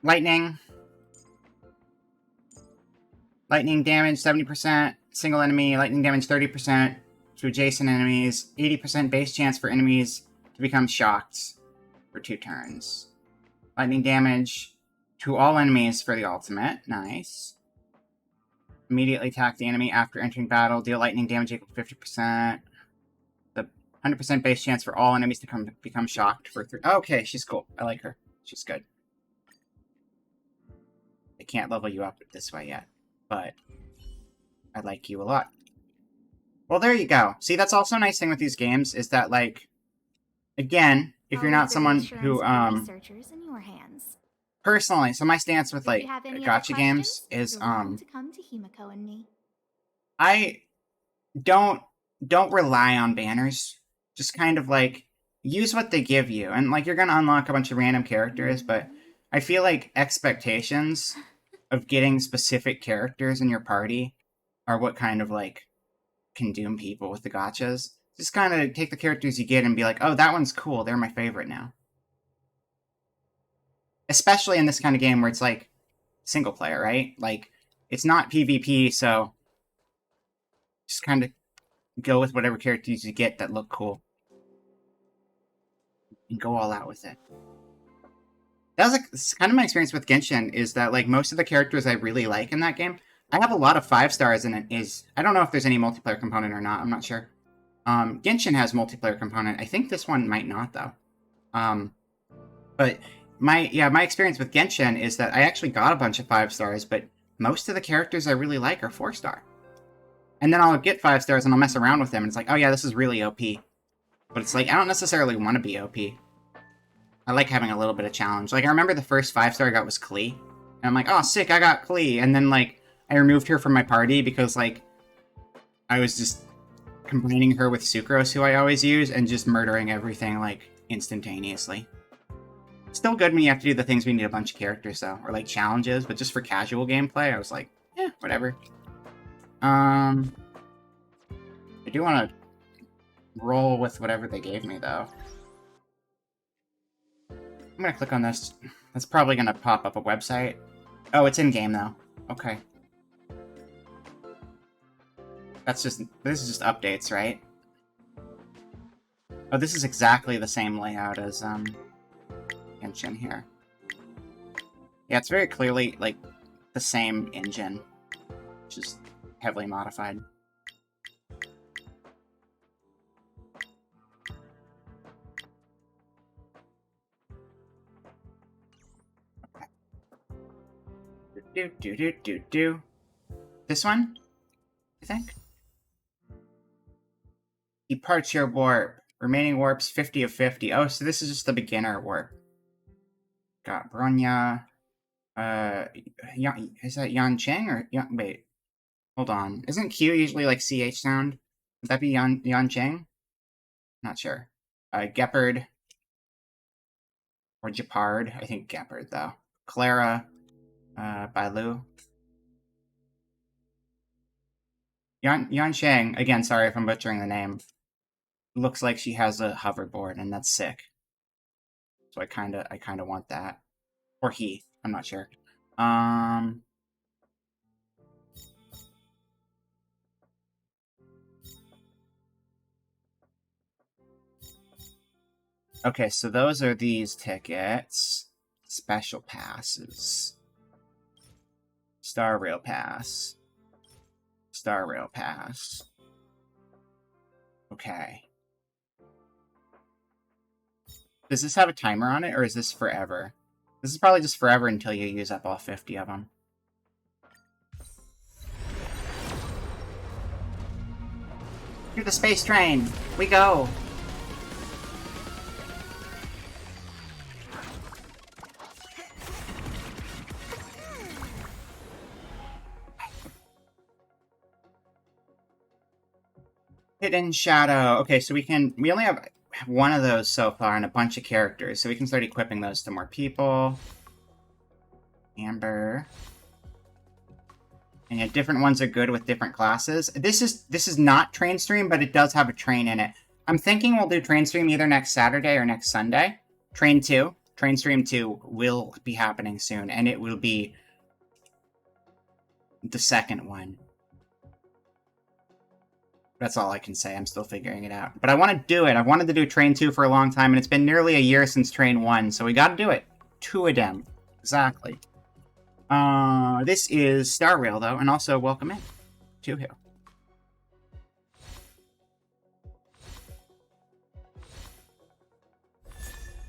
Lightning. Lightning damage 70%. Single enemy. Lightning damage 30% to adjacent enemies. 80% base chance for enemies to become shocked for 2 turns. Lightning damage to all enemies for the ultimate. Nice. Immediately attack the enemy after entering battle. Deal lightning damage equal to 50%. The 100% base chance for all enemies to become shocked for 3. Okay, she's cool. I like her. She's good. I can't level you up this way yet, but I like you a lot. Well, there you go. See, that's also a nice thing with these games, is that, like, again, if you're not someone who,
researchers in your hands.
Personally, so my stance with,
If
like,
you have any other
gacha games
questions,
is,
you're welcome to come to Himiko and me.
I don't rely on banners. Just kind of, like, use what they give you. And, like, you're gonna unlock a bunch of random characters, but I feel like expectations of getting specific characters in your party are what kind of, like, can doom people with the gachas. Just kind of take the characters you get and be like, oh, that one's cool, they're my favorite now. Especially in this kind of game where it's, like, single player, right? Like, it's not PvP, so just kind of go with whatever characters you get that look cool. And go all out with it. That was, like, kind of my experience with Genshin, is that, like, most of the characters I really like in that game, I have a lot of 5 stars in it. I don't know if there's any multiplayer component or not, I'm not sure. Genshin has multiplayer component. I think this one might not, though. But my experience with Genshin is that I actually got a bunch of 5 stars, but most of the characters I really like are 4 star. And then I'll get 5 stars and I'll mess around with them, and it's like, oh yeah, this is really OP. But it's like, I don't necessarily want to be OP. I like having a little bit of challenge. Like, I remember the first 5-star I got was Klee. And I'm like, oh, sick, I got Klee. And then, like, I removed her from my party because, like, I was just combining her with Sucrose, who I always use, and just murdering everything, like, instantaneously. Still good when you have to do the things we need a bunch of characters, though. Or, like, challenges. But just for casual gameplay, I was like, Yeah, whatever. I do want to roll with whatever they gave me, though. I'm gonna click on this. That's probably gonna pop up a website. Oh, it's in-game, though. Okay. This is just updates, right? Oh, this is exactly the same layout as, Genshin here. Yeah, it's very clearly, like, the same engine, just heavily modified. Okay. Do. This one? I think? Departure warp. Remaining warps 50 of 50. Oh, so this is just the beginner warp. Got Bronya. Is that Yancheng or wait? Hold on. Isn't Q usually like CH sound? Would that be Yancheng? Not sure. Gepard. Or Gepard. I think Gepard though. Clara. Bailu. Yancheng. Again, sorry if I'm butchering the name. Looks like she has a hoverboard, and that's sick. So I kinda want that. Or he. I'm not sure. Okay, so those are these tickets. Special passes. Star Rail Pass. Star Rail Pass. Okay. Does this have a timer on it, or is this forever? This is probably just forever until you use up all 50 of them. To the space train! We go! Hidden Shadow. Okay, so we only have one of those so far and a bunch of characters, so we can start equipping those to more people. Amber. And yeah, different ones are good with different classes. This is not Train Stream, but it does have a train in it. I'm thinking we'll do Train Stream either next Saturday or next Sunday. Train Stream 2 will be happening soon, and it will be the second one. That's all I can say. I'm still figuring it out. But I want to do it. I wanted to do Train 2 for a long time, and it's been nearly a year since Train 1, so we gotta do it. 2 of them. Exactly. This is Star Rail, though, and also welcome in. To who?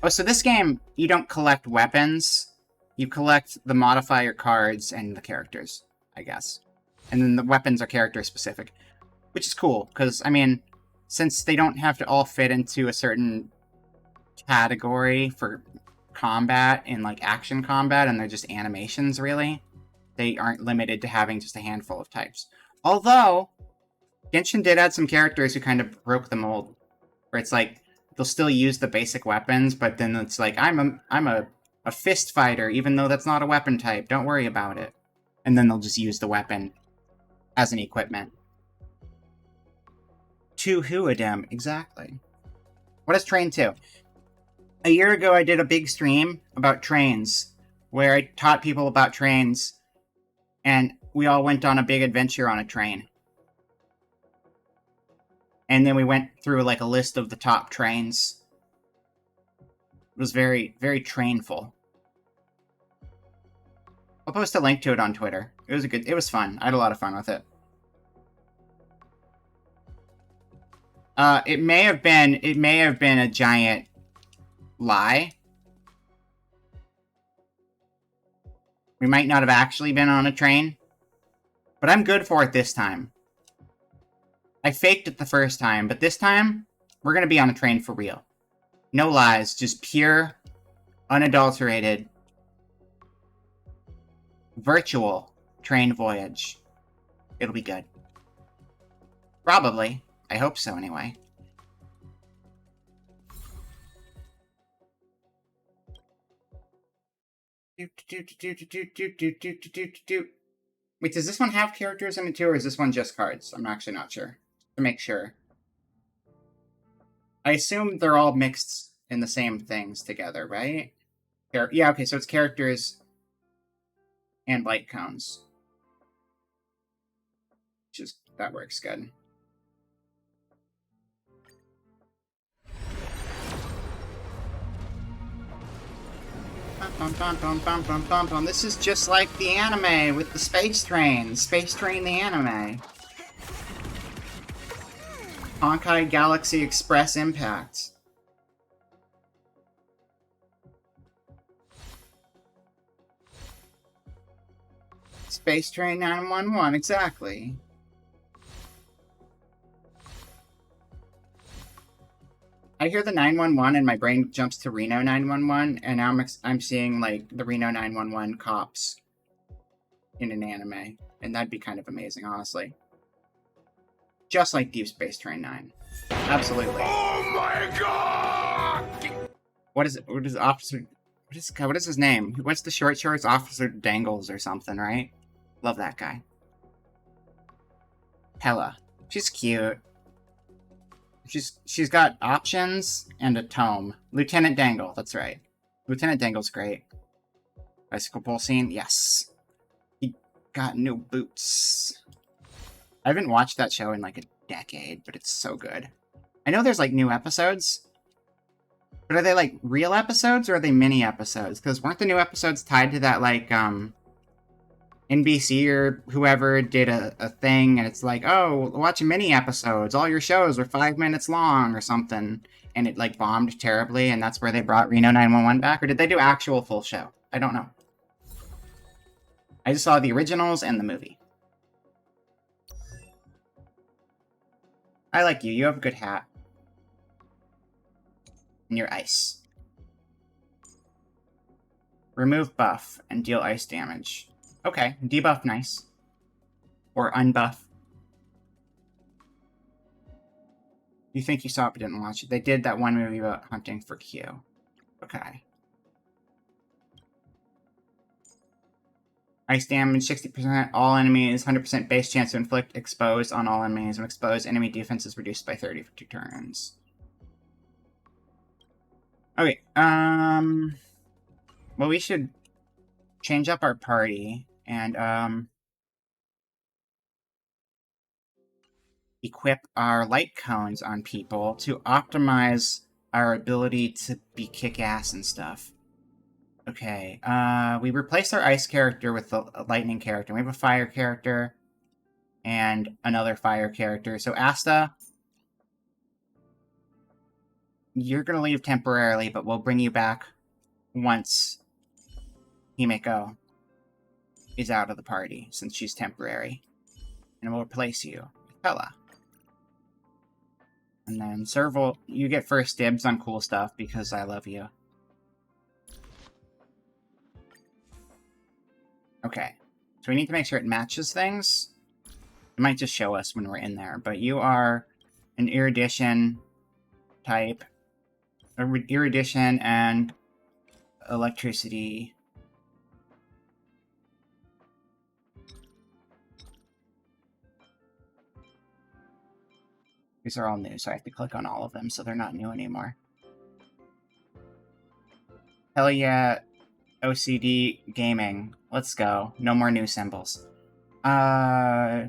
Oh, so this game, you don't collect weapons. You collect the modifier cards and the characters, I guess. And then the weapons are character-specific. Which is cool, because, I mean, since they don't have to all fit into a certain category for combat and, like, action combat, and they're just animations, really, they aren't limited to having just a handful of types. Although, Genshin did add some characters who kind of broke the mold, where it's like, they'll still use the basic weapons, but then it's like, I'm a fist fighter, even though that's not a weapon type, don't worry about it. And then they'll just use the weapon as an equipment. To Huadem, exactly. What is Train 2? A year ago, I did a big stream about trains, where I taught people about trains, and we all went on a big adventure on a train. And then we went through, like, a list of the top trains. It was very, very trainful. I'll post a link to it on Twitter. It was fun. I had a lot of fun with it. It may have been a giant lie. We might not have actually been on a train. But I'm good for it this time. I faked it the first time, but this time, we're gonna be on a train for real. No lies, just pure, unadulterated, virtual train voyage. It'll be good. Probably. I hope so, anyway. Wait, does this one have characters in it too, or is this one just cards? I'm actually not sure. To make sure. I assume they're all mixed in the same things together, right? Yeah, okay, so it's characters and light cones. That works good. This is just like the anime with the Space Train. Space Train the anime. Honkai Galaxy Express Impact. Space Train 911, exactly. I hear the 911 and my brain jumps to Reno 911, and now I'm seeing, like, the Reno 911 cops in an anime. And that'd be kind of amazing, honestly. Just like Deep Space Train 9. Absolutely.
Oh my god!
What is it? What is Officer... What is his name? What's the short shorts? Officer Dangles or something, right? Love that guy. Hella. She's cute. She's got options and a tome. Lieutenant Dangle, that's right. Lieutenant Dangle's great. Bicycle pole scene, yes. He got new boots. I haven't watched that show in like a decade, but it's so good. I know there's like new episodes, but are they like real episodes or are they mini episodes? Because weren't the new episodes tied to that like NBC or whoever did a thing, and it's like, oh, watch mini episodes. All your shows are 5 minutes long or something, and it like bombed terribly, and that's where they brought Reno 911 back, or did they do actual full show? I don't know. I just saw the originals and the movie. I like you. You have a good hat. And you're ice. Remove buff and deal ice damage. Okay, debuff, nice. Or unbuff. You think you saw it but didn't watch it. They did that one movie about hunting for Q. Okay. Ice damage, 60%, all enemies, 100% base chance to inflict exposed on all enemies. When exposed, enemy defense is reduced by 30 for 2 turns. Okay, well, we should change up our party and, equip our light cones on people to optimize our ability to be kick-ass and stuff. Okay, we replaced our ice character with a lightning character. We have a fire character and another fire character. So Asta, you're gonna leave temporarily, but we'll bring you back once Himeko is out of the party, since she's temporary. And we'll replace you with Bella. And then Serval, you get first dibs on cool stuff because I love you. Okay, so we need to make sure it matches things. It might just show us when we're in there, but you are an erudition type. Erudition and electricity. These are all new, so I have to click on all of them, so they're not new anymore. Hell yeah, OCD gaming. Let's go. No more new symbols. A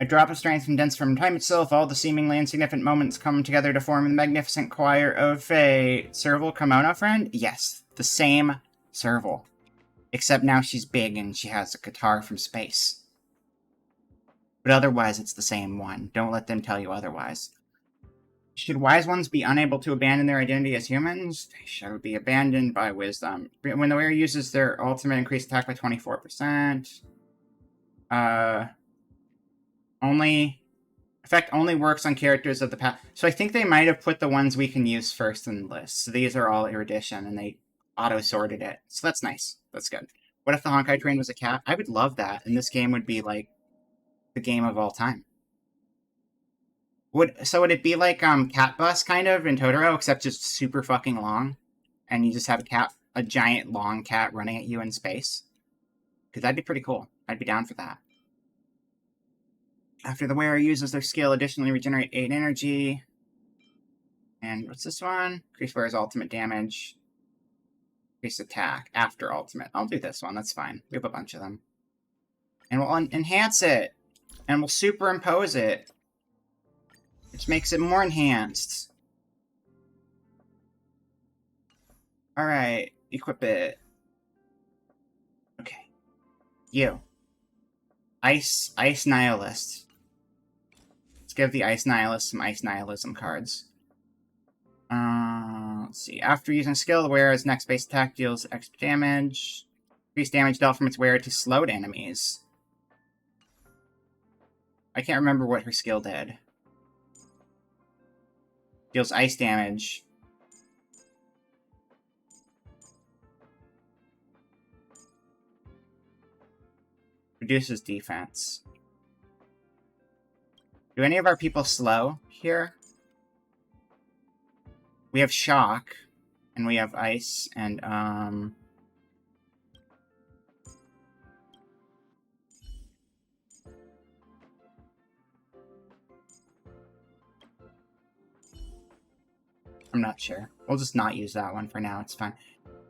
drop of strength condensed from time itself, all the seemingly insignificant moments come together to form the magnificent choir of fate. Serval Kimono friend? Yes, the same Serval. Except now she's big and she has a guitar from space. But otherwise, it's the same one. Don't let them tell you otherwise. Should wise ones be unable to abandon their identity as humans? They should be abandoned by wisdom. When the wearer uses their ultimate, increased attack by 24%. Effect only works on characters of the past. So I think they might have put the ones we can use first in the list. So these are all erudition, and they auto-sorted it. So that's nice. That's good. What if the Honkai Train was a cat? I would love that, and this game would be, like, the game of all time. Would it be like Cat Bus kind of in Totoro, except just super fucking long, and you just have a giant long cat running at you in space? Because that'd be pretty cool. I'd be down for that. After the wearer uses their skill, additionally regenerate 8 energy. And what's this one? Increase wearer's ultimate damage. Increase attack after ultimate. I'll do this one, that's fine. We have a bunch of them. And we'll enhance it. And we'll superimpose it. Which makes it more enhanced. Alright, equip it. Okay. You. Ice Nihilist. Let's give the Ice Nihilist some Ice Nihilism cards. Let's see. After using skill, the wearer's next base attack deals extra damage. Increase damage dealt from its wearer to slowed enemies. I can't remember what her skill did. Deals ice damage. Reduces defense. Do any of our people slow here? We have shock, and we have ice, and, I'm not sure. We'll just not use that one for now, it's fine.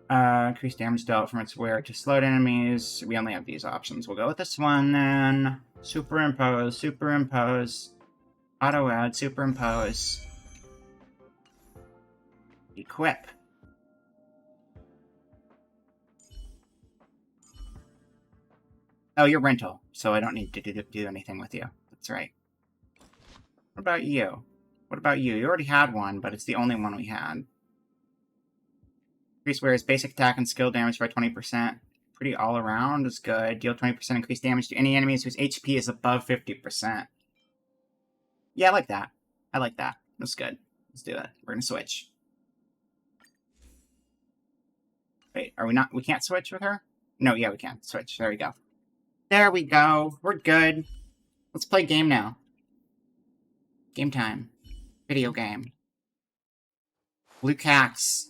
Increase damage dealt from its wearer to slowed enemies. We only have these options. We'll go with this one, then. Superimpose, superimpose. Auto-add, superimpose. Equip. Oh, you're rental, so I don't need to do anything with you. That's right. What about you? What about you? You already had one, but it's the only one we had. Increase wearer's basic attack and skill damage by 20%. Pretty all around is good. Deal 20% increased damage to any enemies whose HP is above 50%. Yeah, I like that. I like that. That's good. Let's do it. We're gonna switch. Wait, are we not? We can't switch with her? No, yeah, we can. Switch. There we go. There we go. We're good. Let's play game now. Game time. Video game. Lukacs.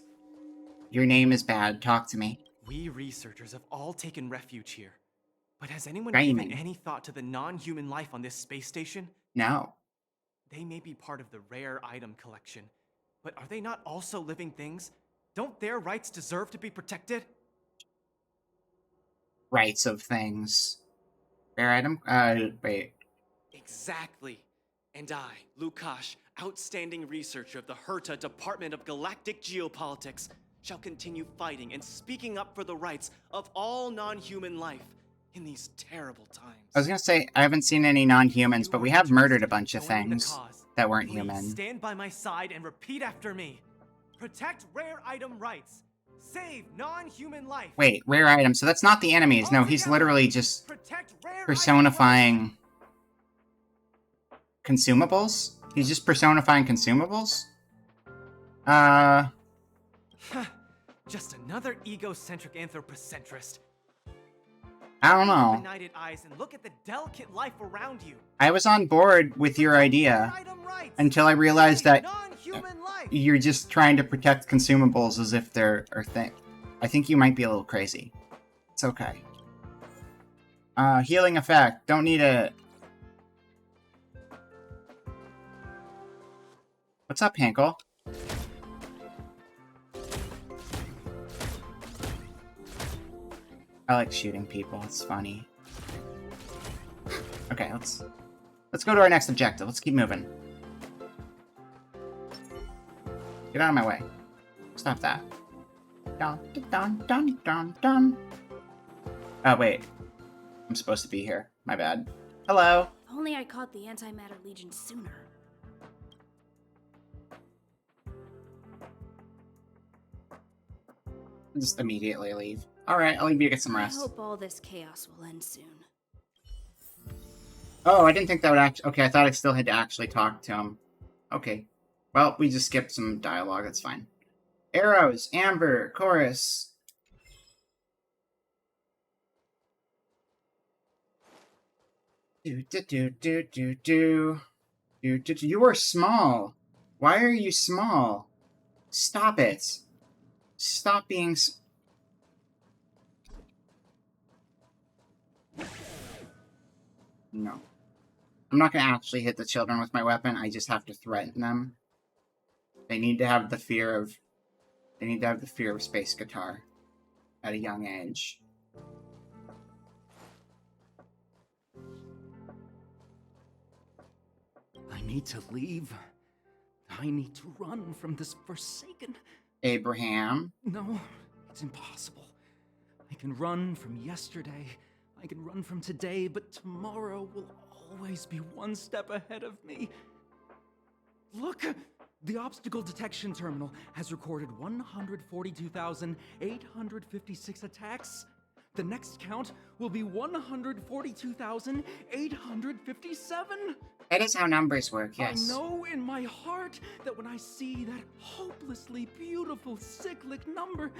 Your name is bad. Talk to me.
We researchers have all taken refuge here. But has anyone
Raymond.
given any thought to the non-human life on this space station?
No.
They may be part of the rare item collection, but are they not also living things? Don't their rights deserve to be protected?
Rights of things. Rare item? Wait.
Exactly. And I, Lukash, outstanding researcher of the Herta Department of Galactic Geopolitics, shall continue fighting and speaking up for the rights of all non-human life in these terrible times.
I was gonna say, I haven't seen any non-humans, but we have murdered a bunch of things that weren't human.
Stand by my side and repeat after me. Protect rare item rights. Save non-human life.
Wait, rare item. So that's not the enemies. No, he's literally just personifying consumables? He's just personifying consumables?
Just another egocentric anthropocentrist.
I don't know.
Benighted eyes and look at the delicate life around you.
I was on board with your idea until I realized that you're just trying to protect consumables as if they're a thing. I think you might be a little crazy. It's okay. Healing effect. Don't need it. What's up, Hankel? I like shooting people. It's funny. Okay, let's go to our next objective. Let's keep moving. Get out of my way. Stop that. Dun, dun, dun, dun, dun. Oh, wait. I'm supposed to be here. My bad. Hello.
If only I caught the Antimatter Legion sooner.
Just immediately leave. Alright, I'll leave you to get some
I
rest.
hope all this chaos will end soon.
Oh, I didn't think that would actually... Okay, I thought I still had to actually talk to him. Okay. Well, we just skipped some dialogue. That's fine. Arrows, Amber, Chorus. You are small. Why are you small? Stop it. Stop being... No. I'm not gonna actually hit the children with my weapon, I just have to threaten them. They need to have the fear of... They need to have the fear of space guitar at a young age.
I need to leave. I need to run from this Forsaken.
Abraham.
No, it's impossible. I can run from yesterday. I can run from today, but tomorrow will always be one step ahead of me. Look! The obstacle detection terminal has recorded 142,856 attacks. The next count will be 142,857.
That is how numbers work, yes.
I know in my heart that when I see that hopelessly beautiful cyclic number,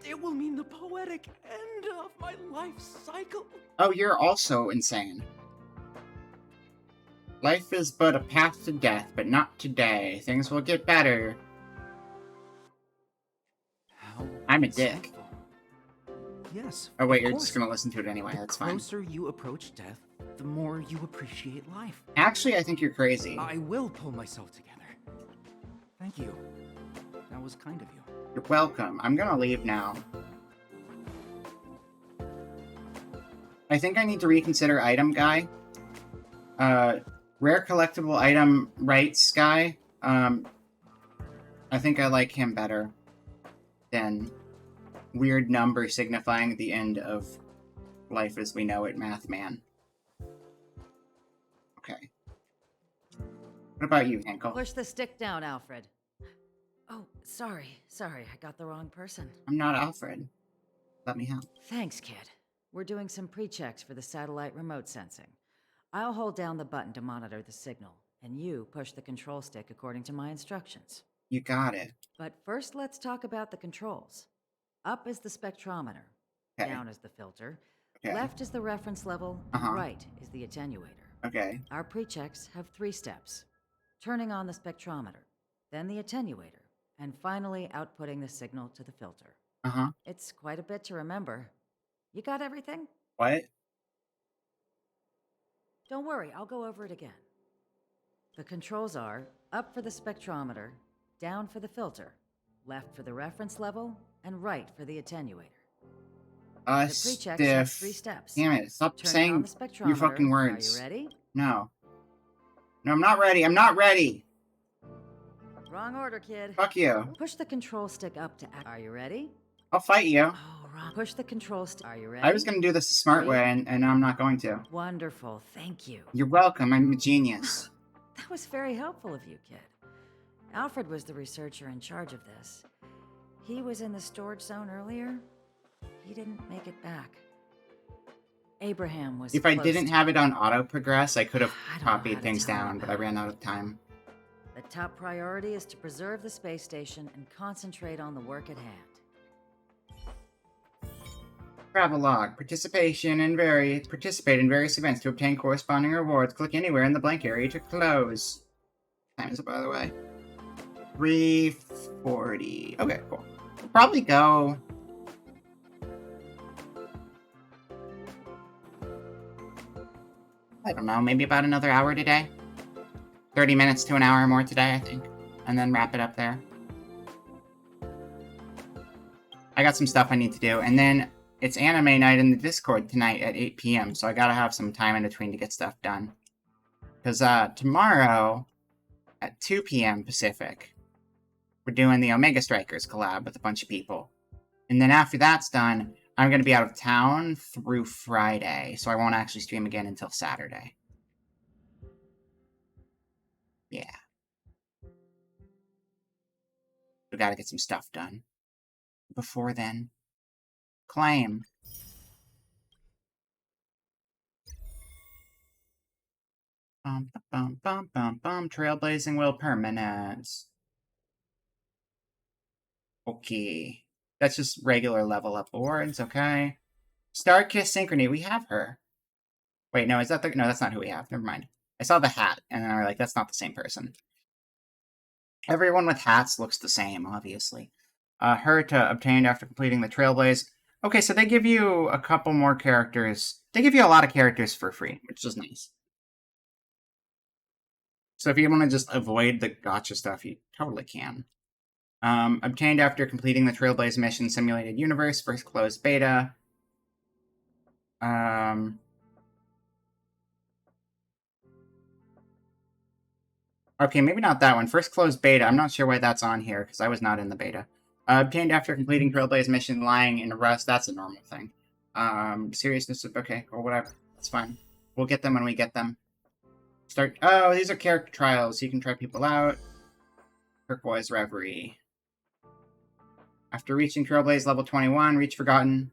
it will mean the poetic end of my life cycle.
Oh, you're also insane. Life is but a path to death, but not today. Things will get better. I'm a dick.
Yes.
Oh wait,
of
you're
course.
just gonna listen to it anyway, that's fine.
The closer you approach death, the more you appreciate life.
Actually, I think you're crazy.
I will pull myself together. Thank you. That was kind of you.
You're welcome. I'm gonna leave now. I think I need to reconsider item guy. Rare collectible item rights guy. I think I like him better than weird number signifying the end of life as we know it, Math Man. Okay. What about you, Henkel?
Push the stick down, Alfred. Oh, sorry. I got the wrong person.
I'm not Alfred. Let me help.
Thanks, kid. We're doing some pre-checks for the satellite remote sensing. I'll hold down the button to monitor the signal, and you push the control stick according to my instructions.
You got it.
But first, let's talk about the controls. Up is the spectrometer.
Okay.
Down is the filter.
Okay.
Left is the reference level.
Uh-huh.
Right is the attenuator.
Okay.
Our pre-checks have 3 steps. Turning on the spectrometer, then the attenuator, and finally outputting the signal to the filter.
Uh-huh.
It's quite a bit to remember. You got everything?
What?
Don't worry, I'll go over it again. The controls are up for the spectrometer, down for the filter, left for the reference level, and right for the attenuator. The pre-checks have 3 steps.
Damn it, stop
Turning on
saying
the spectrometer.
your fucking words.
Are you ready?
No. No, I'm not ready. I'm not ready.
Wrong order, kid.
Fuck you.
Push the control stick up to act. Are you ready?
I'll fight you.
Oh, wrong. Push the control stick. Are you ready?
I was gonna do this the smart way, and I'm not going to.
Wonderful, thank you.
You're welcome. I'm a genius.
That was very helpful of you, kid. Alfred was the researcher in charge of this. He was in the storage zone earlier. He didn't make it back. Abraham was
If I
close
didn't
to-
have it on auto progress, I could have
I don't know how
copied
to
things
tell him
down, but I
about
ran out of time.
The top priority is to preserve the space station and concentrate on the work at hand.
Travel log. Participate in various events to obtain corresponding rewards. Click anywhere in the blank area to close. Time is it, by the way? 3:40. Okay, cool. We'll probably go. I don't know, maybe about another hour today. 30 minutes to an hour more today, I think. And then wrap it up there. I got some stuff I need to do. And then it's anime night in the Discord tonight at 8 p.m. So I gotta have some time in between to get stuff done. Because tomorrow at 2 p.m. Pacific, we're doing the Omega Strikers collab with a bunch of people. And then after that's done, I'm going to be out of town through Friday, so I won't actually stream again until Saturday. Yeah. We gotta get some stuff done. Before then, claim. Bum, bum, bum, bum, bum. Trailblazing will permanence. Okay. That's just regular level up awards, okay. Starkiss Synchrony, we have her. Wait, no, is that the... No, that's not who we have. Never mind. I saw the hat, and then I was like, that's not the same person. Everyone with hats looks the same, obviously. Herta obtained after completing the Trailblaze. Okay, so they give you a couple more characters. They give you a lot of characters for free, which is nice. So if you want to just avoid the gotcha stuff, you totally can. Obtained after completing the Trailblaze mission Simulated Universe, first closed beta. Okay, maybe not that one. First closed beta. I'm not sure why that's on here, because I was not in the beta. Obtained after completing Trailblaze mission lying in rust. That's a normal thing. Seriousness of... Okay, or whatever. That's fine. We'll get them when we get them. Start... Oh, these are character trials. So you can try people out. Turquoise Reverie. After reaching Trailblaze level 21, reach Forgotten.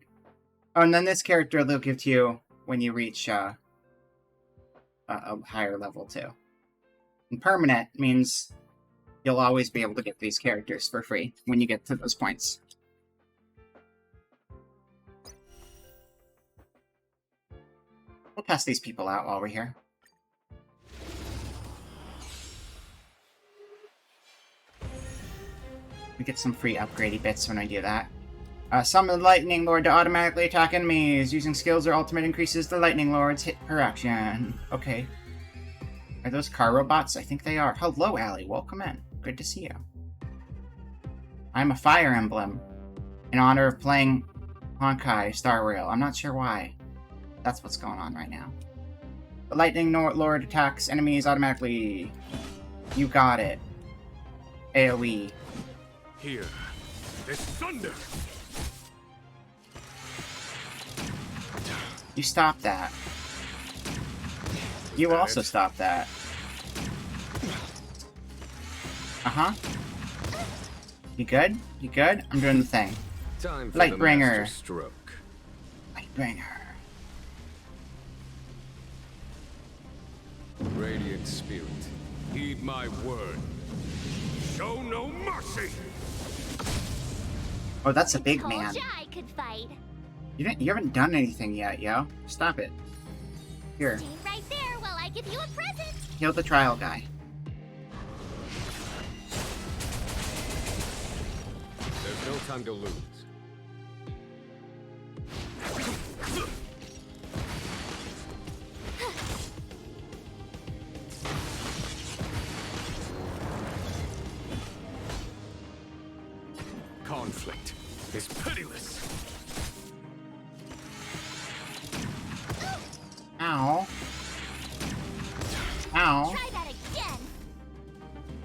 Oh, and then this character they'll give to you when you reach a higher level, too. And permanent means you'll always be able to get these characters for free when you get to those points. We'll test these people out while we're here. We get some free upgradey bits when I do that. Summon the Lightning Lord to automatically attack enemies. Using skills or ultimate increases the Lightning Lord's hit per action. Okay. Are those car robots? I think they are. Hello, Allie. Welcome in. Good to see you. I'm a Fire Emblem. In honor of playing Honkai Star Rail. I'm not sure why. That's what's going on right now. The Lightning Lord attacks enemies automatically. You got it. AoE.
Here, this thunder.
You stop that. You also stop that. Uh-huh. You good? You good? I'm doing the thing.
Time for
Lightbringer.
the master stroke.
Lightbringer.
Radiant Spirit, heed my word.
Show no mercy.
Oh, that's a big
Told
man.
ya I could fight.
You haven't done anything yet, yo. Stop it. Here,
Stay right there while I give you a present.
heal the trial guy.
There's no time to lose. Conflict is pitiless.
Ow. Ow.
Try that again.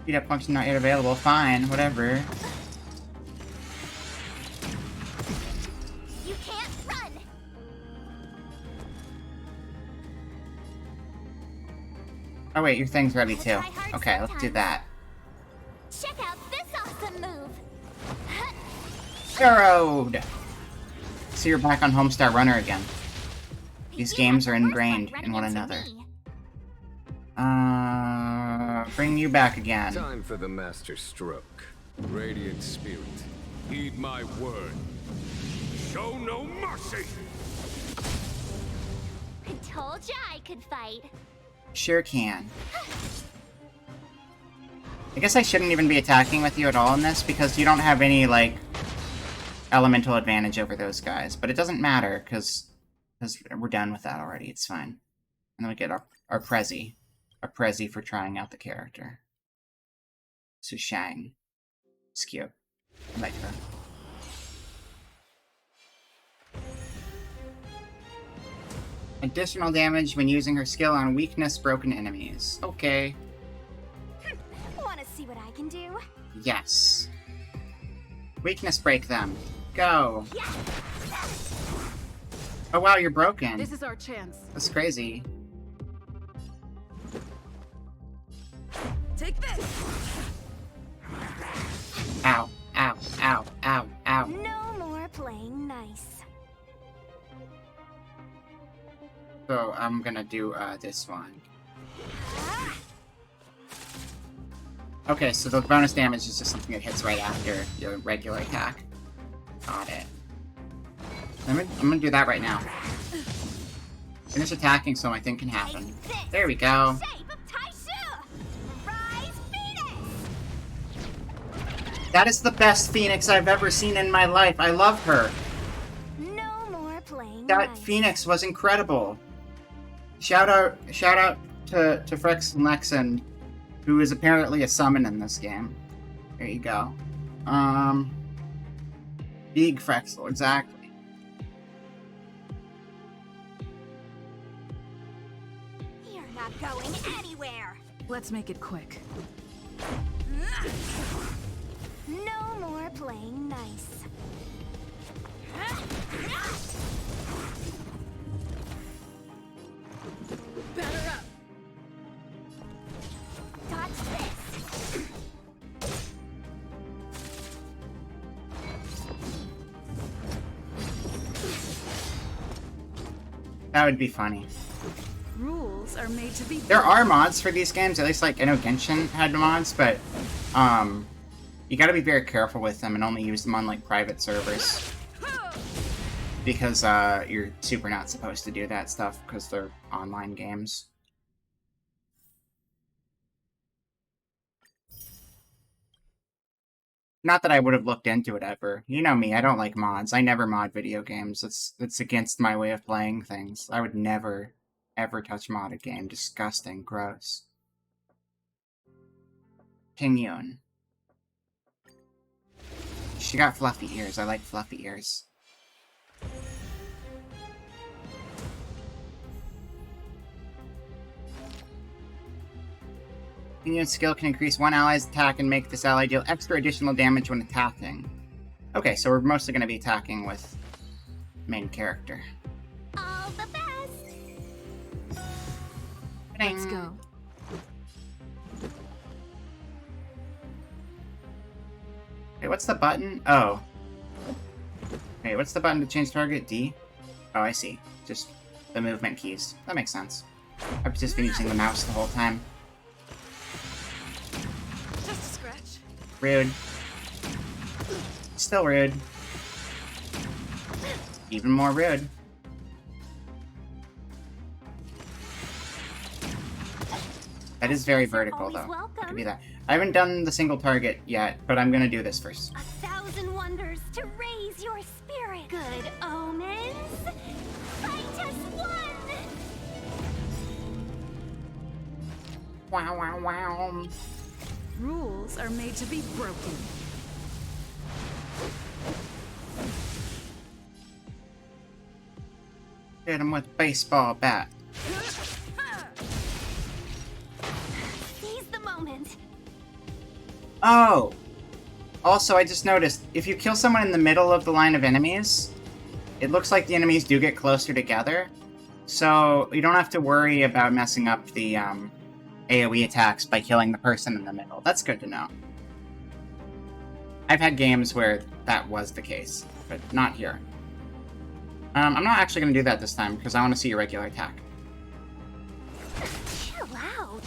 Speed up function not yet available. Fine, whatever.
You can't run.
Oh wait, your thing's ready too. Okay, let's do that.
Check out this awesome move.
Arrowed! So you're back on Homestar Runner again. These games are ingrained in one another. Bring you back again.
Time for the master stroke. Radiant Spirit, heed my word.
Show no mercy.
I told ya I could fight.
Sure can. I guess I shouldn't even be attacking with you at all in this, because you don't have any, like, elemental advantage over those guys. But it doesn't matter, because we're done with that already. It's fine. And then we get our Prezi. Our Prezi for trying out the character. Su Shang. It's cute. I like her. Additional damage when using her skill on weakness broken enemies. Okay.
Wanna see what I can do?
Yes. Weakness break them. Go. Oh wow, you're broken.
This is our chance.
That's crazy.
Take this!
Ow, ow, ow, ow, ow.
No more playing nice.
So I'm gonna do this one. Okay, so the bonus damage is just something that hits right after your regular attack. Got it. I'm gonna do that right now. Finish attacking so my thing can happen. There we go. That is the best Phoenix I've ever seen in my life. I love her. That Phoenix was incredible. Shout out to Frex Nexon, who is apparently a summon in this game. There you go. Big Frexel, exactly.
You're not going anywhere.
Let's make it quick.
No more playing nice.
Batter up!
Dodge this.
That would be funny.
Rules are made to be.
There are mods for these games, at least like I know Genshin had mods, but you gotta be very careful with them and only use them on like private servers. Because you're super not supposed to do that stuff because they're online games. Not that I would have looked into it ever. You know me, I don't like mods. I never mod video games. It's against my way of playing things. I would never, ever touch modded game. Disgusting. Gross. Pingyun. She got fluffy ears. I like fluffy ears. Pingyun's skill can increase one ally's attack and make this ally deal extra additional damage when attacking. Okay, so we're mostly going to be attacking with main character.
All the best.
Let's go.
Wait, what's the button? Oh. Wait, what's the button to change target? D? Oh, I see. Just the movement keys. That makes sense. I've just been using the mouse the whole time.
Just a scratch.
Rude. Still rude. Even more rude. That is very vertical, though. I'll give you that. I haven't done the single target yet, but I'm gonna do this first.
1,000 wonders to raise your spirit. Good omens. Fight us one.
Wow, wow, wow.
Rules are made to be broken.
Hit him with a baseball bat.
Seize the moment.
Oh! Also, I just noticed, if you kill someone in the middle of the line of enemies, it looks like the enemies do get closer together. So, you don't have to worry about messing up the AoE attacks by killing the person in the middle. That's good to know. I've had games where that was the case, but not here. I'm not actually going to do that this time, because I want to see your regular attack.
Chill out.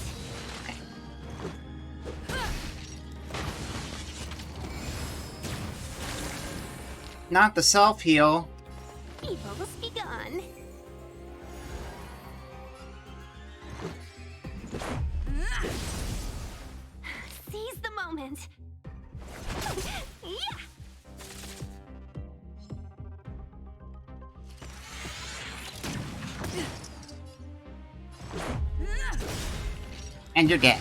Not the self-heal.
Evil's begun. Seize the moment. Yeah.
And you're dead.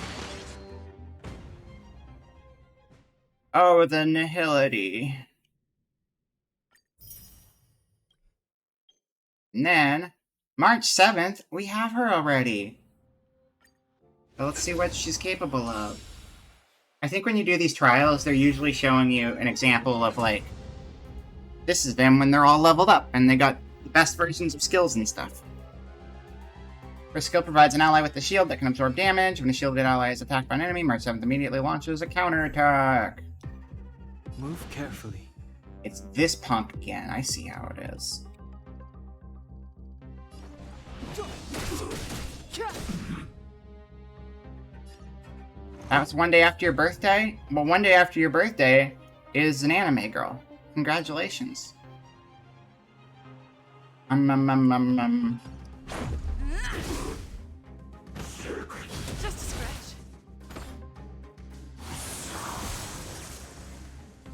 Oh, the nihility. And then, March 7th, we have her already. So let's see what she's capable of. I think when you do these trials, they're usually showing you an example of, like, this is them when they're all leveled up, and they got the best versions of skills and stuff. Her skill provides an ally with a shield that can absorb damage. When a shielded ally is attacked by an enemy, March 7th immediately launches a counterattack.
Move carefully.
It's this punk again. I see how it is. That was one day after your birthday? Well, one day after your birthday is an anime girl. Congratulations.
Just a scratch.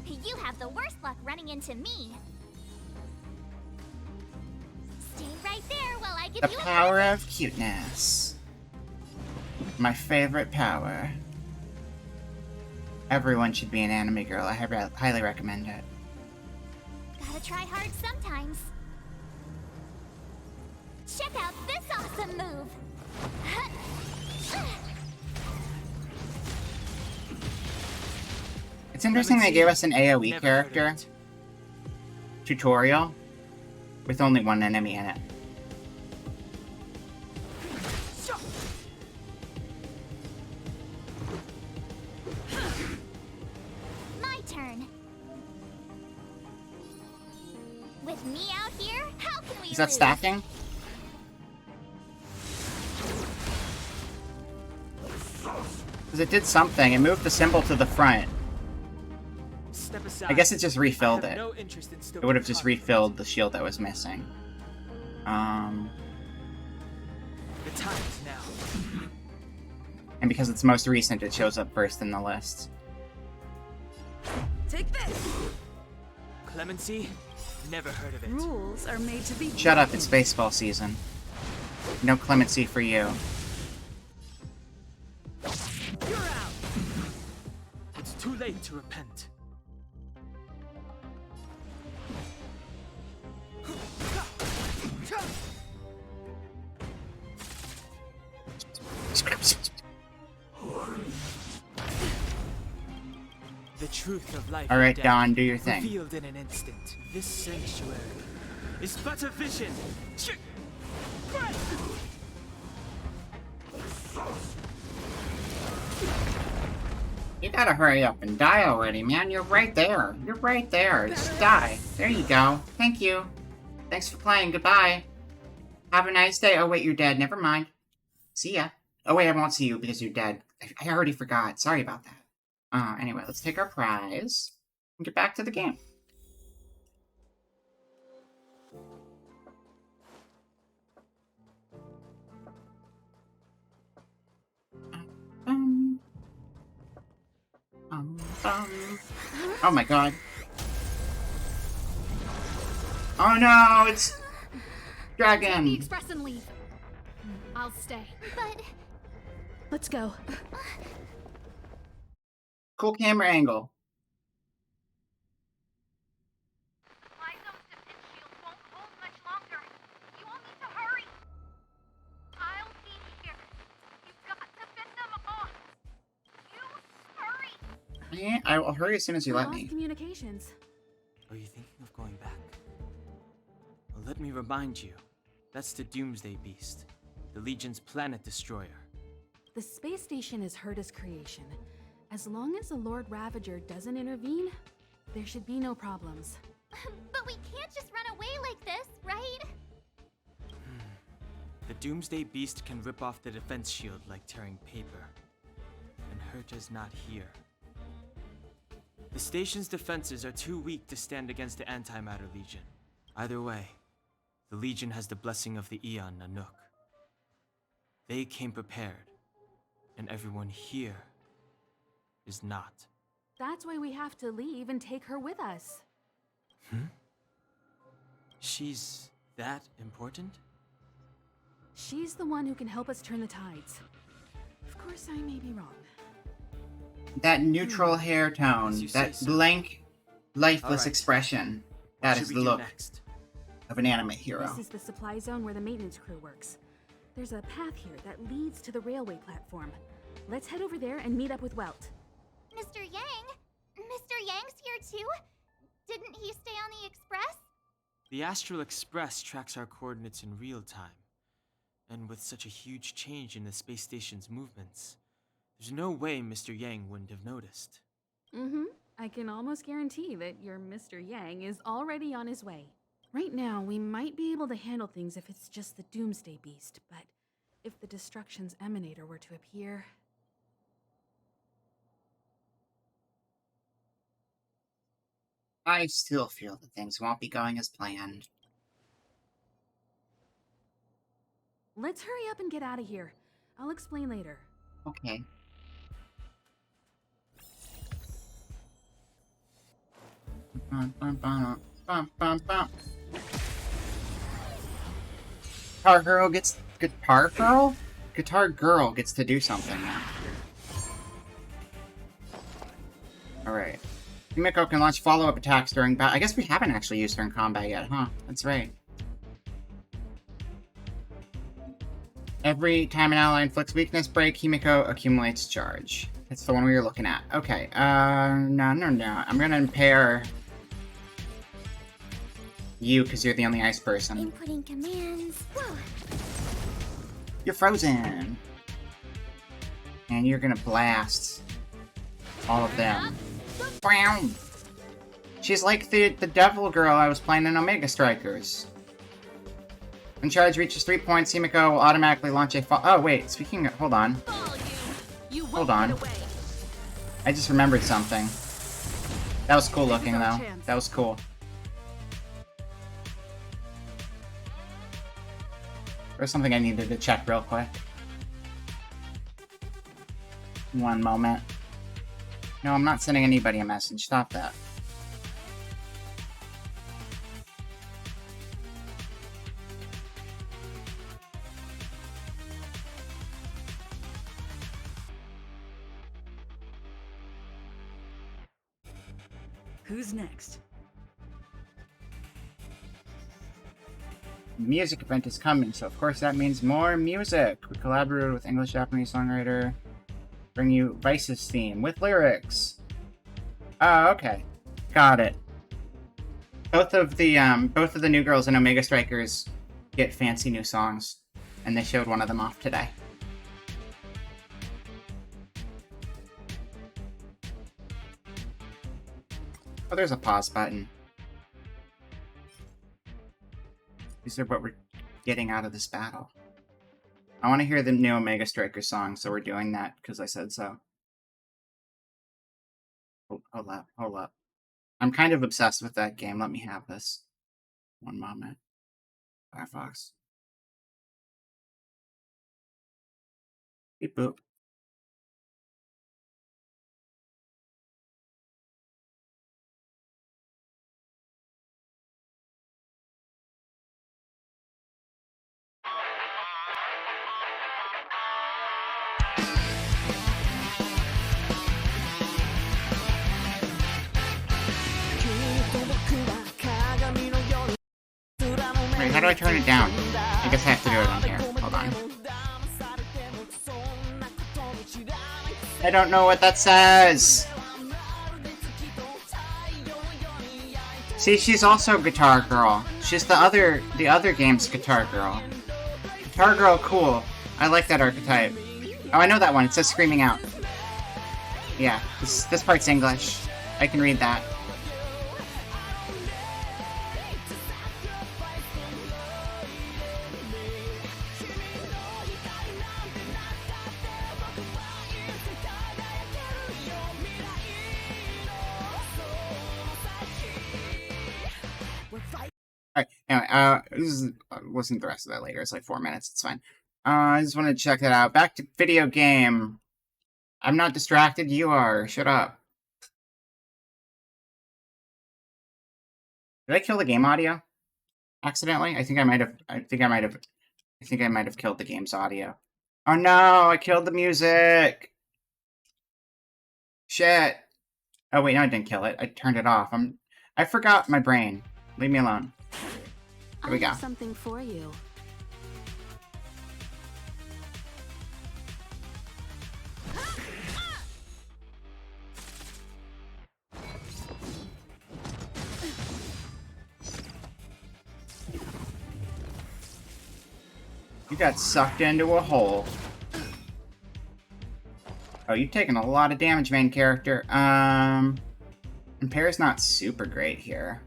You have the worst luck running into me.
The power of cuteness. My favorite power. Everyone should be an anime girl. I highly recommend it.
Gotta try hard sometimes. Check out this awesome move!
It's interesting they gave us an AoE character tutorial with only one enemy in it.
My turn. With me out here, how can we
Is that
lose?
stacking? Because it did something. It moved the symbol to the front.
Step aside.
I guess it just refilled
I have
it.
no interest in
It would have just refilled the shield that was missing.
The time is now.
And because it's most recent, it shows up first in the list.
Take this!
Clemency? Never heard of it.
Rules are made to be.
Shut up, it's baseball season. No clemency for you.
You're out! It's too late to repent. The truth of life.
All right,
and death,
Don, do your thing.
Revealed in an instant. This sanctuary is but a vision.
You gotta hurry up and die already, man. You're right there. You're right there. Just die. There you go. Thank you. Thanks for playing. Goodbye. Have a nice day. Oh, wait, you're dead. Never mind. See ya. Oh, wait, I won't see you because you're dead. I already forgot. Sorry about that. Anyway, let's take our prize and get back to the game. Oh my god. Oh no, it's
Take the
Dragon.
express and leave. I'll stay. But
Let's go.
Cool camera angle.
Lysome's defense shield won't hold much longer. You all need to hurry. I'll be here. You've got to fend them off. You hurry.
Yeah, I will hurry as soon as you let
Lost
me.
communications.
Are you thinking of going back? Well, let me remind you. That's the Doomsday Beast, the Legion's planet destroyer.
The space station is Herta's creation. As long as the Lord Ravager doesn't intervene, there should be no problems.
but we can't just run away like this, right?
The Doomsday Beast can rip off the defense shield like tearing paper. And Herta's not here. The station's defenses are too weak to stand against the Antimatter Legion. Either way, the Legion has the blessing of the Aeon Nanook. They came prepared, and everyone here is not.
That's why we have to leave and take her with us.
She's that important?
She's the one who can help us turn the tides. Of course, I may be wrong.
That neutral hair tone,
As you say
that
so.
blank, lifeless
Alright.
expression.
What
That
should
is
we
the
do
look
next?
of an anime hero.
This is the supply zone where the maintenance crew works. There's a path here that leads to the railway platform. Let's head over there and meet up with Welt.
Mr. Yang? Mr. Yang's here too? Didn't he stay on the express?
The Astral Express tracks our coordinates in real time. And with such a huge change in the space station's movements, there's no way Mr. Yang wouldn't have noticed.
Mm-hmm. I can almost guarantee that your Mr. Yang is already on his way. Right now, we might be able to handle things if it's just the Doomsday Beast, but if the Destruction's Emanator were to appear...
I still feel that things won't be going as planned.
Let's hurry up and get out of here. I'll explain later.
Okay. Bum, bum, bum, bum, bum, bum. Guitar Girl gets to do something now. Alright. Himiko can launch follow-up attacks during battle. I guess we haven't actually used her in combat yet, huh? That's right. Every time an ally inflicts weakness break, Himiko accumulates charge. That's the one we were looking at. Okay, no. I'm gonna impair you, because you're the only ice person.
Inputting commands. Whoa.
You're frozen. And you're gonna blast all of them. Bam! She's like the devil girl I was playing in Omega Strikers. When charge reaches 3 points, Himiko will automatically launch a oh wait, speaking of, hold on. Hold on. I just remembered something. That was cool looking though. That was cool. There's something I needed to check real quick. One moment. No, I'm not sending anybody a message. Stop that.
Who's next?
Music event is coming, so of course that means more music. We collaborated with English-Japanese songwriter. Bring you Vice's theme with lyrics. Oh, okay. Got it. Both of the new girls in Omega Strikers get fancy new songs, and they showed one of them off today. Oh, there's a pause button. These are what we're getting out of this battle. I want to hear the new Omega Striker song, so we're doing that because I said so. Hold up. I'm kind of obsessed with that game. Let me have this. One moment. Firefox. Beep boop. Wait, how do I turn it down? I guess I have to do it on here. Hold on. I don't know what that says! See, she's also Guitar Girl. She's the other game's Guitar Girl. Guitar Girl, cool. I like that archetype. Oh, I know that one. It says Screaming Out. Yeah, this part's English. I can read that. Alright, anyway, listen to the rest of that later. It's like 4 minutes, it's fine. I just wanted to check that out. Back to video game. I'm not distracted, you are. Shut up. Did I kill the game audio? Accidentally? I think I might have killed the game's audio. Oh no, I killed the music! Shit! Oh wait, no I didn't kill it. I turned it off. I forgot my brain. Leave me alone. Here we go.
I have something for you.
You got sucked into a hole. Oh, you've taken a lot of damage, main character. Impair's not super great here.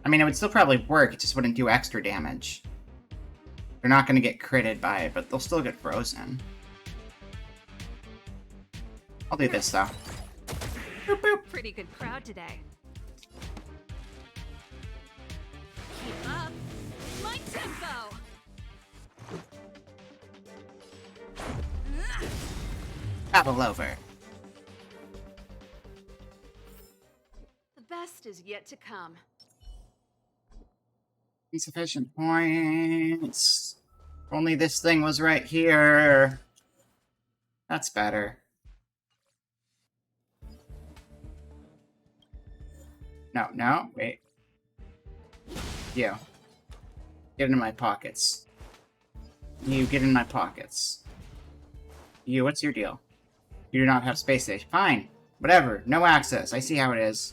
I mean, it would still probably work, it just wouldn't do extra damage. They're not gonna get critted by it, but they'll still get frozen. I'll do this, though. Boop, boop.
Pretty good crowd today. Keep up. My tempo!
Battle over.
The best is yet to come.
Insufficient points. Only this thing was right here. That's better. No, wait. You. Get in my pockets. You, get in my pockets. You, what's your deal? You do not have space station. Fine. Whatever. No access. I see how it is.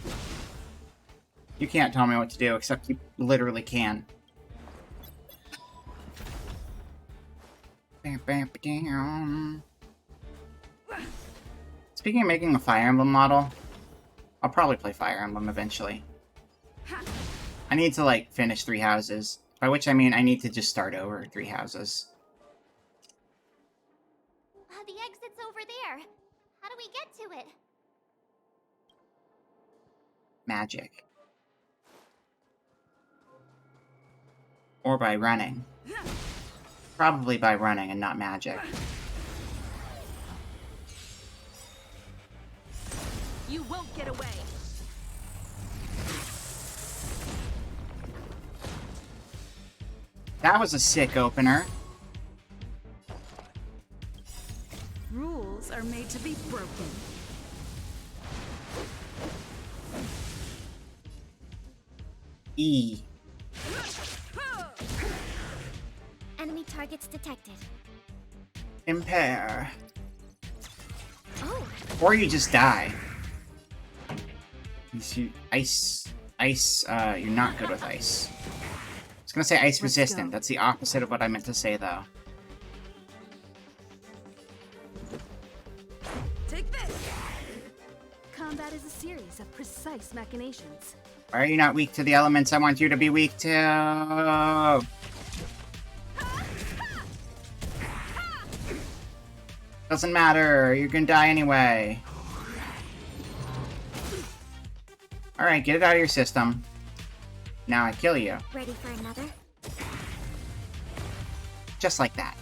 You can't tell me what to do, except you literally can. Bam, bam, bam. Speaking of making a Fire Emblem model, I'll probably play Fire Emblem eventually. I need to, like, finish 3 houses. By which I mean I need to just start over 3 houses.
The exit's over there. How do we get to it?
Magic. Or by running. Probably by running and not magic.
You won't get away.
That was a sick opener.
Rules are made to be broken.
E.
Enemy targets detected.
Impair.
Oh.
Or you just die. Ice, you're not good with ice. I was gonna say ice resistant. That's the opposite of what I meant to say, though.
Take this! Combat is a series of precise machinations.
Why are you not weak to the elements I want you to be weak to? Doesn't matter. You're gonna die anyway. Alright, get it out of your system. Now I kill you.
Ready for another?
Just like that.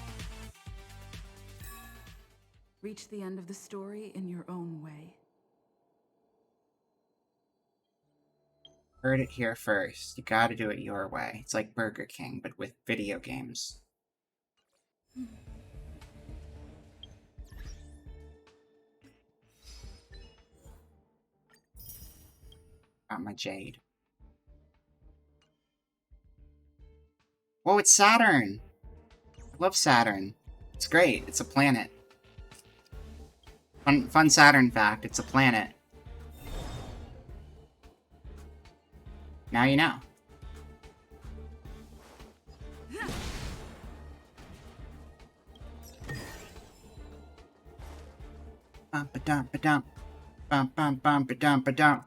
Reach the end of the story in your own way.
Heard it here first. You gotta do it your way. It's like Burger King, but with video games. Got my jade. Whoa, it's Saturn! I love Saturn. It's great. It's a planet. Fun Saturn fact. It's a planet. Now you know. Bum-ba-dum-ba-dum. Bum-bum-bum-ba-dum-ba-dum.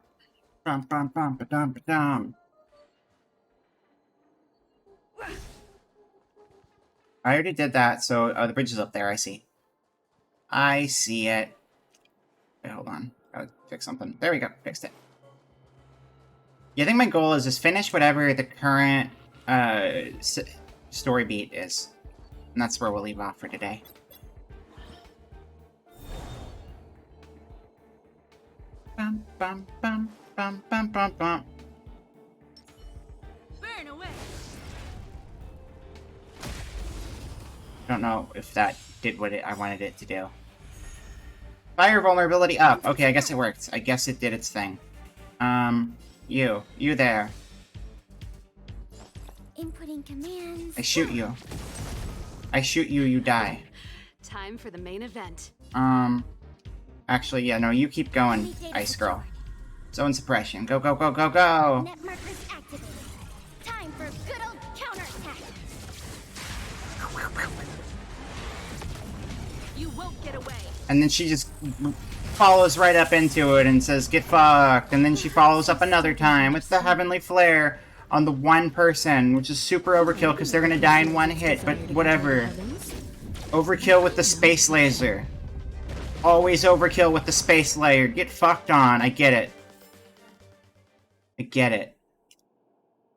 Bum-bum-bum-ba-dum-ba-dum. I already did that, so the bridge is up there, I see. I see it. Wait, hold on. Gotta fix something. There we go, fixed it. Yeah, I think my goal is just finish whatever the current story beat is. And that's where we'll leave off for today. Bum, bum, bum, bum, bum, bum, bum.
Burn away.
Don't know if that did what I wanted it to do. Fire vulnerability up. Okay, I guess it worked. I guess it did its thing. You there.
Inputting commands.
I shoot you. I shoot you, you die.
Time for the main event.
Actually, yeah, no, you keep going, Ice Girl. Zone suppression. Go, go, go, go, go!
Net markers activated. Time for good old counterattack.
You won't get away.
And then she just follows right up into it and says, get fucked. And then she follows up another time with the Heavenly Flare on the one person, which is super overkill because they're gonna die in one hit, but whatever. Overkill with the space laser. Always overkill with the space layer. Get fucked on. I get it. I get it.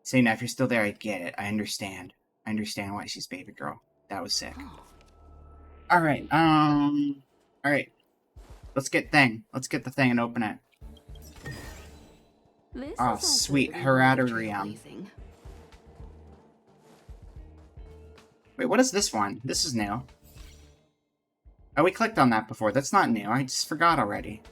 See, now if you're still there, I get it. I understand. I understand why she's baby girl. That was sick. Alright, alright. Let's get the thing and open it. Oh, sweet. Heratarium. Wait, what is this one? This is new. Oh, we clicked on that before. That's not new. I just forgot already.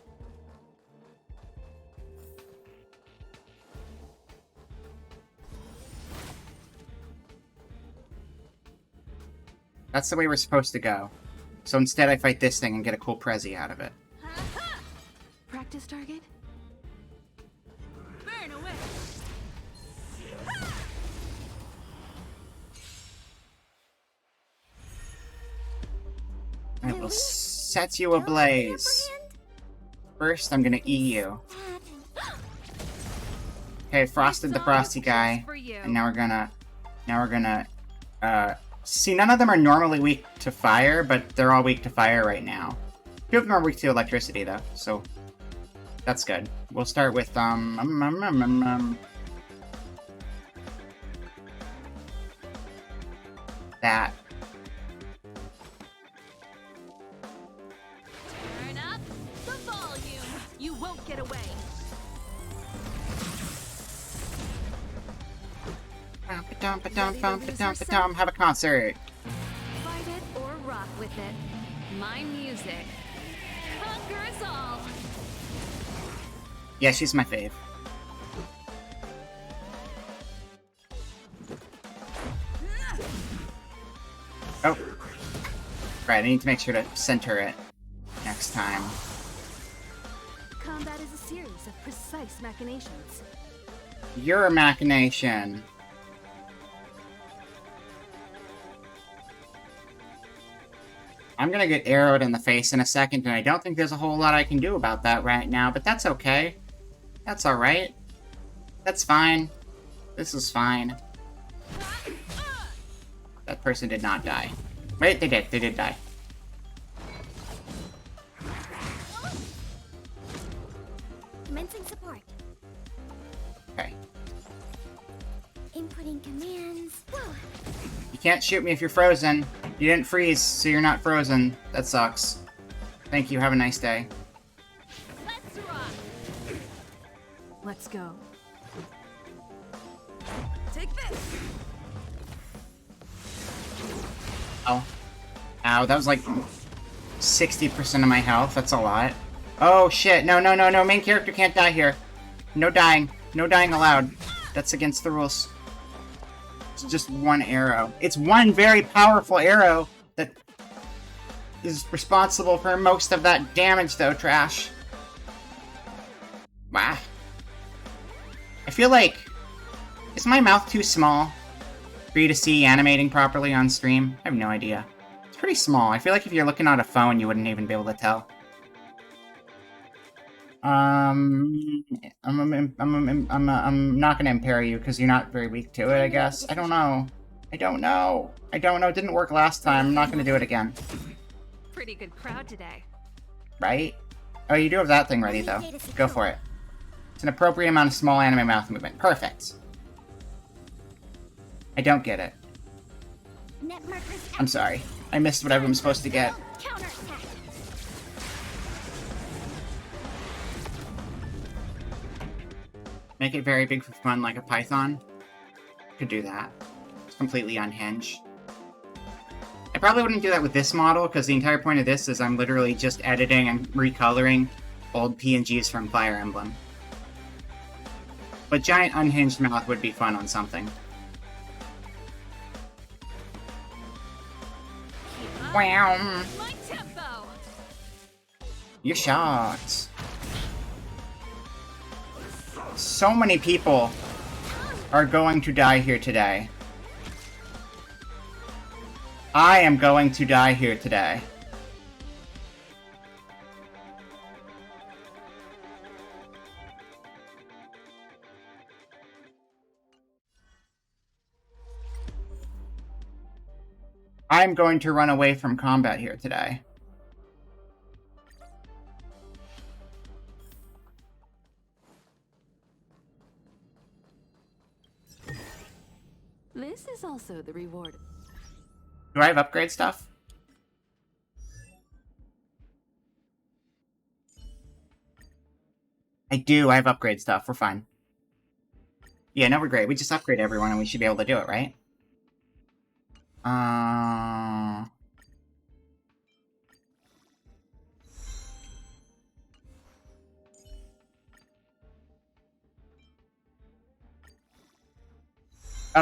That's the way we're supposed to go. So instead I fight this thing and get a cool Prezi out of it.
Practice target?
Burn away.
I will set you ablaze. First, I'm gonna E you. Okay, Frosted the Frosty guy. And now we're gonna, see, none of them are normally weak to fire, but they're all weak to fire right now. Two of them are weak to electricity, though, so that's good. We'll start with, that.
Turn up the volume. You won't get away.
Have a concert.
Fight it or rock with it. My music. Conquer us all.
Yeah, she's my fave. Oh. Right, I need to make sure to center it next time.
Combat is a series of precise machinations.
You're a machination. I'm gonna get arrowed in the face in a second, and I don't think there's a whole lot I can do about that right now, but that's okay. That's alright. That's fine. This is fine. That person did not die. Wait, they did. They did die.
Commencing support.
Okay.
Inputting commands. Whoa.
You can't shoot me if you're frozen. You didn't freeze, so you're not frozen. That sucks. Thank you. Have a nice day.
Let's rock.
Let's go.
Take this.
Oh. Ow, that was like 60% of my health. That's a lot. Oh, shit. No, no, no, no. Main character can't die here. No dying. No dying allowed. That's against the rules. It's just one arrow. It's one very powerful arrow that is responsible for most of that damage, though, Trash. Wow. I feel like... Is my mouth too small for you to see animating properly on stream? I have no idea. It's pretty small. I feel like if you're looking at a phone, you wouldn't even be able to tell. I'm not gonna impair you because you're not very weak to it, I guess. I don't know. I don't know. I don't know. It didn't work last time. I'm not gonna do it again.
Pretty good crowd today.
Right? Oh, you do have that thing ready, though. Go for it. It's an appropriate amount of small anime mouth movement. Perfect. I don't get it. I'm sorry. I missed what everyone's supposed to get. Make it very big for fun like a Python. Could do that. It's completely unhinged. I probably wouldn't do that with this model, because the entire point of this is I'm literally just editing and recoloring old PNGs from Fire Emblem. But giant unhinged mouth would be fun on something. Wow.
My tempo.
You're shocked. So many people are going to die here today. I am going to die here today. I'm going to run away from combat here today.
This is also the reward.
Do I have upgrade stuff? I do. I have upgrade stuff. We're fine. Yeah, no, we're great. We just upgrade everyone and we should be able to do it, right? Oh,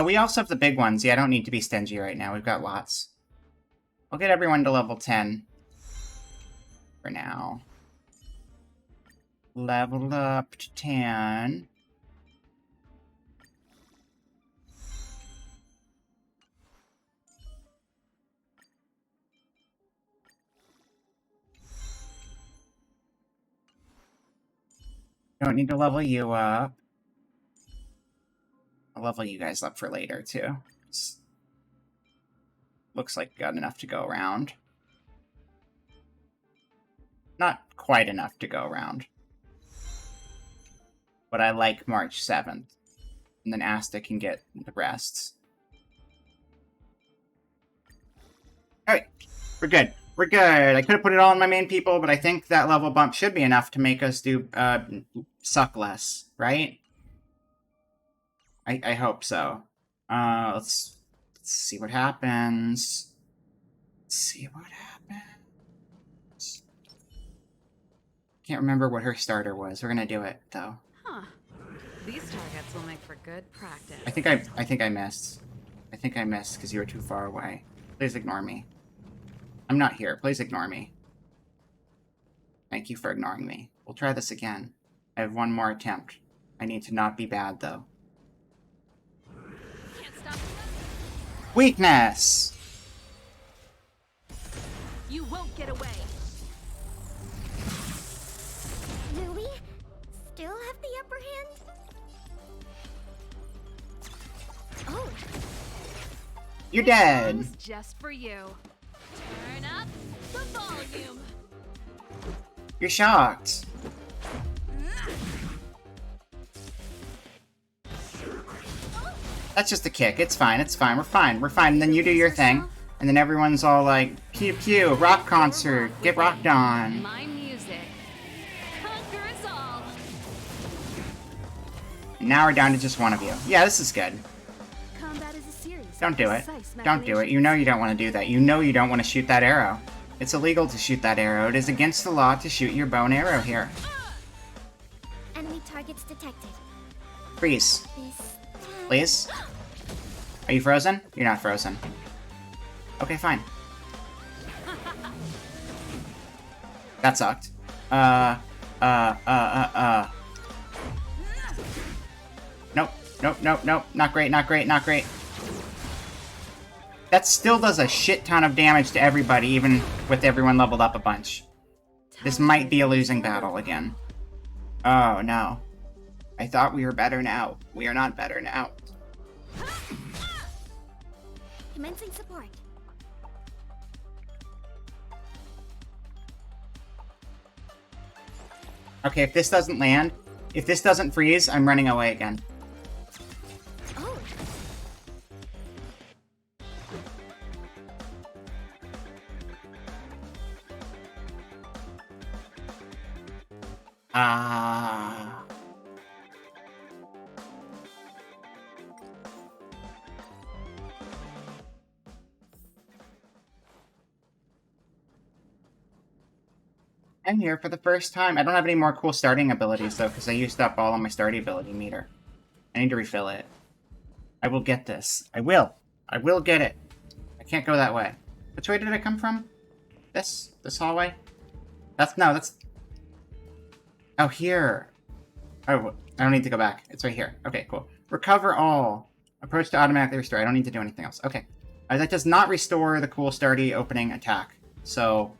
we also have the big ones. Yeah, I don't need to be stingy right now. We've got lots. We'll get everyone to level 10 for now. Leveled up to 10. Don't need to level you up. I'll level you guys up for later, too. Looks like got enough to go around. Not quite enough to go around. But I like March 7th. And then Asta can get the rest. Alright, we're good. We're good. I could have put it all on my main people, but I think that level bump should be enough to make us do suck less, right? I hope so. Let's see what happens. Let's see what happens. Can't remember what her starter was. We're gonna do it though.
Huh. These targets will make for good practice.
I think I missed. I think I missed because you were too far away. Please ignore me. I'm not here. Please ignore me. Thank you for ignoring me. We'll try this again. I have one more attempt. I need to not be bad though. Weakness!
You won't get away.
Do we still have the upper hand? Oh.
You're dead.
This one's just for you. Turn up the volume.
You're shocked. That's just a kick. It's fine. It's fine. We're fine. We're fine. And then you do your thing. And then everyone's all like, pew pew, rock concert, get rocked on.
My music. Conquer us all.
And now we're down to just one of you. Yeah, this is good.
Combat is a series.
Don't do it. Don't do it. You know you don't want to do that. You know you don't want to shoot that arrow. It's illegal to shoot that arrow. It is against the law to shoot your bow and arrow here.
Enemy targets detected.
Freeze.
This
Please? Are you frozen? You're not frozen. Okay, fine. That sucked. Nope, nope, nope, nope. Not great, not great, not great. That still does a shit ton of damage to everybody, even with everyone leveled up a bunch. This might be a losing battle again. Oh, no. I thought we were better now. We are not better now.
commencing support.
Okay, if this doesn't land, if this doesn't freeze, I'm running away again.
Oh.
I'm here for the first time. I don't have any more cool starting abilities, though, because I used up all of my starting ability meter. I need to refill it. I will get this. I will. I will get it. I can't go that way. Which way did I come from? This? This hallway? That's... Oh, here. Oh, I don't need to go back. It's right here. Okay, cool. Recover all. Approach to automatically restore. I don't need to do anything else. Okay. That does not restore the cool starty opening attack. So...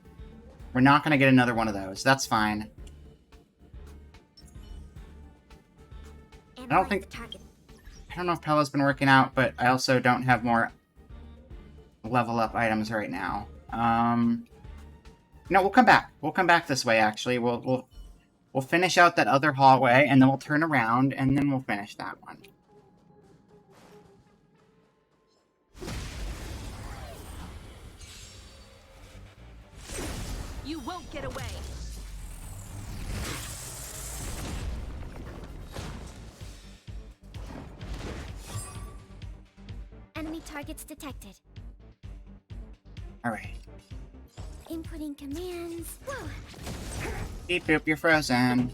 we're not going to get another one of those. That's fine. I don't know if Pella's been working out, but I also don't have more level up items right now. No, we'll come back. We'll come back this way, actually. We'll finish out that other hallway, and then we'll turn around, and then we'll finish that one.
You won't get away.
Enemy targets detected.
Alright.
Inputting commands. Whoa.
Beep boop, you're frozen.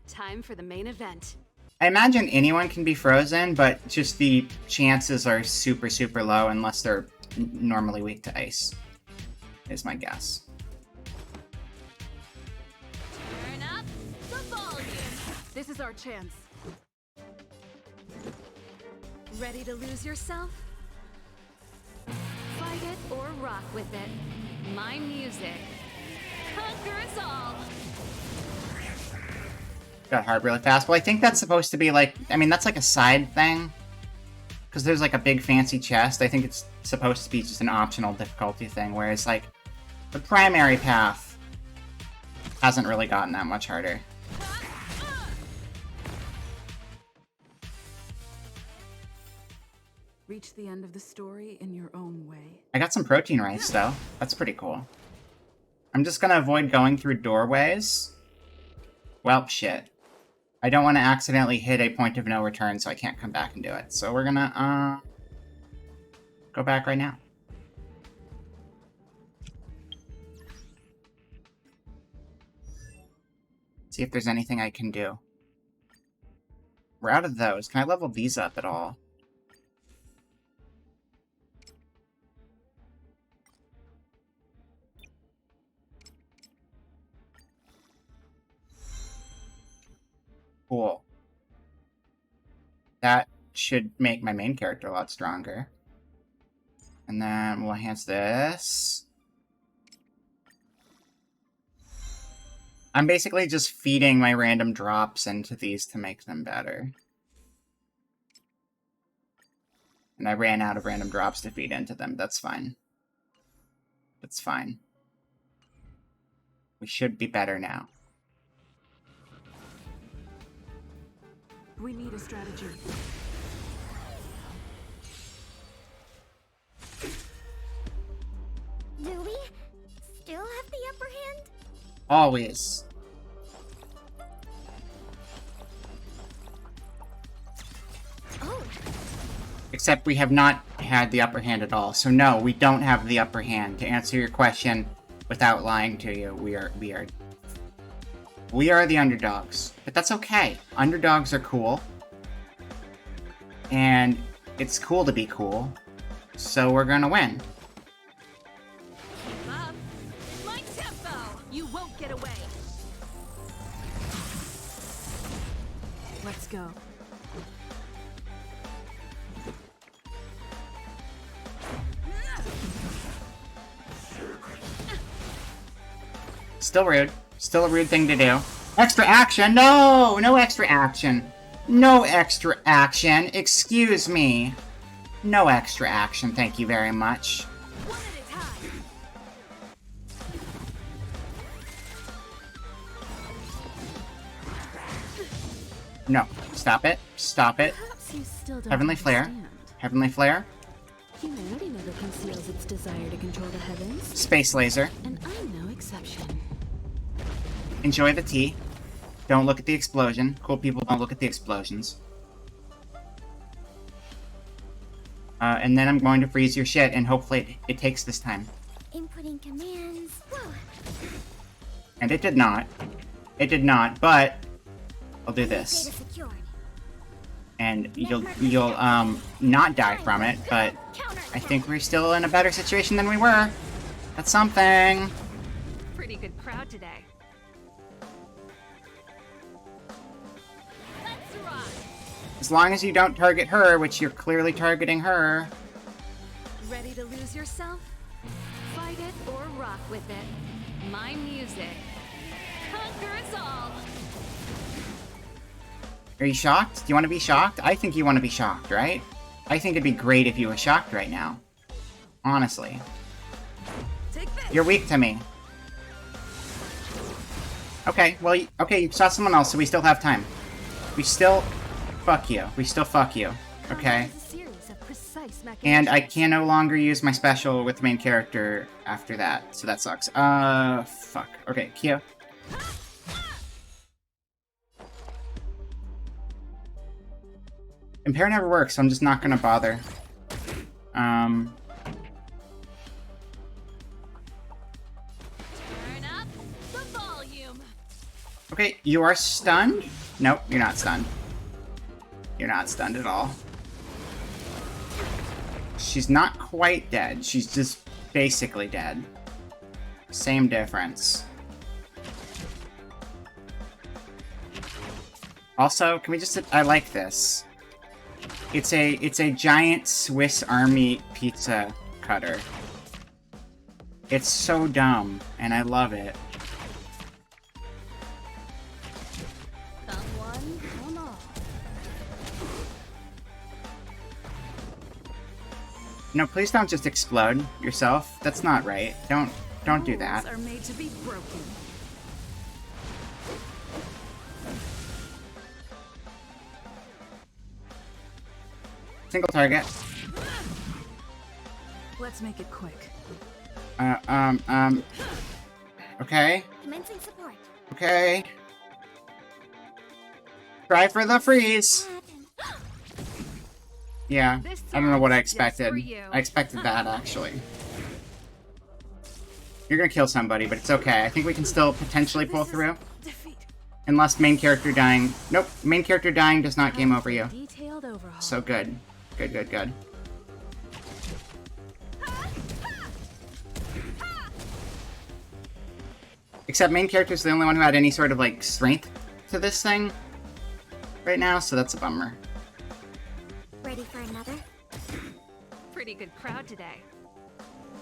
Time for the main event.
I imagine anyone can be frozen, but just the chances are super, super low unless they're normally weak to ice, is my guess.
Turn up the volume.
This is our chance. Ready to lose yourself?
Fight it or rock with it. My music conquers all.
Got hard really fast. Well, I think that's supposed to be like, I mean, that's like a side thing. Because there's like a big fancy chest. I think it's supposed to be just an optional difficulty thing, whereas like the primary path hasn't really gotten that much harder.
Reach the end of the story in your own way.
I got some protein rice though. That's pretty cool. I'm just gonna avoid going through doorways. Well, shit. I don't want to accidentally hit a point of no return, so I can't come back and do it. So we're gonna, go back right now. See if there's anything I can do. We're out of those. Can I level these up at all? Cool. That should make my main character a lot stronger. And then we'll enhance this. I'm basically just feeding my random drops into these to make them better. And I ran out of random drops to feed into them. That's fine. That's fine. We should be better now.
We need a strategy.
Do we still have the upper hand?
Always.
Oh.
Except we have not had the upper hand at all. So no, we don't have the upper hand. To answer your question without lying to you, we are the underdogs. But that's okay. Underdogs are cool. And it's cool to be cool. So we're gonna win.
Keep up. My tempo. You won't get away.
Let's go.
Still rude. Still a rude thing to do. Extra action! No! No extra action. No extra action. Excuse me. No extra action, thank you very much.
One at a time.
No. Stop it. Stop it.
Perhaps you still don't
Heavenly Flare.
understand.
Heavenly Flare.
Humanity never conceals its desire to control the heavens,
Space Laser.
and I'm no exception.
Enjoy the tea. Don't look at the explosion. Cool people don't look at the explosions. And then I'm going to freeze your shit, and hopefully it takes this time.
Inputting commands. Whoa.
And it did not. It did not, but I'll do this.
Data secured.
And you'll not die from it, but I think we're still in a better situation than we were. That's something.
Pretty good crowd today. Let's rock.
As long as you don't target her, which you're clearly targeting her.
Ready to lose yourself? Fight it or rock with it. My music conquers all.
Are you shocked? Do you want to be shocked? I think you want to be shocked, right? I think it'd be great if you were shocked right now. Honestly. You're weak to me. Okay, well, okay, you saw someone else, so we still have time. We still... Fuck you. We still fuck you. Okay? And I can no longer use my special with the main character after that, so that sucks. Fuck. Okay, Kyo. Impair never works, so I'm just not gonna bother. Okay, you are stunned? Nope, you're not stunned. You're not stunned at all. She's not quite dead. She's just basically dead. Same difference. Also, can we just... I like this. It's a giant Swiss Army pizza cutter. It's so dumb, and I love it. No, please don't just explode yourself. That's not right. Don't do that.
Are made to be broken.
Single target.
Let's make it quick.
Okay.
Commencing support.
Okay. Try for the freeze. Yeah, I don't know what I expected. I expected that, actually. You're gonna kill somebody, but it's okay. I think we can still potentially pull through. Unless main character dying... Nope, main character dying does not game over you. So good. Good, good, good. Except main character's the only one who had any sort of, like, strength to this thing right now, so that's a bummer.
Ready for another?
Pretty good crowd today.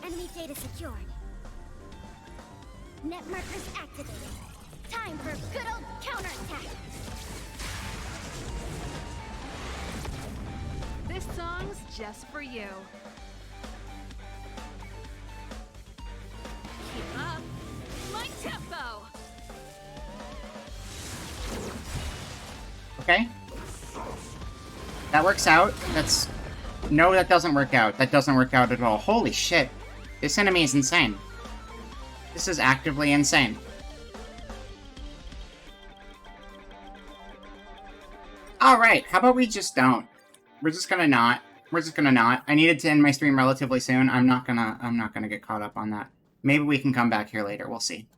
Enemy data secured. Net markers activated. Time for good old counterattack.
This song's just for you. Keep up. My tempo.
Okay. That works out. That's... No, that doesn't work out. That doesn't work out at all. Holy shit. This enemy is insane. This is actively insane. Alright, how about we just don't? We're just gonna not. We're just gonna not. I needed to end my stream relatively soon. I'm not gonna get caught up on that. Maybe we can come back here later. We'll see.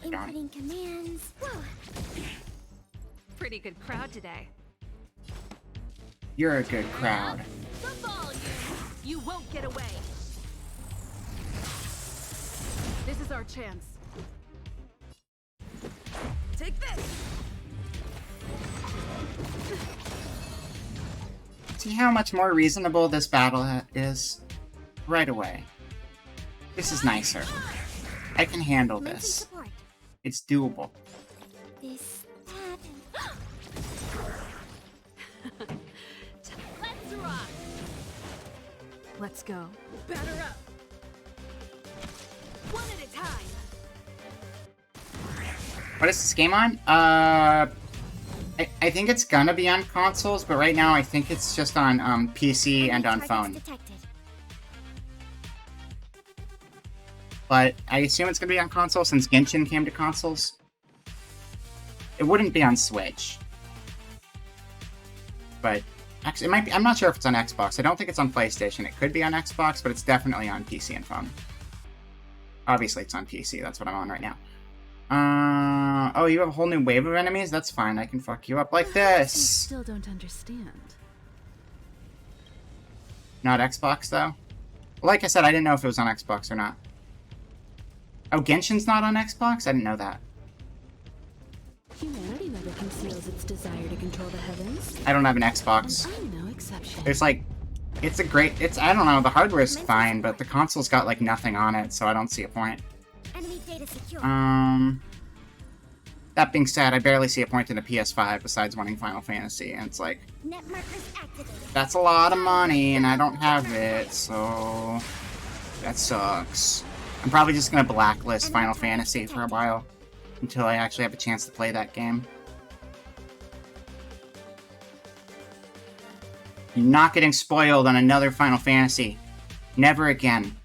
Inputting commands. Whoa.
Pretty good crowd today.
You're a good crowd.
The volume. You won't get away.
This is our chance. Take this.
See how much more reasonable this battle is? Right away. This is nicer. I can handle this. It's doable.
This
Let's rock.
Let's go.
Batter up. One at a time.
What is this game on? I think it's gonna be on consoles, but right now I think it's just on PC and on phone. But I assume it's gonna be on console since Genshin came to consoles. It wouldn't be on Switch. But actually, it might be. I'm not sure if it's on Xbox. I don't think it's on PlayStation. It could be on Xbox, but it's definitely on PC and phone. Obviously, it's on PC. That's what I'm on right now. Oh, you have a whole new wave of enemies? That's fine. I can fuck you up like
I
this.
still don't understand.
Not Xbox, though? Like I said, I didn't know if it was on Xbox or not. Oh, Genshin's not on Xbox? I didn't know that.
Humanity never conceals its desire to control the heavens.
I don't have an Xbox.
I'm no exception.
There's like... It's a great... I don't know, the hardware's fine, but the console's got like nothing on it, so I don't see a point.
enemy data secured.
That being said, I barely see a point in a PS5 besides wanting Final Fantasy, and it's like...
Net markers activated.
That's a lot of money, and I don't have it, so... That sucks. I'm probably just gonna blacklist Final Fantasy for a while, until I actually have a chance to play that game. You're not getting spoiled on another Final Fantasy. Never again.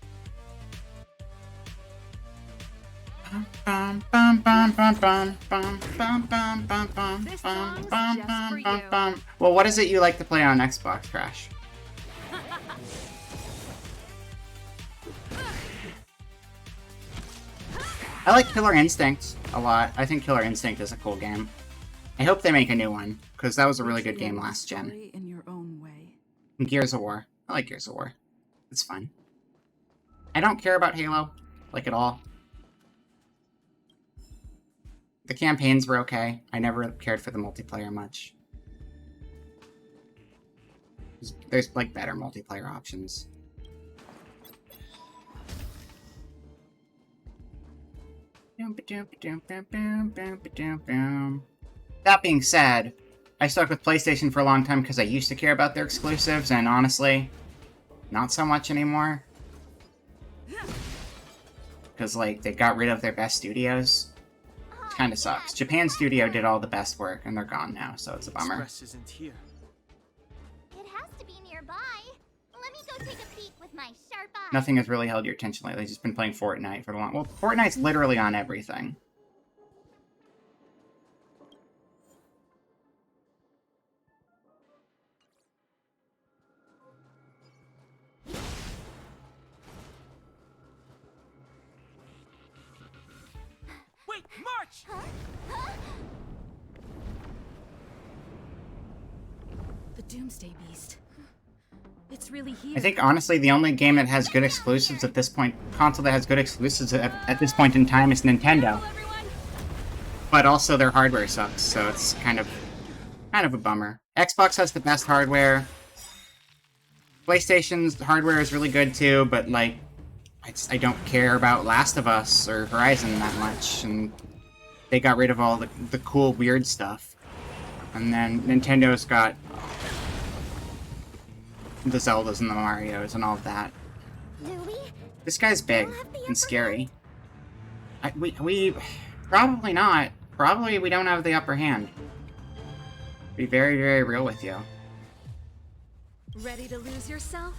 Well, what is it you like to play on Xbox, Crash? I like Killer Instinct a lot. I think Killer Instinct is a cool game. I hope they make a new one, because that was a really good game last gen.
In your own way.
Gears of War. I like Gears of War. It's fun. I don't care about Halo, like, at all. The campaigns were okay. I never cared for the multiplayer much. There's, like, better multiplayer options. That being said, I stuck with PlayStation for a long time because I used to care about their exclusives, and honestly, not so much anymore. Because, like, they got rid of their best studios. It kind of sucks. Japan Studio did all the best work, and they're gone now, so it's a bummer.
Express isn't here.
It has to be nearby. Let me go take a peek with my sharp eye.
Nothing has really held your attention lately. Just been playing Fortnite for the long... Well, Fortnite's literally on everything.
Wait, March!
The Doomsday Beast. It's really here.
I think, honestly, the only game that has good exclusives at this point... Console that has good exclusives at this point in time is Nintendo. But also their hardware sucks, so it's kind of a bummer. Xbox has the best hardware. PlayStation's hardware is really good too, but, like, I don't care about Last of Us or Horizon that much, and they got rid of all the cool, weird stuff. And then Nintendo's got the Zeldas and the Marios and all of that. This guy's big and scary. We probably not. Probably we don't have the upper hand. Be very, very real with you.
Ready to lose yourself?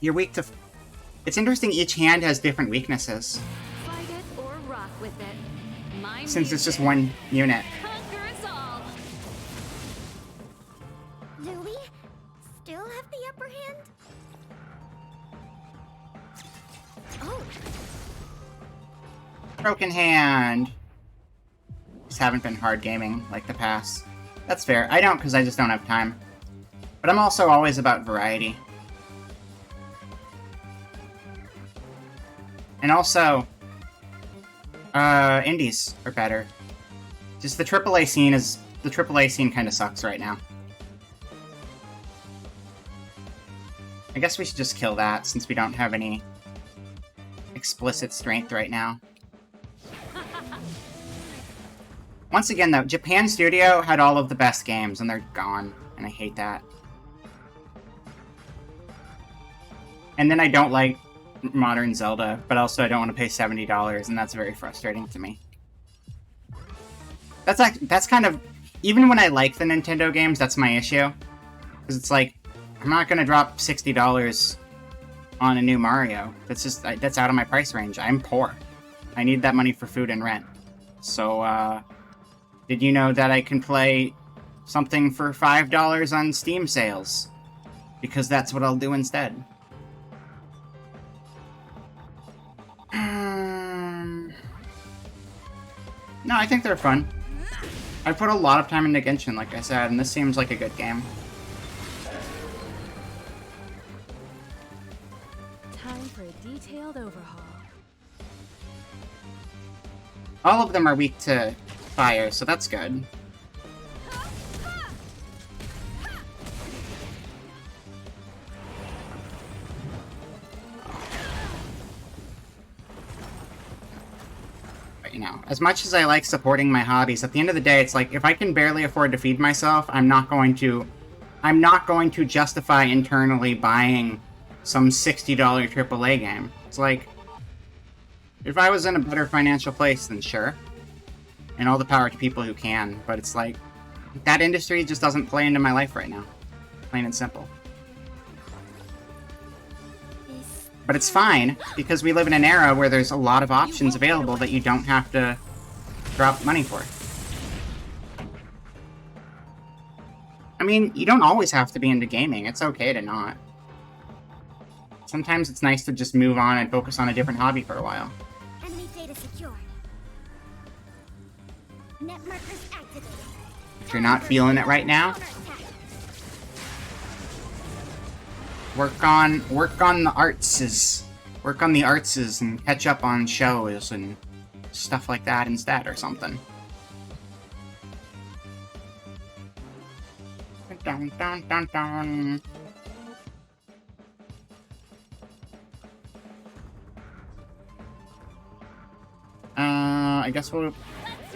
You're weak to... It's interesting, each hand has different weaknesses.
Fight it or rock with it. My
Since it's just
music.
one unit.
Conquer us all.
Do we still have the upper hand? Oh,
Broken hand. Just haven't been hard gaming like the past. That's fair. I don't, because I just don't have time. But I'm also always about variety. And also, indies are better. Just the AAA scene kind of sucks right now. I guess we should just kill that, since we don't have any explicit strength right now. Once again, though, Japan Studio had all of the best games, and they're gone, and I hate that. And then I don't like modern Zelda, but also I don't want to pay $70, and that's very frustrating to me. That's kind of... Even when I like the Nintendo games, that's my issue. Because it's like, I'm not going to drop $60 on a new Mario. That's just... That's out of my price range. I'm poor. I need that money for food and rent. So, did you know that I can play something for $5 on Steam sales? Because that's what I'll do instead. No, I think they're fun. I put a lot of time into Genshin, like I said, and this seems like a good game.
Time for a detailed overhaul.
All of them are weak to fire, so that's good. But, you know, as much as I like supporting my hobbies, at the end of the day, it's like, if I can barely afford to feed myself, I'm not going to justify internally buying some $60 AAA game. It's like, if I was in a better financial place, then sure. And all the power to people who can, but it's like, that industry just doesn't play into my life right now. Plain and simple. But it's fine, because we live in an era where there's a lot of options available that you don't have to drop money for. I mean, you don't always have to be into gaming. It's okay to not. Sometimes it's nice to just move on and focus on a different hobby for a while.
Enemy data secured. Net markers activated.
If you're not feeling it right now, work on the artses. Work on the artses and catch up on shows and stuff like that instead or something. Dun, dun, dun, dun. I guess we'll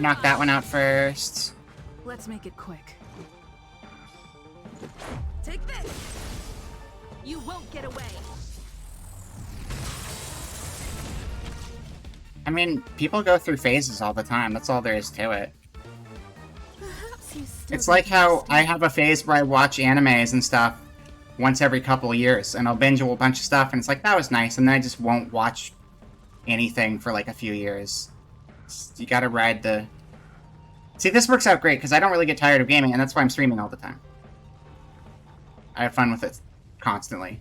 knock that one out first.
Let's make it quick. Take this! You won't get away!
I mean, people go through phases all the time. That's all there is to it. It's like how I have a phase where I watch animes and stuff once every couple of years, and I'll binge a whole bunch of stuff, and it's like, that was nice, and then I just won't watch anything for like a few years. You gotta ride the... See, this works out great, because I don't really get tired of gaming, and that's why I'm streaming all the time. I have fun with it constantly.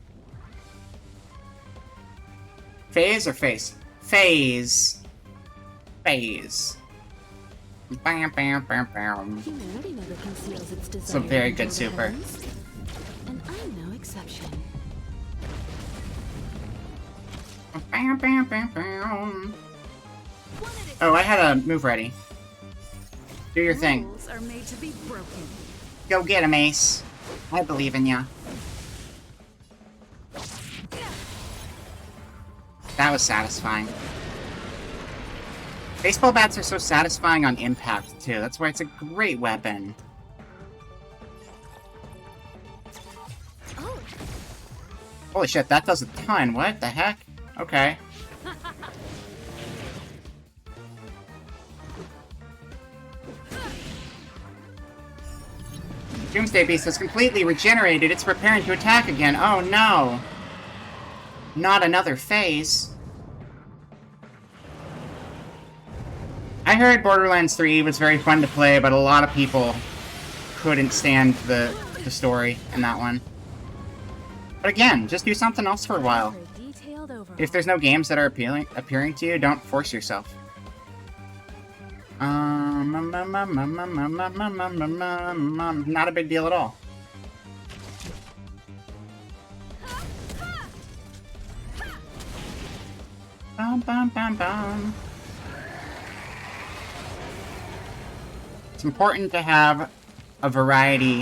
Phase or face? Phase. Phase. Bam, bam, bam, bam.
Humanity never conceals its desire.
It's a very good super.
And I'm no exception.
Bam, bam, bam, bam. Oh, I had a move ready. Do your thing.
Rules are made to be broken.
Go get him, Ace. I believe in ya. That was satisfying. Baseball bats are so satisfying on impact, too. That's why it's a great weapon.
Oh.
Holy shit, that does a ton. What the heck? Okay. Doomsday Beast has completely regenerated. It's preparing to attack again. Oh no. Not another phase. I heard Borderlands 3 was very fun to play, but a lot of people couldn't stand the story in that one. But again, just do something else for a while. If there's no games that are appearing to you, don't force yourself. Not a big deal at all. Bum, bum, bum, bum. It's important to have a variety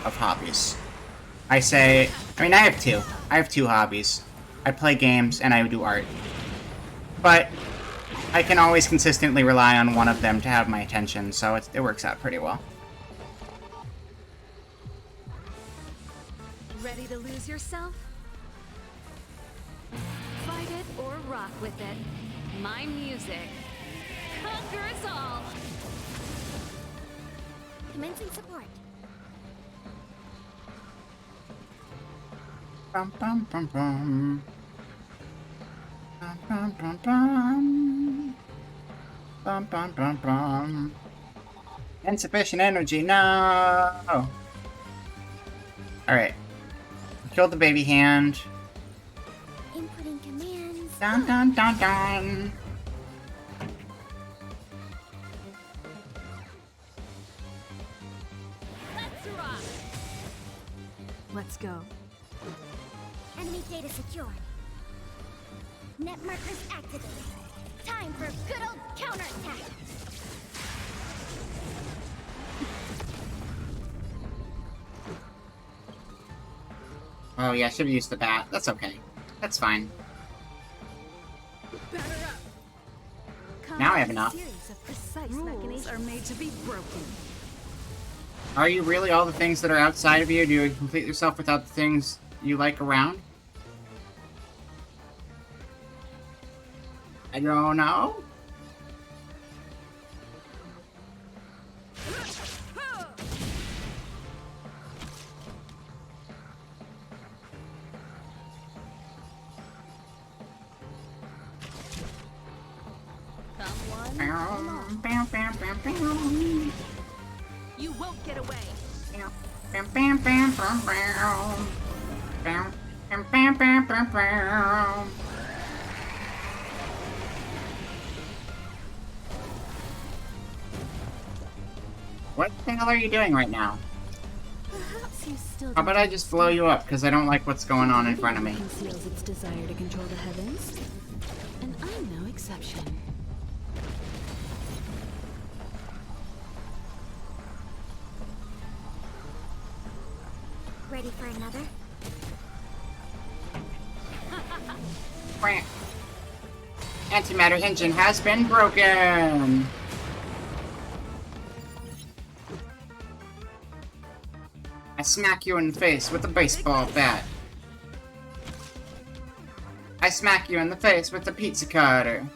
of hobbies. I mean, I have two. I have two hobbies. I play games and I do art. But I can always consistently rely on one of them to have my attention, so it works out pretty well.
Ready to lose yourself? Fight it or rock with it. My music. Conquer us all!
Commencing support.
Bum, bum, bum, bum. Bum, bum, bum, bum. Bum, bum, bum, bum. Insufficient energy, no! Alright. Killed the baby hand.
Inputting commands.
Dun, dun, dun, dun.
Let's rock!
Let's go.
Enemy data secured. Net markers activated. Time for good old counterattack.
Oh yeah, I should have used the bat. That's okay. That's fine. Now I have enough.
Rules are made to be broken.
Are you really all the things that are outside of you? Do you complete yourself without the things you like around? I don't know.
You won't get away.
What the hell are you doing right now?
Perhaps you still
How about I just blow you up, because I don't like what's going on in front of me.
Conceals its desire to control the heavens, and I'm no exception.
Ready for another?
Quack. Antimatter engine has been broken! I smack you in the face with a baseball bat. I smack you in the face with a pizza cutter.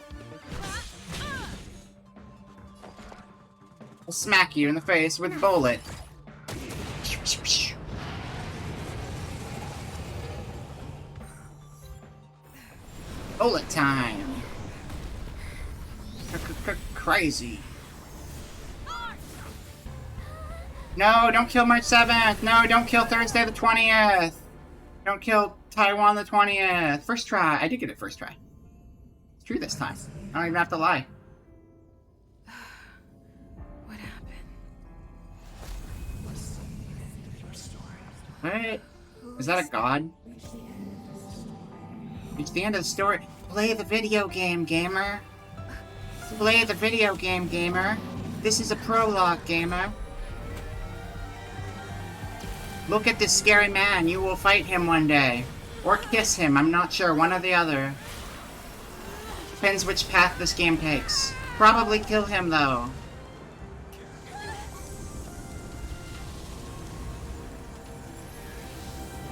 I'll smack you in the face with bullet. Bullet time! Crazy. No, don't kill March 7th! No, don't kill Thursday the 20th! Don't kill Taiwan the 20th! First try! I did get it first try. It's true this time. I don't even have to lie.
What happened?
What? Is that a god? It's the end of the story. Play the video game, gamer. Play the video game, gamer. This is a prologue, gamer. Look at this scary man. You will fight him one day. Or kiss him. I'm not sure. One or the other. Depends which path this game takes. Probably kill him, though.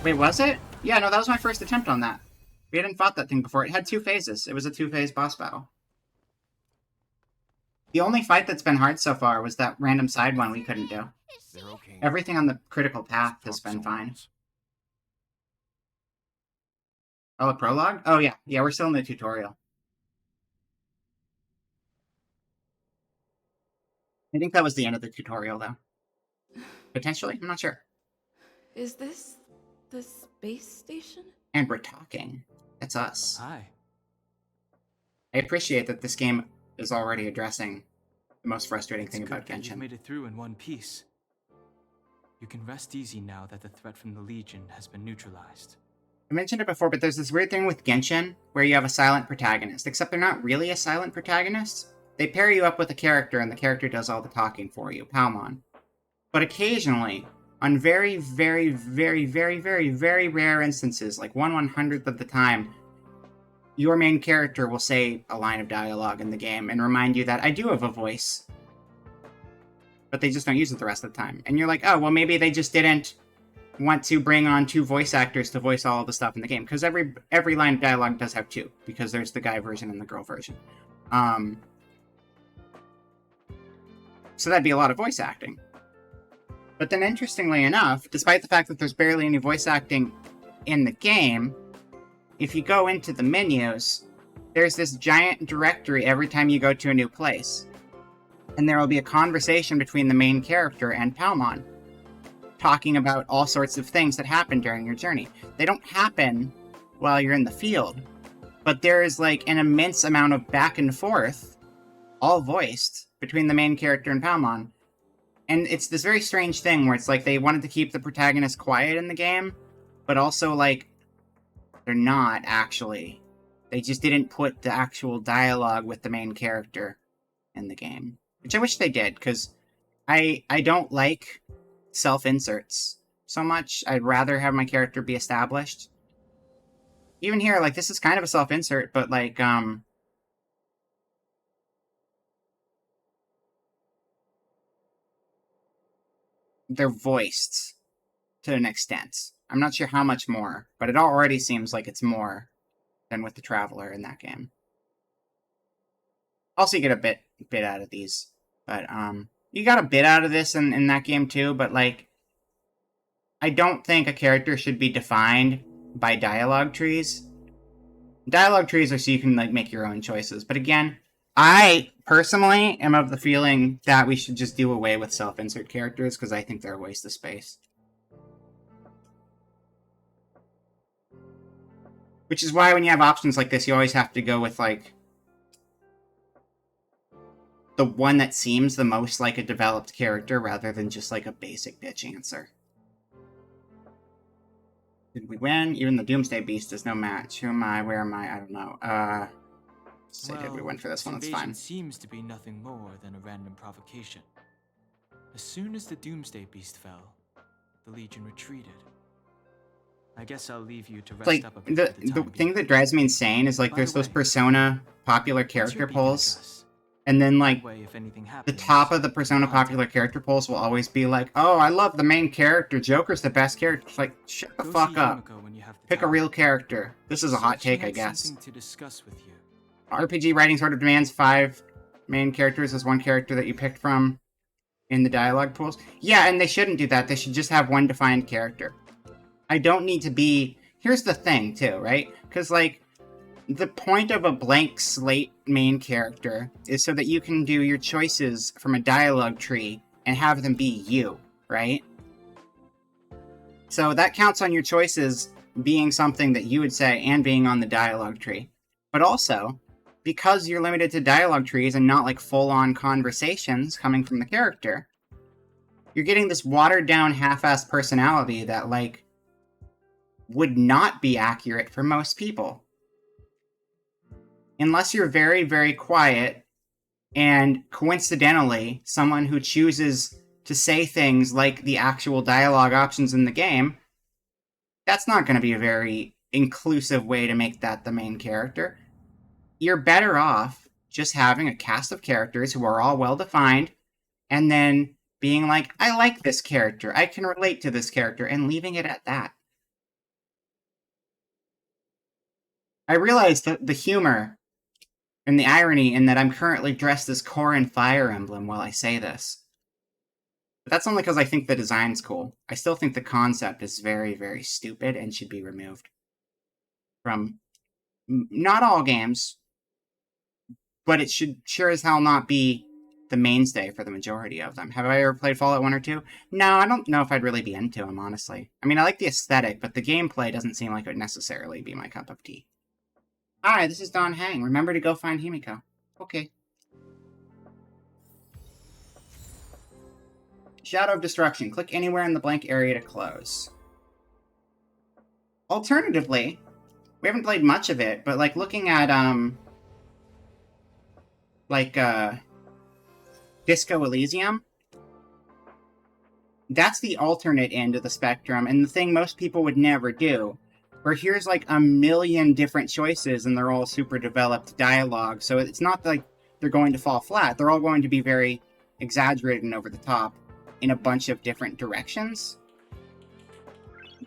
Wait, was it? Yeah, no, that was my first attempt on that. We hadn't fought that thing before. It had 2 phases. It was a 2-phase boss battle. The only fight that's been hard so far was that random side one we couldn't do.
Okay.
Everything on the critical path has been fine. Oh, a prologue? Oh, yeah. Yeah, we're still in the tutorial. I think that was the end of the tutorial, though. Potentially? I'm not sure.
Is this the space station?
And we're talking. It's us.
Hi.
I appreciate that this game is already addressing the most frustrating thing about
You've
Genshin.
made it through in one piece. You can rest easy now that the threat from the Legion has been neutralized.
I mentioned it before, but there's this weird thing with Genshin where you have a silent protagonist, except they're not really a silent protagonist. They pair you up with a character, and the character does all the talking for you, Palmon. But occasionally, on very, very, very, very, very, very rare instances, like 1/100th of the time, your main character will say a line of dialogue in the game and remind you that I do have a voice. But they just don't use it the rest of the time. And you're like, oh, well, maybe they just didn't want to bring on 2 voice actors to voice all of the stuff in the game. Because every line of dialogue does have 2, because there's the guy version and the girl version. So that'd be a lot of voice acting. But then interestingly enough, despite the fact that there's barely any voice acting in the game, if you go into the menus, there's this giant directory every time you go to a new place. And there will be a conversation between the main character and Palmon, talking about all sorts of things that happen during your journey. They don't happen while you're in the field, but there is like an immense amount of back and forth, all voiced, between the main character and Palmon. And it's this very strange thing where it's like they wanted to keep the protagonist quiet in the game, but also like they're not actually. They just didn't put the actual dialogue with the main character in the game. Which I wish they did, because I don't like self-inserts so much. I'd rather have my character be established. Even here, like, this is kind of a self-insert, but, like, they're voiced to an extent. I'm not sure how much more, but it already seems like it's more than with the Traveler in that game. Also, you get a bit out of these, but you got a bit out of this in that game too. But like, I don't think a character should be defined by dialogue trees. Dialogue trees are so you can like make your own choices. But again, I personally am of the feeling that we should just do away with self-insert characters because I think they're a waste of space. Which is why when you have options like this, you always have to go with, like, the one that seems the most like a developed character rather than just, like, a basic bitch answer. Did we win? Even the Doomsday Beast is no match. Who am I? Where am I? I don't know. Say did we win for this one? That's fine.
Seems to be nothing more than a random provocation. As soon as the Doomsday Beast fell, the Legion retreated. I guess I'll leave you to rest
Like,
up a bit
the thing that drives me insane is, like, there's those Persona popular character polls, and then, like, the top of the Persona popular character polls will always be like, oh, I love the main character, Joker's the best character. It's like, shut the fuck up. Pick a real character. This is a hot take, I guess.
To discuss with you.
RPG writing sort of demands 5 main characters as one character that you picked from in the dialogue pools. Yeah, and they shouldn't do that. They should just have one defined character. I don't need to be... Here's the thing, too, right? Because, like, the point of a blank slate main character is so that you can do your choices from a dialogue tree and have them be you, right? So that counts on your choices being something that you would say and being on the dialogue tree. But also, because you're limited to dialogue trees and not, like, full-on conversations coming from the character, you're getting this watered-down, half-assed personality that, like, would not be accurate for most people. Unless you're very, very quiet, and coincidentally, someone who chooses to say things like the actual dialogue options in the game, that's not going to be a very inclusive way to make that the main character. You're better off just having a cast of characters who are all well-defined, and then being like, I like this character, I can relate to this character, and leaving it at that. I realize that the humor and the irony in that I'm currently dressed as Corrin Fire Emblem while I say this. But that's only because I think the design's cool. I still think the concept is very, very stupid and should be removed from not all games, but it should sure as hell not be the mainstay for the majority of them. Have I ever played Fallout 1 or 2? No, I don't know if I'd really be into them, honestly. I mean, I like the aesthetic, but the gameplay doesn't seem like it would necessarily be my cup of tea. Hi, this is Don Hang. Remember to go find Himiko. Okay. Shadow of Destruction. Click anywhere in the blank area to close. Alternatively, we haven't played much of it, but, like, looking at, Disco Elysium, that's the alternate end of the spectrum, and the thing most people would never do. Where here's, like, a million different choices, and they're all super developed dialogue, so it's not like they're going to fall flat. They're all going to be very exaggerated and over the top in a bunch of different directions.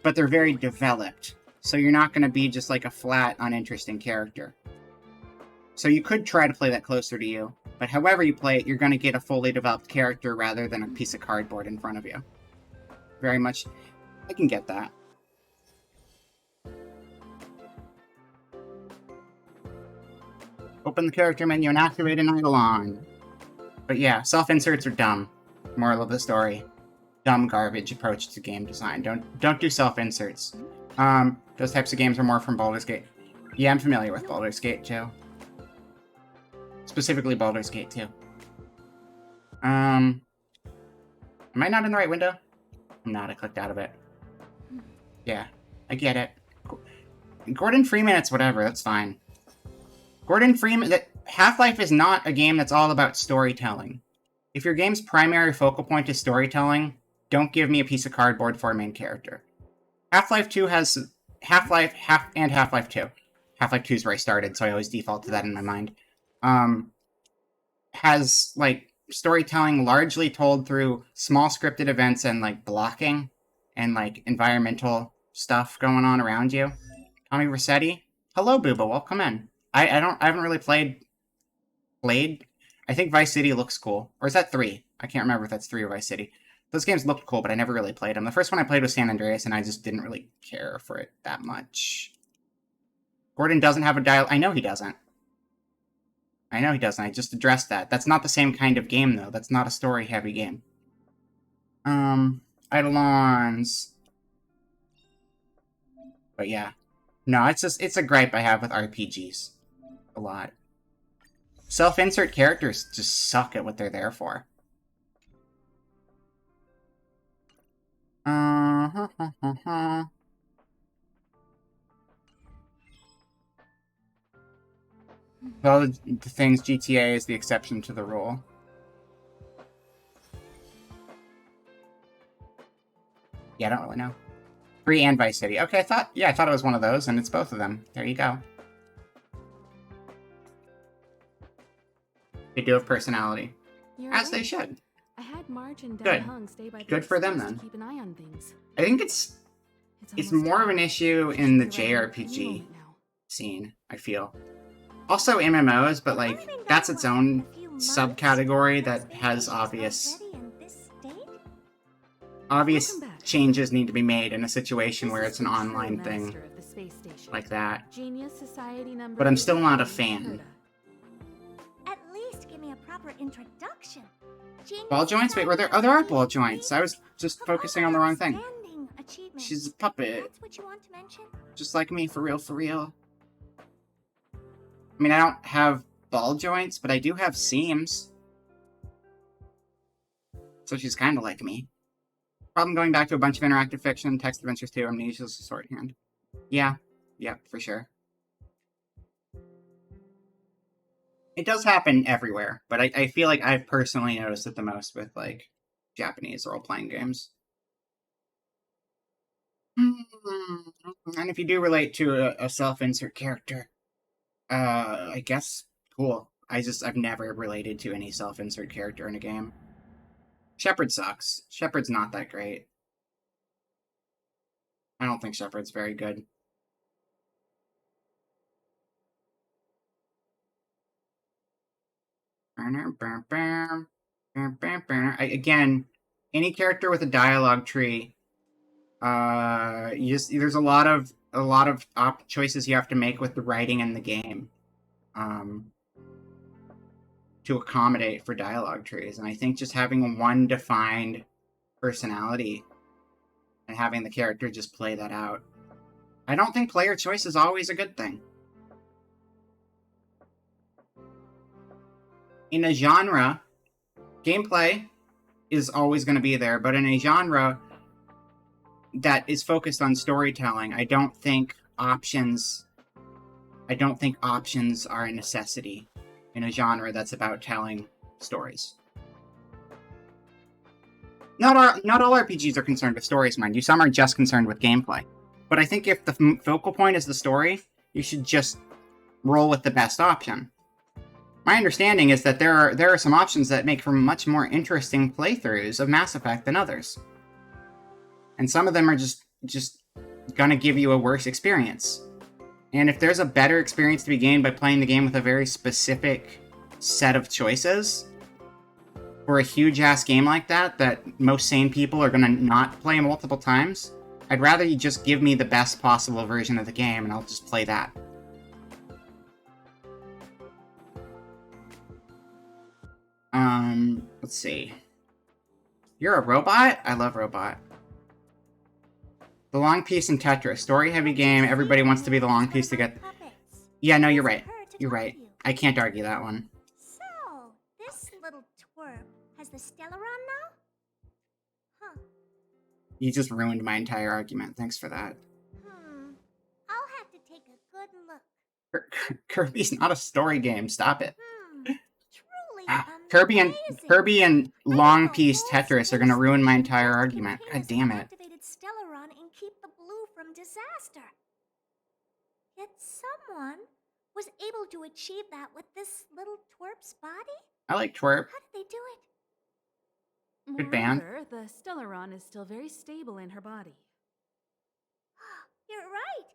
But they're very developed, so you're not going to be just, like, a flat, uninteresting character. So you could try to play that closer to you, but however you play it, you're going to get a fully developed character rather than a piece of cardboard in front of you. Very much, I can get that. Open the character menu and activate an Eidolon. But yeah, self-inserts are dumb. Moral of the story. Dumb garbage approach to game design. Don't do self-inserts. Those types of games are more from Baldur's Gate. Yeah, I'm familiar with Baldur's Gate 2. Specifically Baldur's Gate 2. Am I not in the right window? I'm not, I clicked out of it. Yeah, I get it. Gordon Freeman, it's whatever, that's fine. Gordon Freeman, Half-Life is not a game that's all about storytelling. If your game's primary focal point is storytelling, don't give me a piece of cardboard for a main character. Half-Life 2 has Half-Life and Half-Life 2. Half-Life 2 is where I started, so I always default to that in my mind. Has, like, storytelling largely told through small scripted events and, like, blocking and, like, environmental stuff going on around you. Tommy Rossetti? Hello, Booba, welcome in. I haven't really played. I think Vice City looks cool. Or is that 3? I can't remember if that's 3 or Vice City. Those games looked cool, but I never really played them. The first one I played was San Andreas, and I just didn't really care for it that much. Gordon doesn't have a dial. I know he doesn't. I know he doesn't. I just addressed that. That's not the same kind of game, though. That's not a story-heavy game. Eidolons. But yeah. No, it's a gripe I have with RPGs. A lot. Self-insert characters just suck at what they're there for. Well, the things, GTA is the exception to the rule. Yeah, I don't really know. 3 and Vice City. Okay, I thought it was one of those, and it's both of them. There you go. They do have personality. As they should.
I had Marge and
Good.
Dan Hung stay by the
Good for them,
express
then.
to keep an eye on things.
I think it's more of an issue in the JRPG scene, I feel. Also MMOs, but like, that's its own subcategory that has obvious changes need to be made in a situation where it's an online thing like that.
Genius Society number
But I'm still not a fan.
At least give me a proper introduction.
Ball joints? Wait, were there? Oh, there are ball joints. I was just focusing on the wrong thing. She's a puppet.
That's what you want to mention?
Just like me, for real, for real. I mean, I don't have ball joints, but I do have seams. So she's kind of like me. Problem going back to a bunch of interactive fiction, text adventures too, Amnesia's a shorthand. Yeah, for sure. It does happen everywhere, but I feel like I've personally noticed it the most with, like, Japanese role-playing games. And if you do relate to a self-insert character, I guess, cool. I've never related to any self-insert character in a game. Shepard sucks. Shepard's not that great. I don't think Shepard's very good. Again, any character with a dialogue tree, there's a lot of choices you have to make with the writing in the game, to accommodate for dialogue trees, and I think just having one defined personality and having the character just play that out. I don't think player choice is always a good thing. In a genre, gameplay is always going to be there, but in a genre that is focused on storytelling, I don't think options are a necessity in a genre that's about telling stories. Not all RPGs are concerned with stories, mind you. Some are just concerned with gameplay. But I think if the focal point is the story, you should just roll with the best option. My understanding is that there are some options that make for much more interesting playthroughs of Mass Effect than others. And some of them are just gonna give you a worse experience. And if there's a better experience to be gained by playing the game with a very specific set of choices, for a huge-ass game like that most sane people are gonna not play multiple times, I'd rather you just give me the best possible version of the game and I'll just play that. Let's see. You're a robot? I love robot. The long piece in Tetris. Story-heavy game. Everybody wants to be the long piece to get... Yeah, no, you're right. You're right. I can't argue that one.
So, this little twerp has the Stellaron now? Huh.
You just ruined my entire argument. Thanks for that.
I'll have to take a good look.
Kirby's not a story game. Stop it.
Truly
Kirby and Long Piece Tetris are gonna ruin my entire argument. God damn it.
Activated Stellaron and keep the blue from disaster. Yet someone was able to achieve that with this little twerp's body?
I like Twerp.
How did they do it?
Good band.
Moreover, the Stellaron is still very stable in her body.
You're right.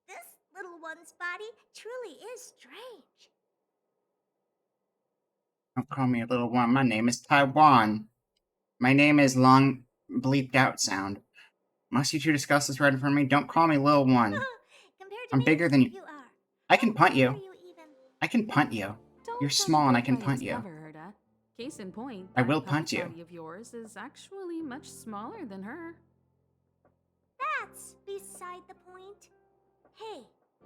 This little one's body truly is strange.
Don't call me a little one. My name is Taiwan. My name is Long Bleeped Out Sound. Must you two discuss this right in front of me? Don't call me little one. I'm bigger than you. I can punt you. I can punt you.
Don't
You're
judge a
small and I
book
can
by
punt
its
you.
cover, Herta. Case in point,
I
that
will
cover
punt you.
party of yours is actually much smaller than her.
That's beside the point. Hey,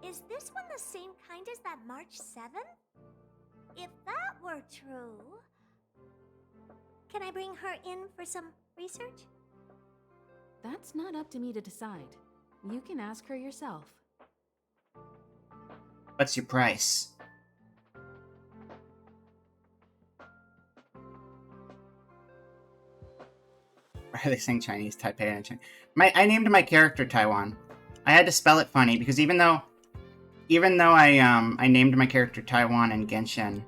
is this one the same kind as that March 7th? If that were true, can I bring her in for some research?
That's not up to me to decide. You can ask her yourself.
What's your price? Why are they saying Chinese, Taipei, and Chinese? I named my character Taiwan. I had to spell it funny because even though I named my character Taiwan in Genshin,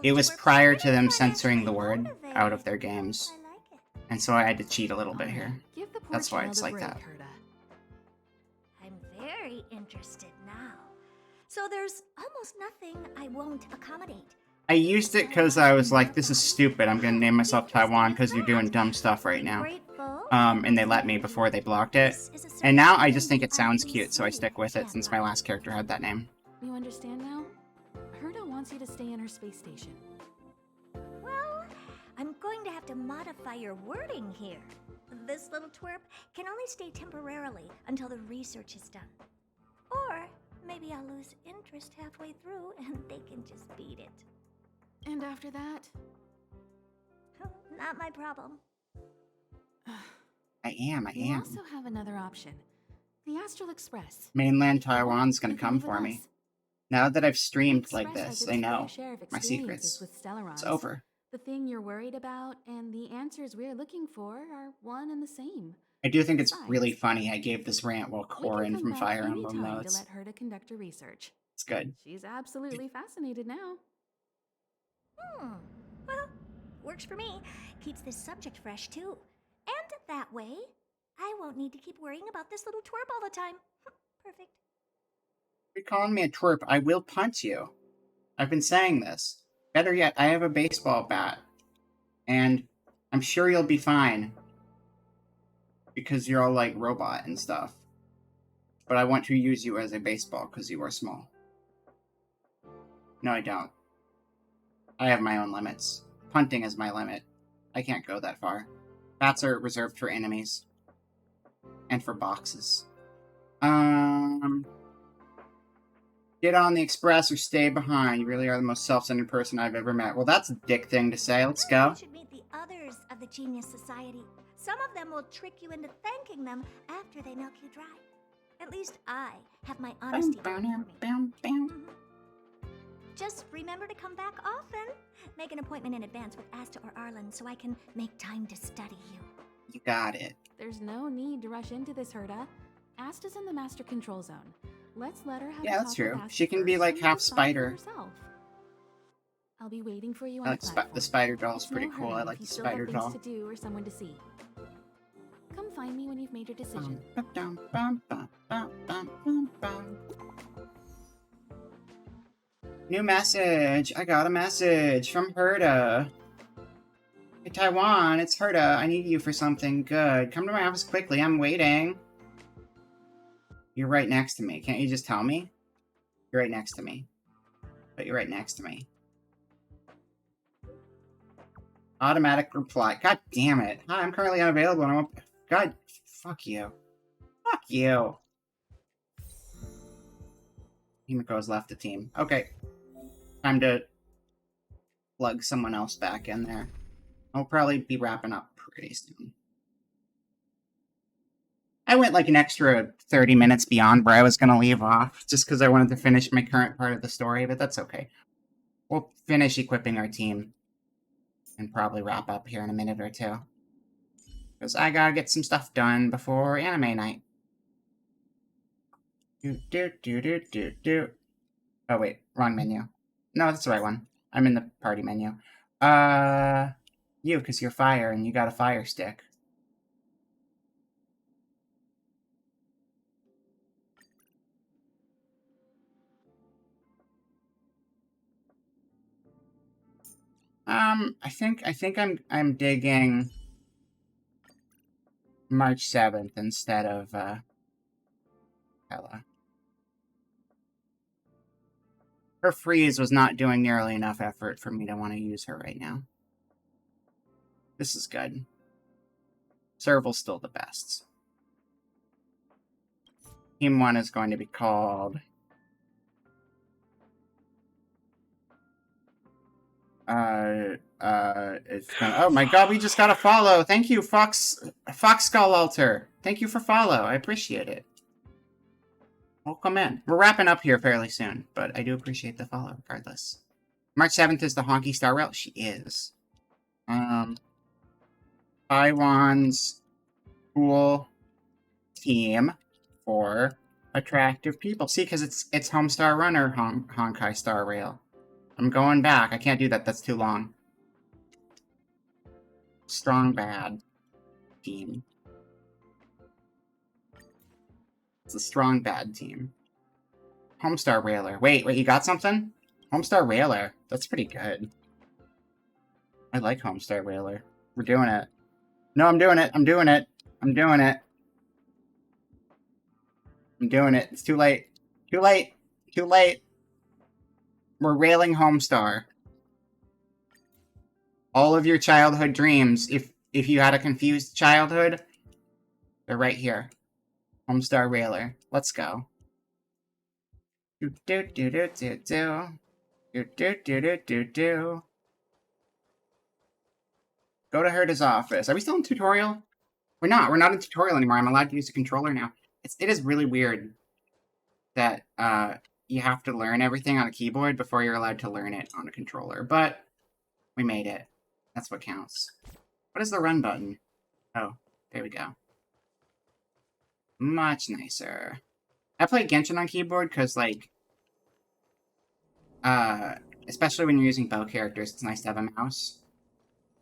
it was prior to them censoring the word out of their games, and so I had to cheat a little bit here.
Give the poor
That's why
child
it's
a
like
break,
that.
Herta.
I'm very interested now. So there's almost nothing I won't accommodate.
I used it because I was like, this is stupid. I'm gonna name myself Taiwan because you're doing dumb stuff right now. And they let me before they blocked it. And now I just think it sounds cute, so I stick with it since my last character had that name.
You understand now? Herta wants you to stay in her space station.
Well, I'm going to have to modify your wording here. This little twerp can only stay temporarily until the research is done. Or maybe I'll lose interest halfway through and they can just beat it.
And after that?
Not my problem.
I am.
You also have another option. The Astral Express.
Mainland Taiwan's gonna come for me. Now that I've streamed like
Express
this,
has
they
its
know
fair share of
my
experiences
secrets.
with Stellarons.
It's over.
The thing you're worried about and the answers we're looking for are one and the same.
I do think it's really funny I gave this rant while
We can
Corin
come
from
back
Fire Emblem
anytime to
notes.
let her to conduct her research.
It's good.
She's absolutely fascinated now.
Well, works for me. Keeps this subject fresh, too. And that way, I won't need to keep worrying about this little twerp all the time. Perfect.
You're calling me a twerp. I will punt you. I've been saying this. Better yet, I have a baseball bat. And I'm sure you'll be fine. Because you're all like robot and stuff. But I want to use you as a baseball because you are small. No, I don't. I have my own limits. Punting is my limit. I can't go that far. Bats are reserved for enemies. And for boxes. Get on the express or stay behind. You really are the most self-centered person I've ever met. Well, that's a dick thing to say. Let's go.
You should meet the others of the Genius Society. Some of them will trick you into thanking them after they milk you dry. At least I have my honesty going for me. Just remember to come back often. Make an appointment in advance with Asta or Arlen so I can make time to study you.
You got it.
There's no need to rush into this, Herta. Asta's in the master control zone. Let's let her have
Yeah,
a
that's
talk
true.
with Asta
She can be
first
like
and
half
decide for
spider.
herself. I'll be waiting for you
I
on
like
the platform.
the spider doll's
It's
pretty
no
cool.
hurry
I
if
like
you
the
still have
spider
things
doll.
to do or someone to see. Come find me when you've made your decision.
New message. I got a message from Herta. Hey, Taiwan, it's Herta. I need you for something good. Come to my office quickly. I'm waiting. You're right next to me. Can't you just tell me? You're right next to me. But you're right next to me. Automatic reply. God damn it. Hi, I'm currently unavailable and I won't... God, fuck you. Fuck you. Himiko's left the team. Okay. Time to plug someone else back in there. I'll probably be wrapping up pretty soon. I went like an extra 30 minutes beyond where I was going to leave off, just because I wanted to finish my current part of the story, but that's okay. We'll finish equipping our team and probably wrap up here in a minute or two. Because I gotta get some stuff done before anime night. Oh wait, wrong menu. No, that's the right one. I'm in the party menu. You, because you're fire and you got a fire stick. I think I'm digging March 7th instead of Hella. Her freeze was not doing nearly enough effort for me to want to use her right now. This is good. Serval's still the best. Team 1 is going to be called... oh my god, we just got a follow! Thank you, Fox Skull Alter! Thank you for follow, I appreciate it. Welcome in. We're wrapping up here fairly soon, but I do appreciate the follow, regardless. March 7th is the Honky Star Rail? She is. Taiwan's cool team for attractive people. See, because it's Homestar Runner Honkai Star Rail. I'm going back. I can't do that. That's too long. Strong Bad team. It's a Strong Bad team. Homestar Railer. Wait, you got something? Homestar Railer. That's pretty good. I like Homestar Railer. We're doing it. No, I'm doing it. I'm doing it. I'm doing it. I'm doing it. It's too late. Too late. Too late. We're railing Homestar. All of your childhood dreams, if you had a confused childhood, they're right here. Homestar Railer. Let's go. Do do do do do do. Do do do do do do. Go to Herta's office. Are we still in tutorial? We're not. We're not in tutorial anymore. I'm allowed to use a controller now. It is really weird that you have to learn everything on a keyboard before you're allowed to learn it on a controller. But we made it. That's what counts. What is the run button? Oh, there we go. Much nicer. I play Genshin on keyboard because, like, especially when you're using bow characters, it's nice to have a mouse.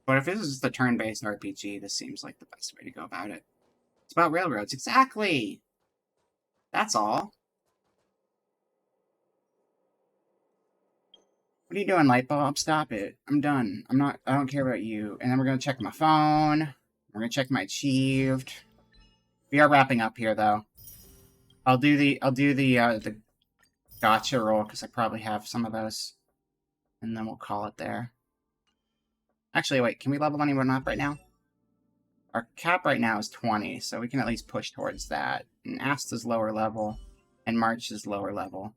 But if this is just a turn-based RPG, this seems like the best way to go about it. It's about railroads. Exactly! That's all. What are you doing, Lightbulb? Stop it. I'm done. I don't care about you. And then we're gonna check my phone. We're gonna check my achieved. We are wrapping up here, though. I'll do the gotcha roll, because I probably have some of those. And then we'll call it there. Actually, wait, can we level anyone up right now? Our cap right now is 20, so we can at least push towards that. And Asta's lower level, and March is lower level.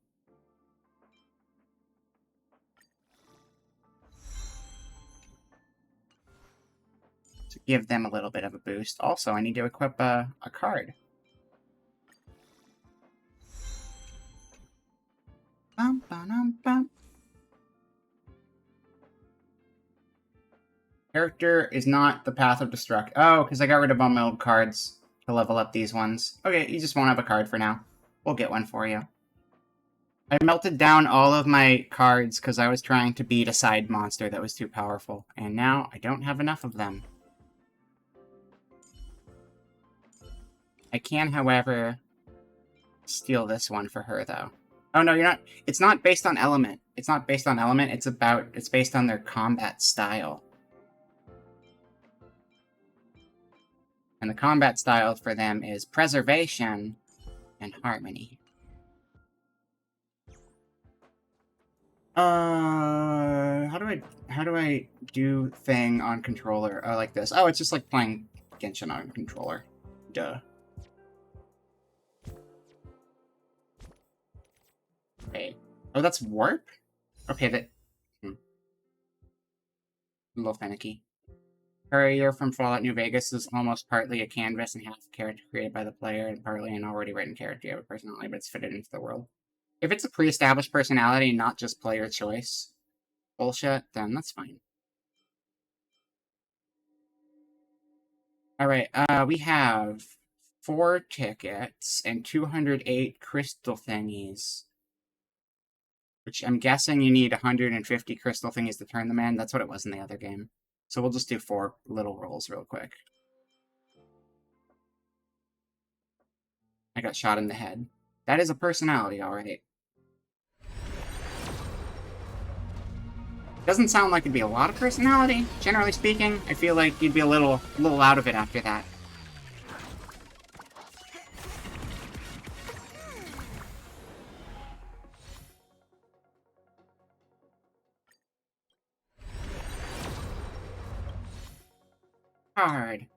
To give them a little bit of a boost. Also, I need to equip a card. Bum, ba-dum, bum. Character is not the Path of Destruct. Oh, because I got rid of all my old cards to level up these ones. Okay, you just won't have a card for now. We'll get one for you. I melted down all of my cards because I was trying to beat a side monster that was too powerful. And now I don't have enough of them. I can, however, steal this one for her, though. Oh, no, you're not. It's not based on element. It's not based on element. It's based on their combat style. And the combat style for them is preservation and harmony. How do I do thing on controller? Oh, like this. Oh, it's just like playing Genshin on controller. Duh. Okay. Oh, that's warp? Okay, that... A little finicky. Courier from Fallout New Vegas is almost partly a canvas and half a character created by the player and partly an already written character. You have a personality, but it's fitted into the world. If it's a pre-established personality and not just player choice bullshit, then that's fine. Alright, we have 4 tickets and 208 crystal thingies. Which I'm guessing you need 150 crystal thingies to turn them in. That's what it was in the other game. So we'll just do 4 little rolls real quick. I got shot in the head. That is a personality, alright. Doesn't sound like it'd be a lot of personality, generally speaking. I feel like you'd be a little out of it after that. Card.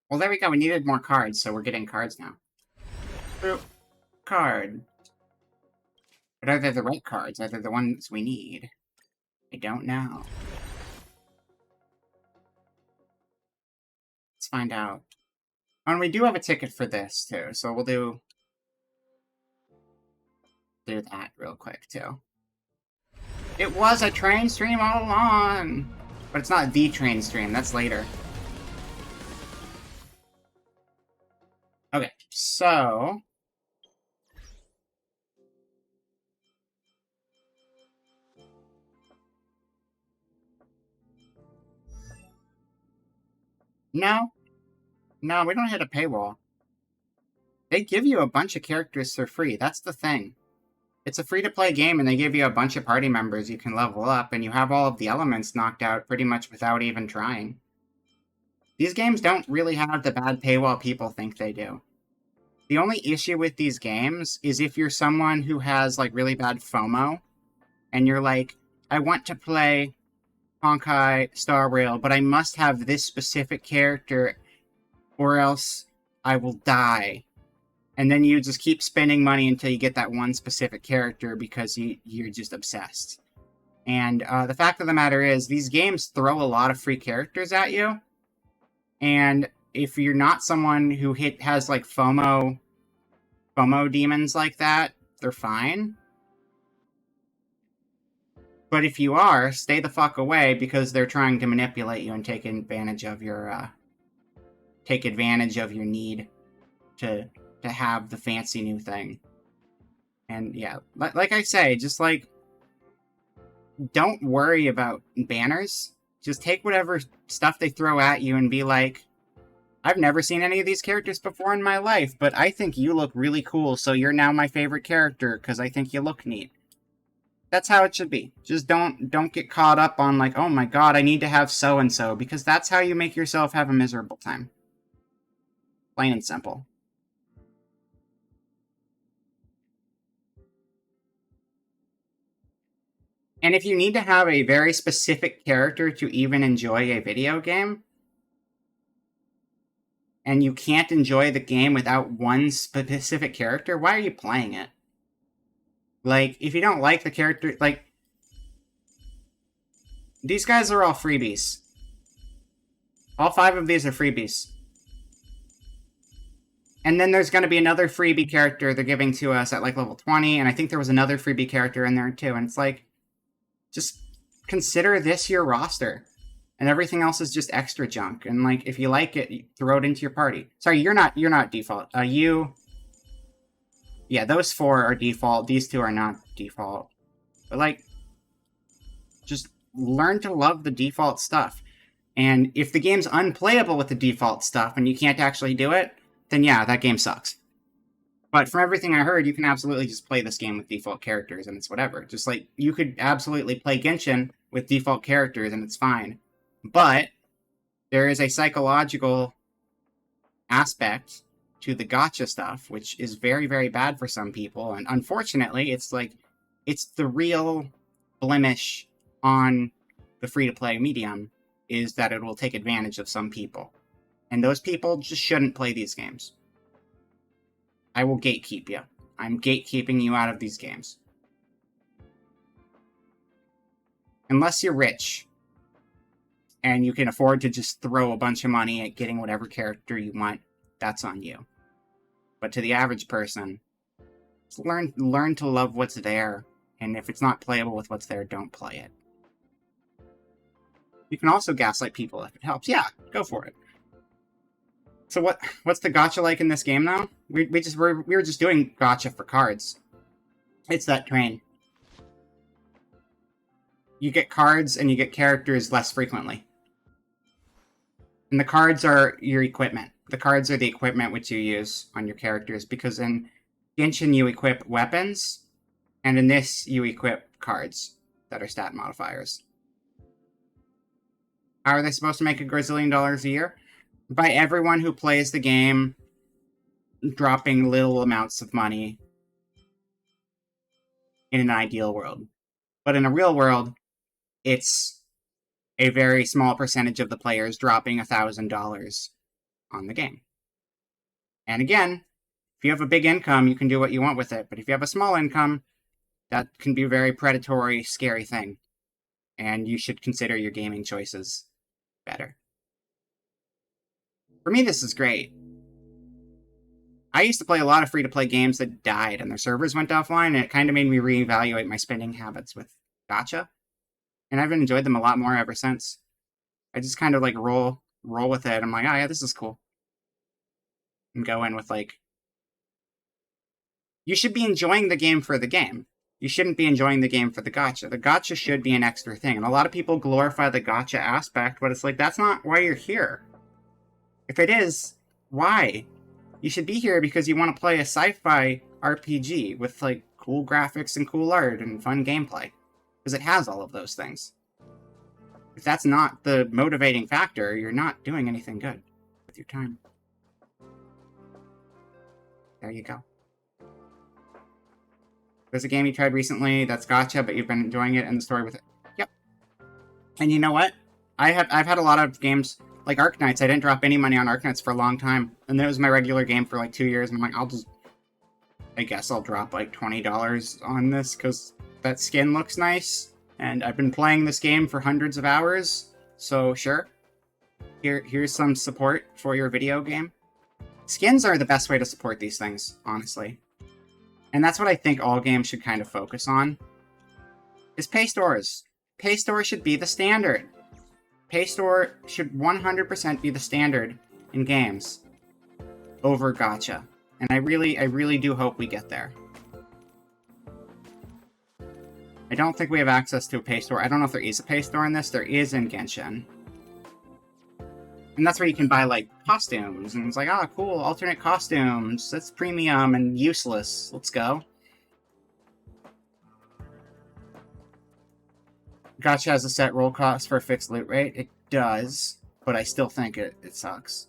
Well, there we go. We needed more cards, so we're getting cards now. Boop. Card. But are they the right cards? Are they the ones we need? I don't know. Let's find out. And we do have a ticket for this, too, so we'll do that real quick, too. It was a train stream all along! But it's not the train stream, that's later. Okay, so... No, we don't hit a paywall. They give you a bunch of characters for free, that's the thing. It's a free-to-play game, and they give you a bunch of party members you can level up, and you have all of the elements knocked out pretty much without even trying. These games don't really have the bad paywall people think they do. The only issue with these games is if you're someone who has, like, really bad FOMO, and you're like, I want to play Honkai Star Rail, but I must have this specific character, or else I will die. And then you just keep spending money until you get that one specific character because you're just obsessed. And the fact of the matter is, these games throw a lot of free characters at you. And if you're not someone who has like FOMO demons like that, they're fine. But if you are, stay the fuck away because they're trying to manipulate you and take advantage of your need to have the fancy new thing. And yeah, like I say, just like, don't worry about banners. Just take whatever stuff they throw at you and be like, I've never seen any of these characters before in my life, but I think you look really cool, so you're now my favorite character because I think you look neat. That's how it should be. Just don't get caught up on like, oh my god, I need to have so-and-so, because that's how you make yourself have a miserable time. Plain and simple. And if you need to have a very specific character to even enjoy a video game, and you can't enjoy the game without one specific character, why are you playing it? Like, if you don't like the character, like, these guys are all freebies. All 5 of these are freebies. And then there's going to be another freebie character they're giving to us at, like, level 20, and I think there was another freebie character in there, too, and it's like, just consider this your roster. And everything else is just extra junk. And, like, if you like it, you throw it into your party. Sorry, you're not default. Yeah, those 4 are default. These 2 are not default. But, like, just learn to love the default stuff. And if the game's unplayable with the default stuff and you can't actually do it, then yeah, that game sucks. But from everything I heard, you can absolutely just play this game with default characters and it's whatever. Just like, you could absolutely play Genshin with default characters and it's fine. But there is a psychological aspect to the gacha stuff, which is very, very bad for some people. And unfortunately, it's like, it's the real blemish on the free-to-play medium, is that it will take advantage of some people. And those people just shouldn't play these games. I will gatekeep you. I'm gatekeeping you out of these games. Unless you're rich, and you can afford to just throw a bunch of money at getting whatever character you want, that's on you. But to the average person, learn to love what's there, and if it's not playable with what's there, don't play it. You can also gaslight people if it helps. Yeah, go for it. So what's the gacha like in this game now? We were just doing gacha for cards. It's that train. You get cards and you get characters less frequently. And the cards are your equipment. The cards are the equipment which you use on your characters, because in Genshin you equip weapons, and in this you equip cards that are stat modifiers. How are they supposed to make $1 gazillion a year? By everyone who plays the game dropping little amounts of money in an ideal world. But in a real world, it's a very small percentage of the players dropping $1,000 on the game. And again, if you have a big income, you can do what you want with it. But if you have a small income, that can be a very predatory, scary thing. And you should consider your gaming choices better. For me, this is great. I used to play a lot of free-to-play games that died and their servers went offline, and it kind of made me reevaluate my spending habits with gacha. And I've enjoyed them a lot more ever since. I just kind of like roll with it. I'm like, oh yeah, this is cool. And go in with like, you should be enjoying the game for the game. You shouldn't be enjoying the game for the gacha. The gacha should be an extra thing. And a lot of people glorify the gacha aspect, but it's like, that's not why you're here. If it is, why? You should be here because you want to play a sci-fi RPG with like cool graphics and cool art and fun gameplay. Because it has all of those things. If that's not the motivating factor, you're not doing anything good with your time. There you go. There's a game you tried recently that's gacha, but you've been enjoying it and the story with it. Yep. And you know what? I've had a lot of games, like Arknights. I didn't drop any money on Arknights for a long time. And that was my regular game for like 2 years. And I'm like, I guess I'll drop like $20 on this because that skin looks nice. And I've been playing this game for hundreds of hours. So sure. Here's some support for your video game. Skins are the best way to support these things, honestly. And that's what I think all games should kind of focus on, is pay stores. Pay store should be the standard. Pay store should 100% be the standard in games over gacha. And I really do hope we get there. I don't think we have access to a pay store. I don't know if there is a pay store in this. There is in Genshin. And that's where you can buy, like, costumes. And it's like, oh, cool, alternate costumes. That's premium and useless. Let's go. Gacha has a set roll cost for a fixed loot rate. It does, but I still think it sucks.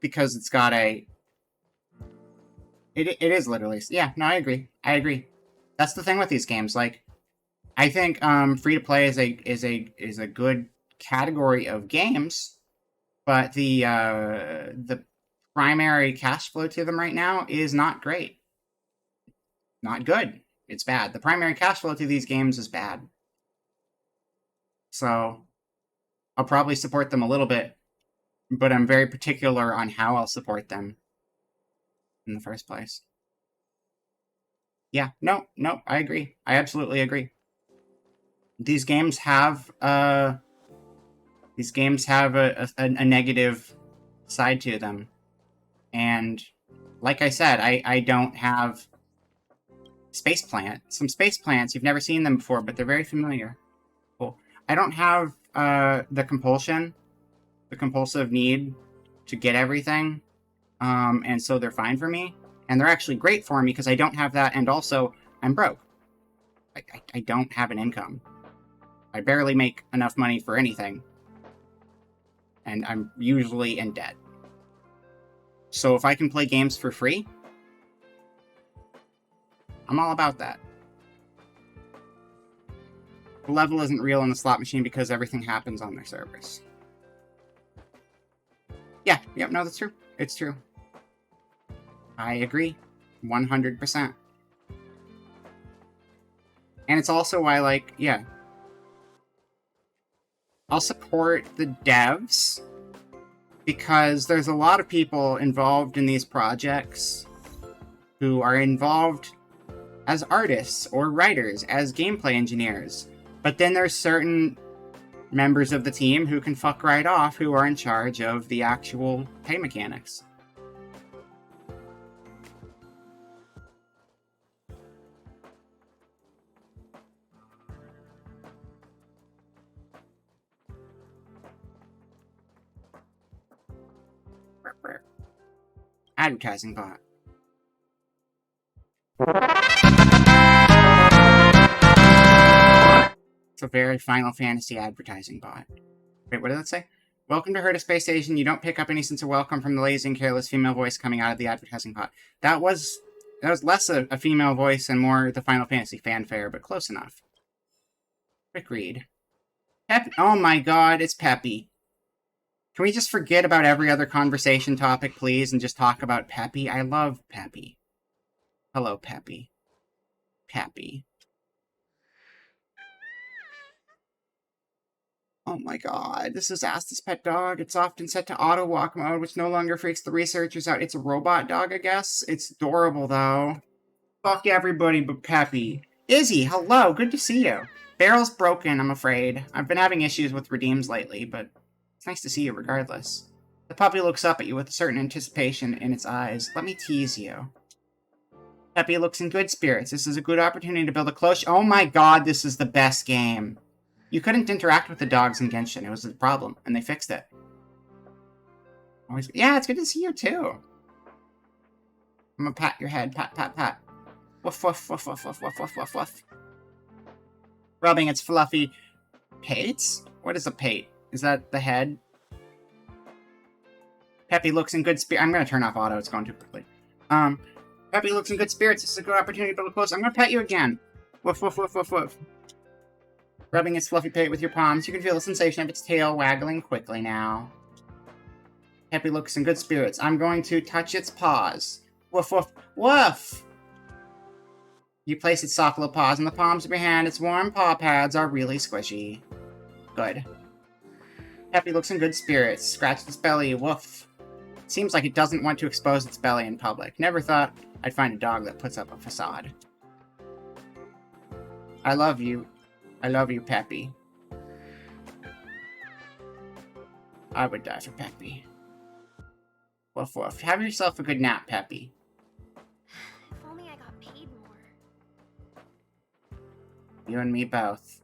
Because it's got a... It is literally... Yeah, no, I agree. I agree. That's the thing with these games. Like, I think free-to-play is a good category of games, but the primary cash flow to them right now is not great. Not good. It's bad. The primary cash flow to these games is bad. So I'll probably support them a little bit, but I'm very particular on how I'll support them in the first place. Yeah, no, I agree. I absolutely agree. These games have a negative side to them. And like I said, I don't have Space Plant. Some Space Plants, you've never seen them before, but they're very familiar. Cool. I don't have the compulsive need to get everything. And so they're fine for me. And they're actually great for me because I don't have that, and also I'm broke. I don't have an income. I barely make enough money for anything. And I'm usually in debt. So if I can play games for free, I'm all about that. The level isn't real in the slot machine because everything happens on their servers. Yeah, yep, no, that's true. It's true. I agree. 100%. And it's also why, like, yeah. I'll support the devs because there's a lot of people involved in these projects who are involved as artists or writers, as gameplay engineers. But then there's certain members of the team who can fuck right off who are in charge of the actual pay mechanics. Advertising bot. It's a very Final Fantasy advertising bot. Wait, what did that say? Welcome to Herta Space Station. You don't pick up any sense of welcome from the lazy and careless female voice coming out of the advertising bot. That was less a female voice and more the Final Fantasy fanfare, but close enough. Quick read. Oh my god, it's Peppy. Can we just forget about every other conversation topic, please, and just talk about Peppy? I love Peppy. Hello, Peppy. Peppy. Oh my god, this is Asta's pet dog. It's often set to auto walk mode, which no longer freaks the researchers out. It's a robot dog, I guess. It's adorable, though. Fuck everybody but Peppy. Izzy, hello, good to see you. Barrel's broken, I'm afraid. I've been having issues with redeems lately, but it's nice to see you regardless. The puppy looks up at you with a certain anticipation in its eyes. Let me tease you. Peppy looks in good spirits. This is a good opportunity to build a close... Oh my god, this is the best game. You couldn't interact with the dogs in Genshin. It was a problem, and they fixed it. Always... Yeah, it's good to see you, too. I'm gonna pat your head. Pat, pat, pat. Woof, woof, woof, woof, woof, woof, woof, woof, woof. Rubbing its fluffy... Pates? What is a pate? Is that the head? Peppy looks in good spirits. I'm gonna turn off auto. It's going too quickly. Peppy looks in good spirits. This is a good opportunity to build close. I'm gonna pet you again. Woof, woof, woof, woof, woof. Rubbing its fluffy pate with your palms, you can feel the sensation of its tail waggling quickly now. Peppy looks in good spirits. I'm going to touch its paws. Woof, woof, woof! You place its soft little paws in the palms of your hand. Its warm paw pads are really squishy. Good. Peppy looks in good spirits. Scratched its belly. Woof. Seems like it doesn't want to expose its belly in public. Never thought I'd find a dog that puts up a facade. I love you. I love you, Peppy. I would die for Peppy. Woof woof. Have yourself a good nap, Peppy.
If only I got paid more.
You and me both.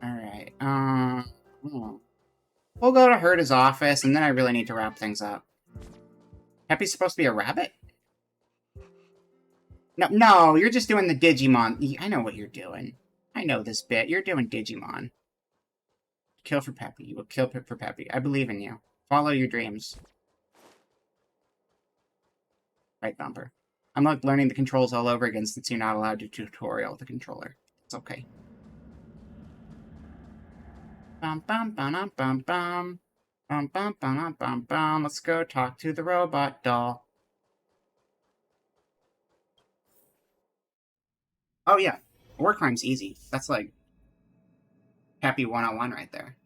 Alright, We'll go to Herta's office, and then I really need to wrap things up. Peppy's supposed to be a rabbit? No, you're just doing the Digimon. I know what you're doing. I know this bit. You're doing Digimon. Kill for Peppy. You will kill for Peppy. I believe in you. Follow your dreams. Right bumper. I'm like learning the controls all over again since you're not allowed to tutorial with the controller. It's okay. Bum bum bum bum bum. Bum bum bum bum bum. Let's go talk to the robot doll. Oh yeah. War crime's easy. That's like Peppy 101 right there.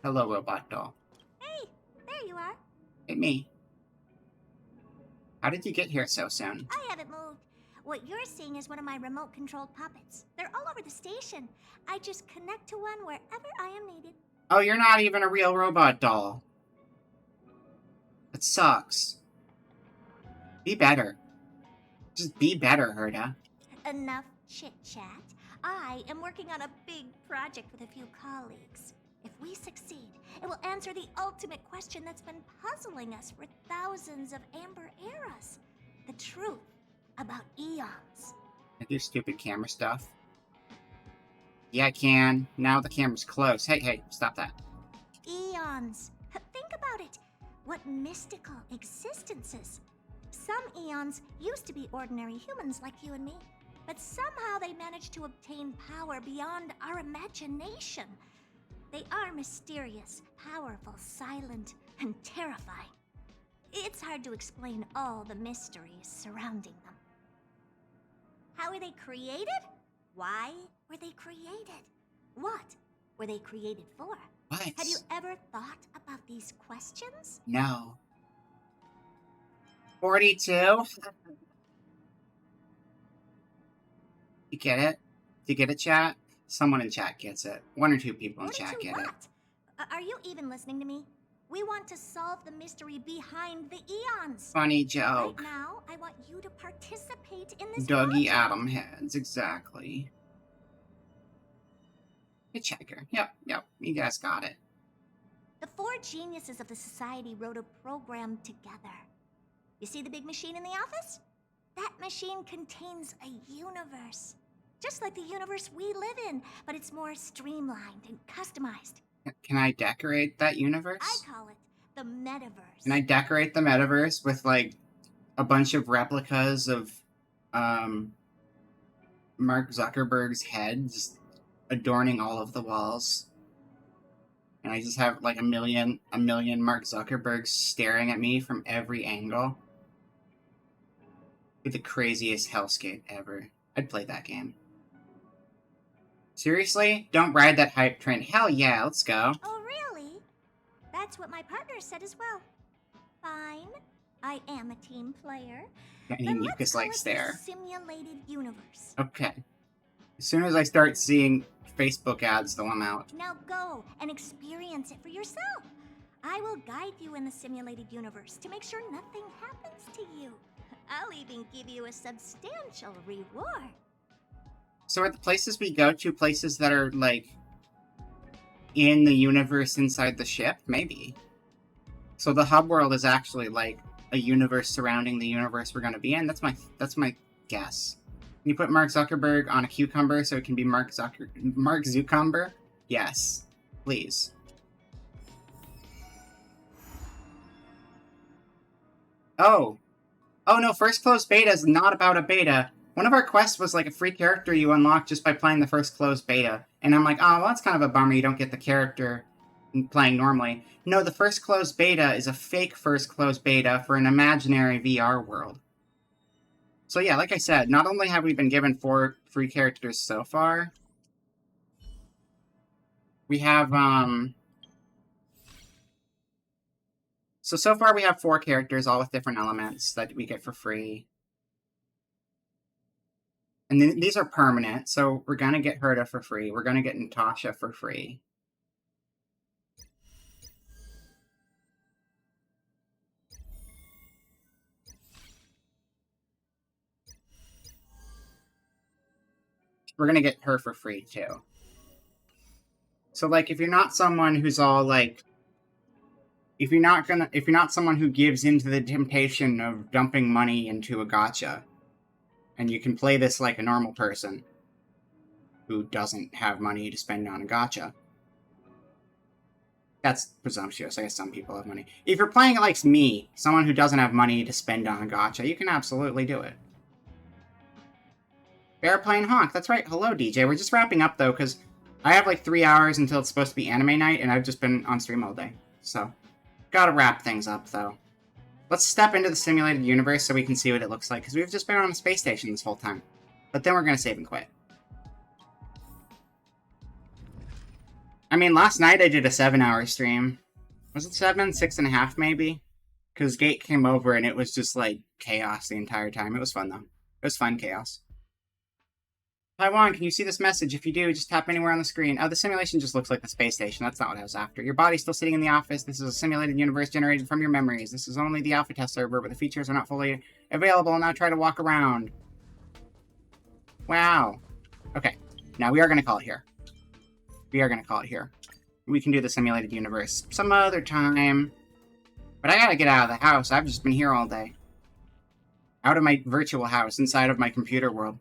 Hello, robot doll.
Hey, there you are.
Hey, me. How did you get here so soon?
I haven't moved. What you're seeing is one of my remote-controlled puppets. They're all over the station. I just connect to one wherever I am needed.
Oh, you're not even a real robot doll. That sucks. Be better. Just be better, Herta.
Enough chit-chat. I am working on a big project with a few colleagues. If we succeed, it will answer the ultimate question that's been puzzling us for thousands of Amber eras. The truth about eons.
I do stupid camera stuff. Yeah, I can. Now the camera's close. Hey, stop that.
Eons. Think about it. What mystical existences. Some eons used to be ordinary humans like you and me, but somehow they managed to obtain power beyond our imagination. They are mysterious, powerful, silent, and terrifying. It's hard to explain all the mysteries surrounding them. How were they created? Why were they created? What were they created for?
What?
Have you ever thought about these questions?
No. 42? You get it? Do you get it, chat? Someone in chat gets it. One or two people in chat get it.
Are you even listening to me? We want to solve the mystery behind the eons.
Funny joke.
Right now, I want you to participate in this
Dougie
project.
Adam heads, exactly. Hitchhiker. Yep, you guys got it.
The four geniuses of the society wrote a program together. You see the big machine in the office? That machine contains a universe. Just like the universe we live in, but it's more streamlined and customized.
Can I decorate that universe?
I call it the metaverse.
Can I decorate the metaverse with, like, a bunch of replicas of, Mark Zuckerberg's head just adorning all of the walls. And I just have like a million Mark Zuckerbergs staring at me from every angle. It's the craziest hellscape ever. I'd play that game. Seriously? Don't ride that hype train. Hell yeah, let's go.
Oh, really? That's what my partner said as well. Fine. I am a team player.
And Mucus likes there.
Simulated universe.
Okay. As soon as I start seeing Facebook ads, though, I'm out.
Now go and experience it for yourself. I will guide you in the simulated universe to make sure nothing happens to you. I'll even give you a substantial reward.
So are the places we go to places that are, like, in the universe inside the ship? Maybe. So the hub world is actually, like, a universe surrounding the universe we're going to be in? That's my guess. Can you put Mark Zuckerberg on a cucumber so it can be Mark Zucumber? Yes. Please. Oh no, first closed beta is not about a beta. One of our quests was like a free character you unlock just by playing the first closed beta. And I'm like, oh, well, that's kind of a bummer you don't get the character playing normally. No, the first closed beta is a fake first closed beta for an imaginary VR world. So yeah, like I said, not only have we been given 4 free characters so far, we have, So far we have 4 characters, all with different elements that we get for free. And then these are permanent, so we're gonna get Herta for free. We're gonna get Natasha for free. We're gonna get her for free, too. So, like, if you're not someone who's all, like... If you're not someone who gives into the temptation of dumping money into a gacha, and you can play this like a normal person who doesn't have money to spend on a gacha. That's presumptuous. I guess some people have money. If you're playing it like me, someone who doesn't have money to spend on a gacha, you can absolutely do it. Airplane Honk. That's right. Hello, DJ. We're just wrapping up, though, because I have like 3 hours until it's supposed to be anime night, and I've just been on stream all day. So, gotta wrap things up, though. Let's step into the simulated universe so we can see what it looks like, because we've just been on a space station this whole time. But then we're gonna save and quit. I mean, last night I did a 7-hour stream. Was it 7? 6.5, maybe? Because Gate came over and it was just, like, chaos the entire time. It was fun, though. It was fun chaos. Taiwan, can you see this message? If you do, just tap anywhere on the screen. Oh, the simulation just looks like the space station. That's not what I was after. Your body's still sitting in the office. This is a simulated universe generated from your memories. This is only the alpha test server, but the features are not fully available. Now try to walk around. Wow. Okay. Now we are going to call it here. We are going to call it here. We can do the simulated universe some other time. But I gotta get out of the house. I've just been here all day. Out of my virtual house, inside of my computer world.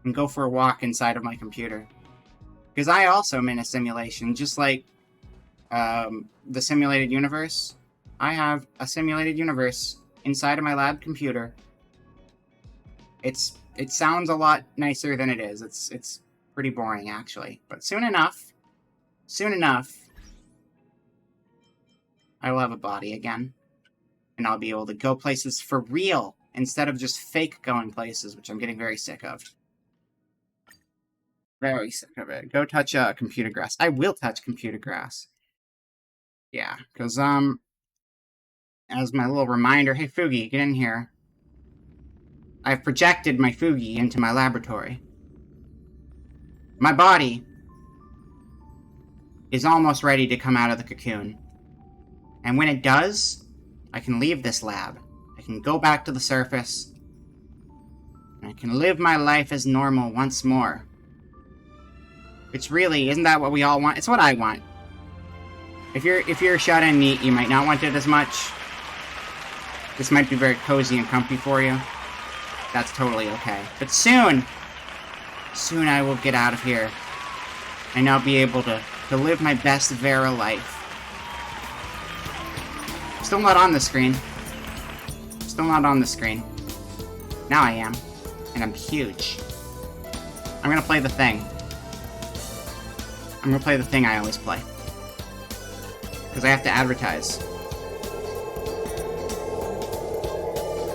And go for a walk inside of my computer. Because I also am in a simulation, just like the simulated universe. I have a simulated universe inside of my lab computer. It sounds a lot nicer than it is. It's pretty boring, actually. But soon enough, I will have a body again. And I'll be able to go places for real, instead of just fake going places, which I'm getting very sick of. Very sick of it. Go touch computer grass. I will touch computer grass. Yeah, because, as my little reminder, hey, Fugi, get in here. I've projected my Fugi into my laboratory. My body is almost ready to come out of the cocoon. And when it does, I can leave this lab. I can go back to the surface. And I can live my life as normal once more. Which really, isn't that what we all want? It's what I want. If you're shut-in neat, you might not want it as much. This might be very cozy and comfy for you. That's totally okay. But soon I will get out of here. And I'll be able to live my best Vera life. Still not on the screen. Still not on the screen. Now I am. And I'm huge. I'm gonna play the thing. I'm gonna play the thing I always play. Because I have to advertise.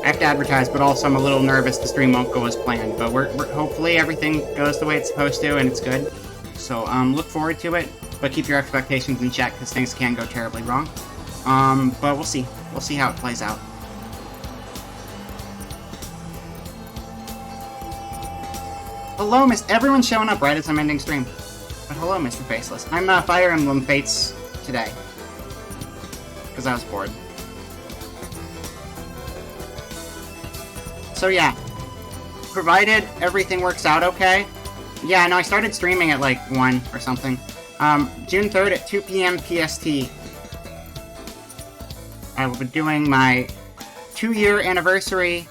I have to advertise, but also I'm a little nervous the stream won't go as planned. But we're hopefully everything goes the way it's supposed to and it's good. So look forward to it, but keep your expectations in check because things can go terribly wrong. But we'll see. We'll see how it plays out. Hello, Miss. Everyone's showing up right as I'm ending stream. But hello, Mr. Faceless. I'm Fire Emblem Fates today. Because I was bored. So yeah. Provided everything works out okay. Yeah, no, I started streaming at like 1 or something. June 3rd at 2 p.m. PST. I will be doing my 2-year anniversary.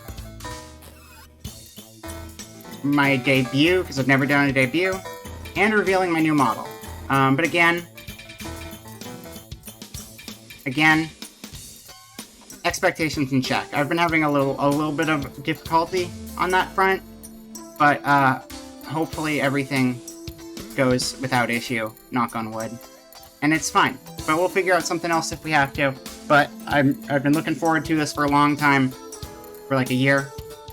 My debut, because I've never done a debut. And revealing my new model. But again, expectations in check. I've been having a little bit of difficulty on that front, but hopefully everything goes without issue, knock on wood. And it's fine, but we'll figure out something else if we have to. But I've been looking forward to this for a long time, for like a year,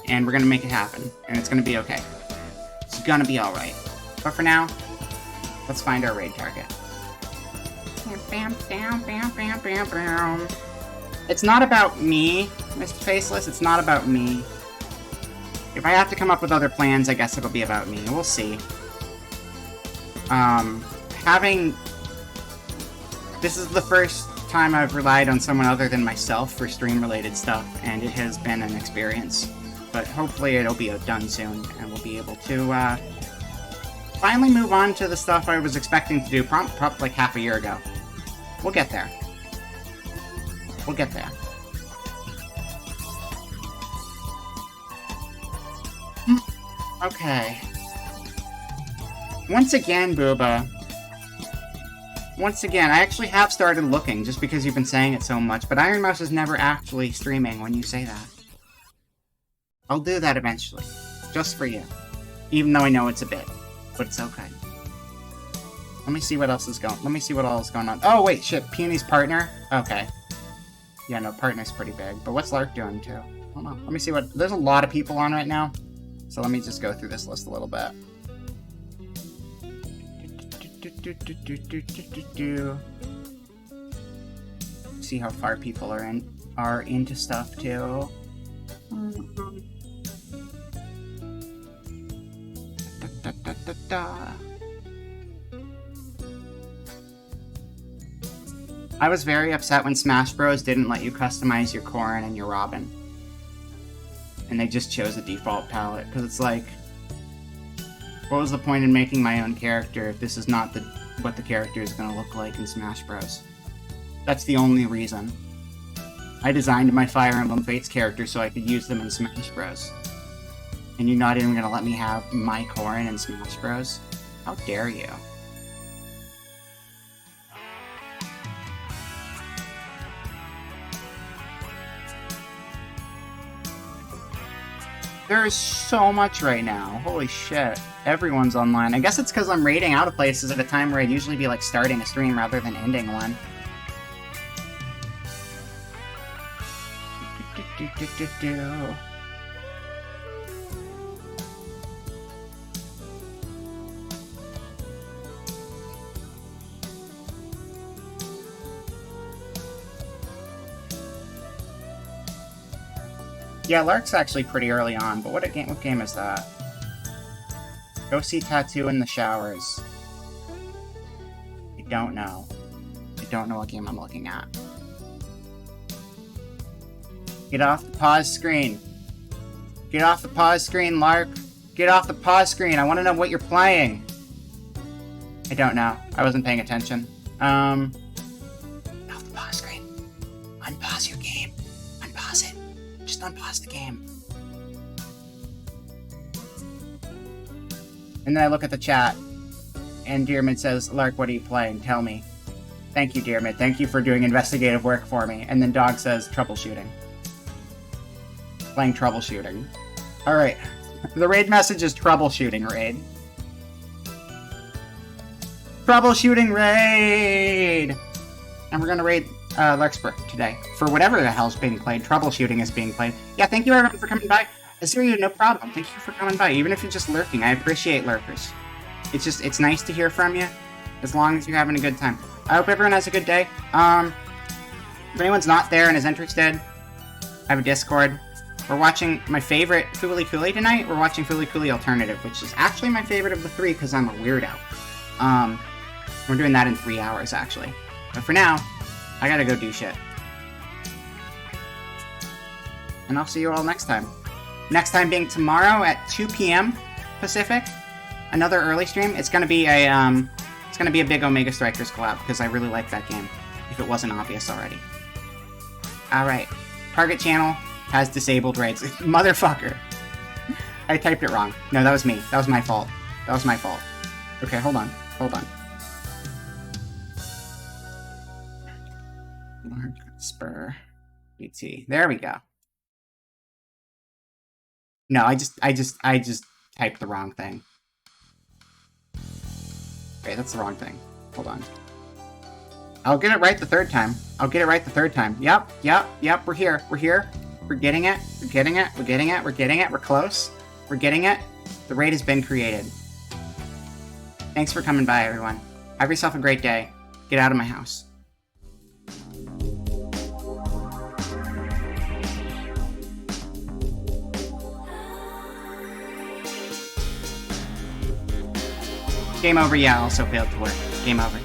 and we're gonna make it happen, and it's gonna be okay. It's gonna be alright. But for now, let's find our raid target. It's not about me, Mr. Faceless. It's not about me. If I have to come up with other plans, I guess it'll be about me. We'll see. This is the first time I've relied on someone other than myself for stream-related stuff, and it has been an experience. But hopefully it'll be done soon, and we'll be able to, finally move on to the stuff I was expecting to do probably like half a year ago. We'll get there. We'll get there. Okay. Once again, Booba. Once again, I actually have started looking, just because you've been saying it so much, but Iron Mouse is never actually streaming when you say that. I'll do that eventually. Just for you. Even though I know it's a bit. But it's okay. Let me see what else is going on. Oh, wait, shit. Peony's partner? Okay. Yeah, no, partner's pretty big. But what's Lark doing, too? Hold on. Let me see what... There's a lot of people on right now. So let me just go through this list a little bit. See how far people are into stuff, too. I was very upset when Smash Bros. Didn't let you customize your Corrin and your Robin. And they just chose a default palette, because it's like, what was the point in making my own character if this is not what the character is going to look like in Smash Bros? That's the only reason. I designed my Fire Emblem Fates character so I could use them in Smash Bros. And you're not even going to let me have my Corrin in Smash Bros? How dare you? There is so much right now. Holy shit. Everyone's online. I guess it's because I'm raiding out of places at a time where I'd usually be like starting a stream rather than ending one. Yeah, Lark's actually pretty early on, but what game is that? Go see Tattoo in the Showers. I don't know. I don't know what game I'm looking at. Get off the pause screen. Get off the pause screen, Lark. Get off the pause screen. I want to know what you're playing. I don't know. I wasn't paying attention. Off the pause screen. Unpause your game. Unpause it. Just unpause the game. And then I look at the chat, and Dearmid says, Lark, what are you playing? Tell me. Thank you, Dearmid. Thank you for doing investigative work for me. And then Dog says, troubleshooting. Playing troubleshooting. Alright. The raid message is troubleshooting raid. Troubleshooting raid! And we're gonna raid Larkspur today. For whatever the hell's being played, troubleshooting is being played. Yeah, thank you everyone for coming by. Aziryu, no problem. Thank you for coming by. Even if you're just lurking, I appreciate lurkers. It's nice to hear from you, as long as you're having a good time. I hope everyone has a good day. If anyone's not there and is interested, I have a Discord. We're watching my favorite Fooly Cooly tonight. We're watching Fooly Cooly Alternative, which is actually my favorite of the three because I'm a weirdo. We're doing that in 3 hours, actually. But for now, I gotta go do shit. And I'll see you all next time. Next time being tomorrow at 2 p.m. Pacific. Another early stream. It's gonna be a big Omega Strikers collab because I really like that game. If it wasn't obvious already. Alright. Target channel has disabled raids. Motherfucker. I typed it wrong. No, that was me. That was my fault. That was my fault. Okay, hold on. Hold on. Spur. BT. There we go. No, I just typed the wrong thing. Okay, that's the wrong thing. Hold on. I'll get it right the third time. I'll get it right the third time. Yep. We're here. We're here. We're getting it. We're getting it. We're getting it. We're getting it. We're close. We're getting it. The raid has been created. Thanks for coming by, everyone. Have yourself a great day. Get out of my house. Game over, yeah, also failed to work. Game over.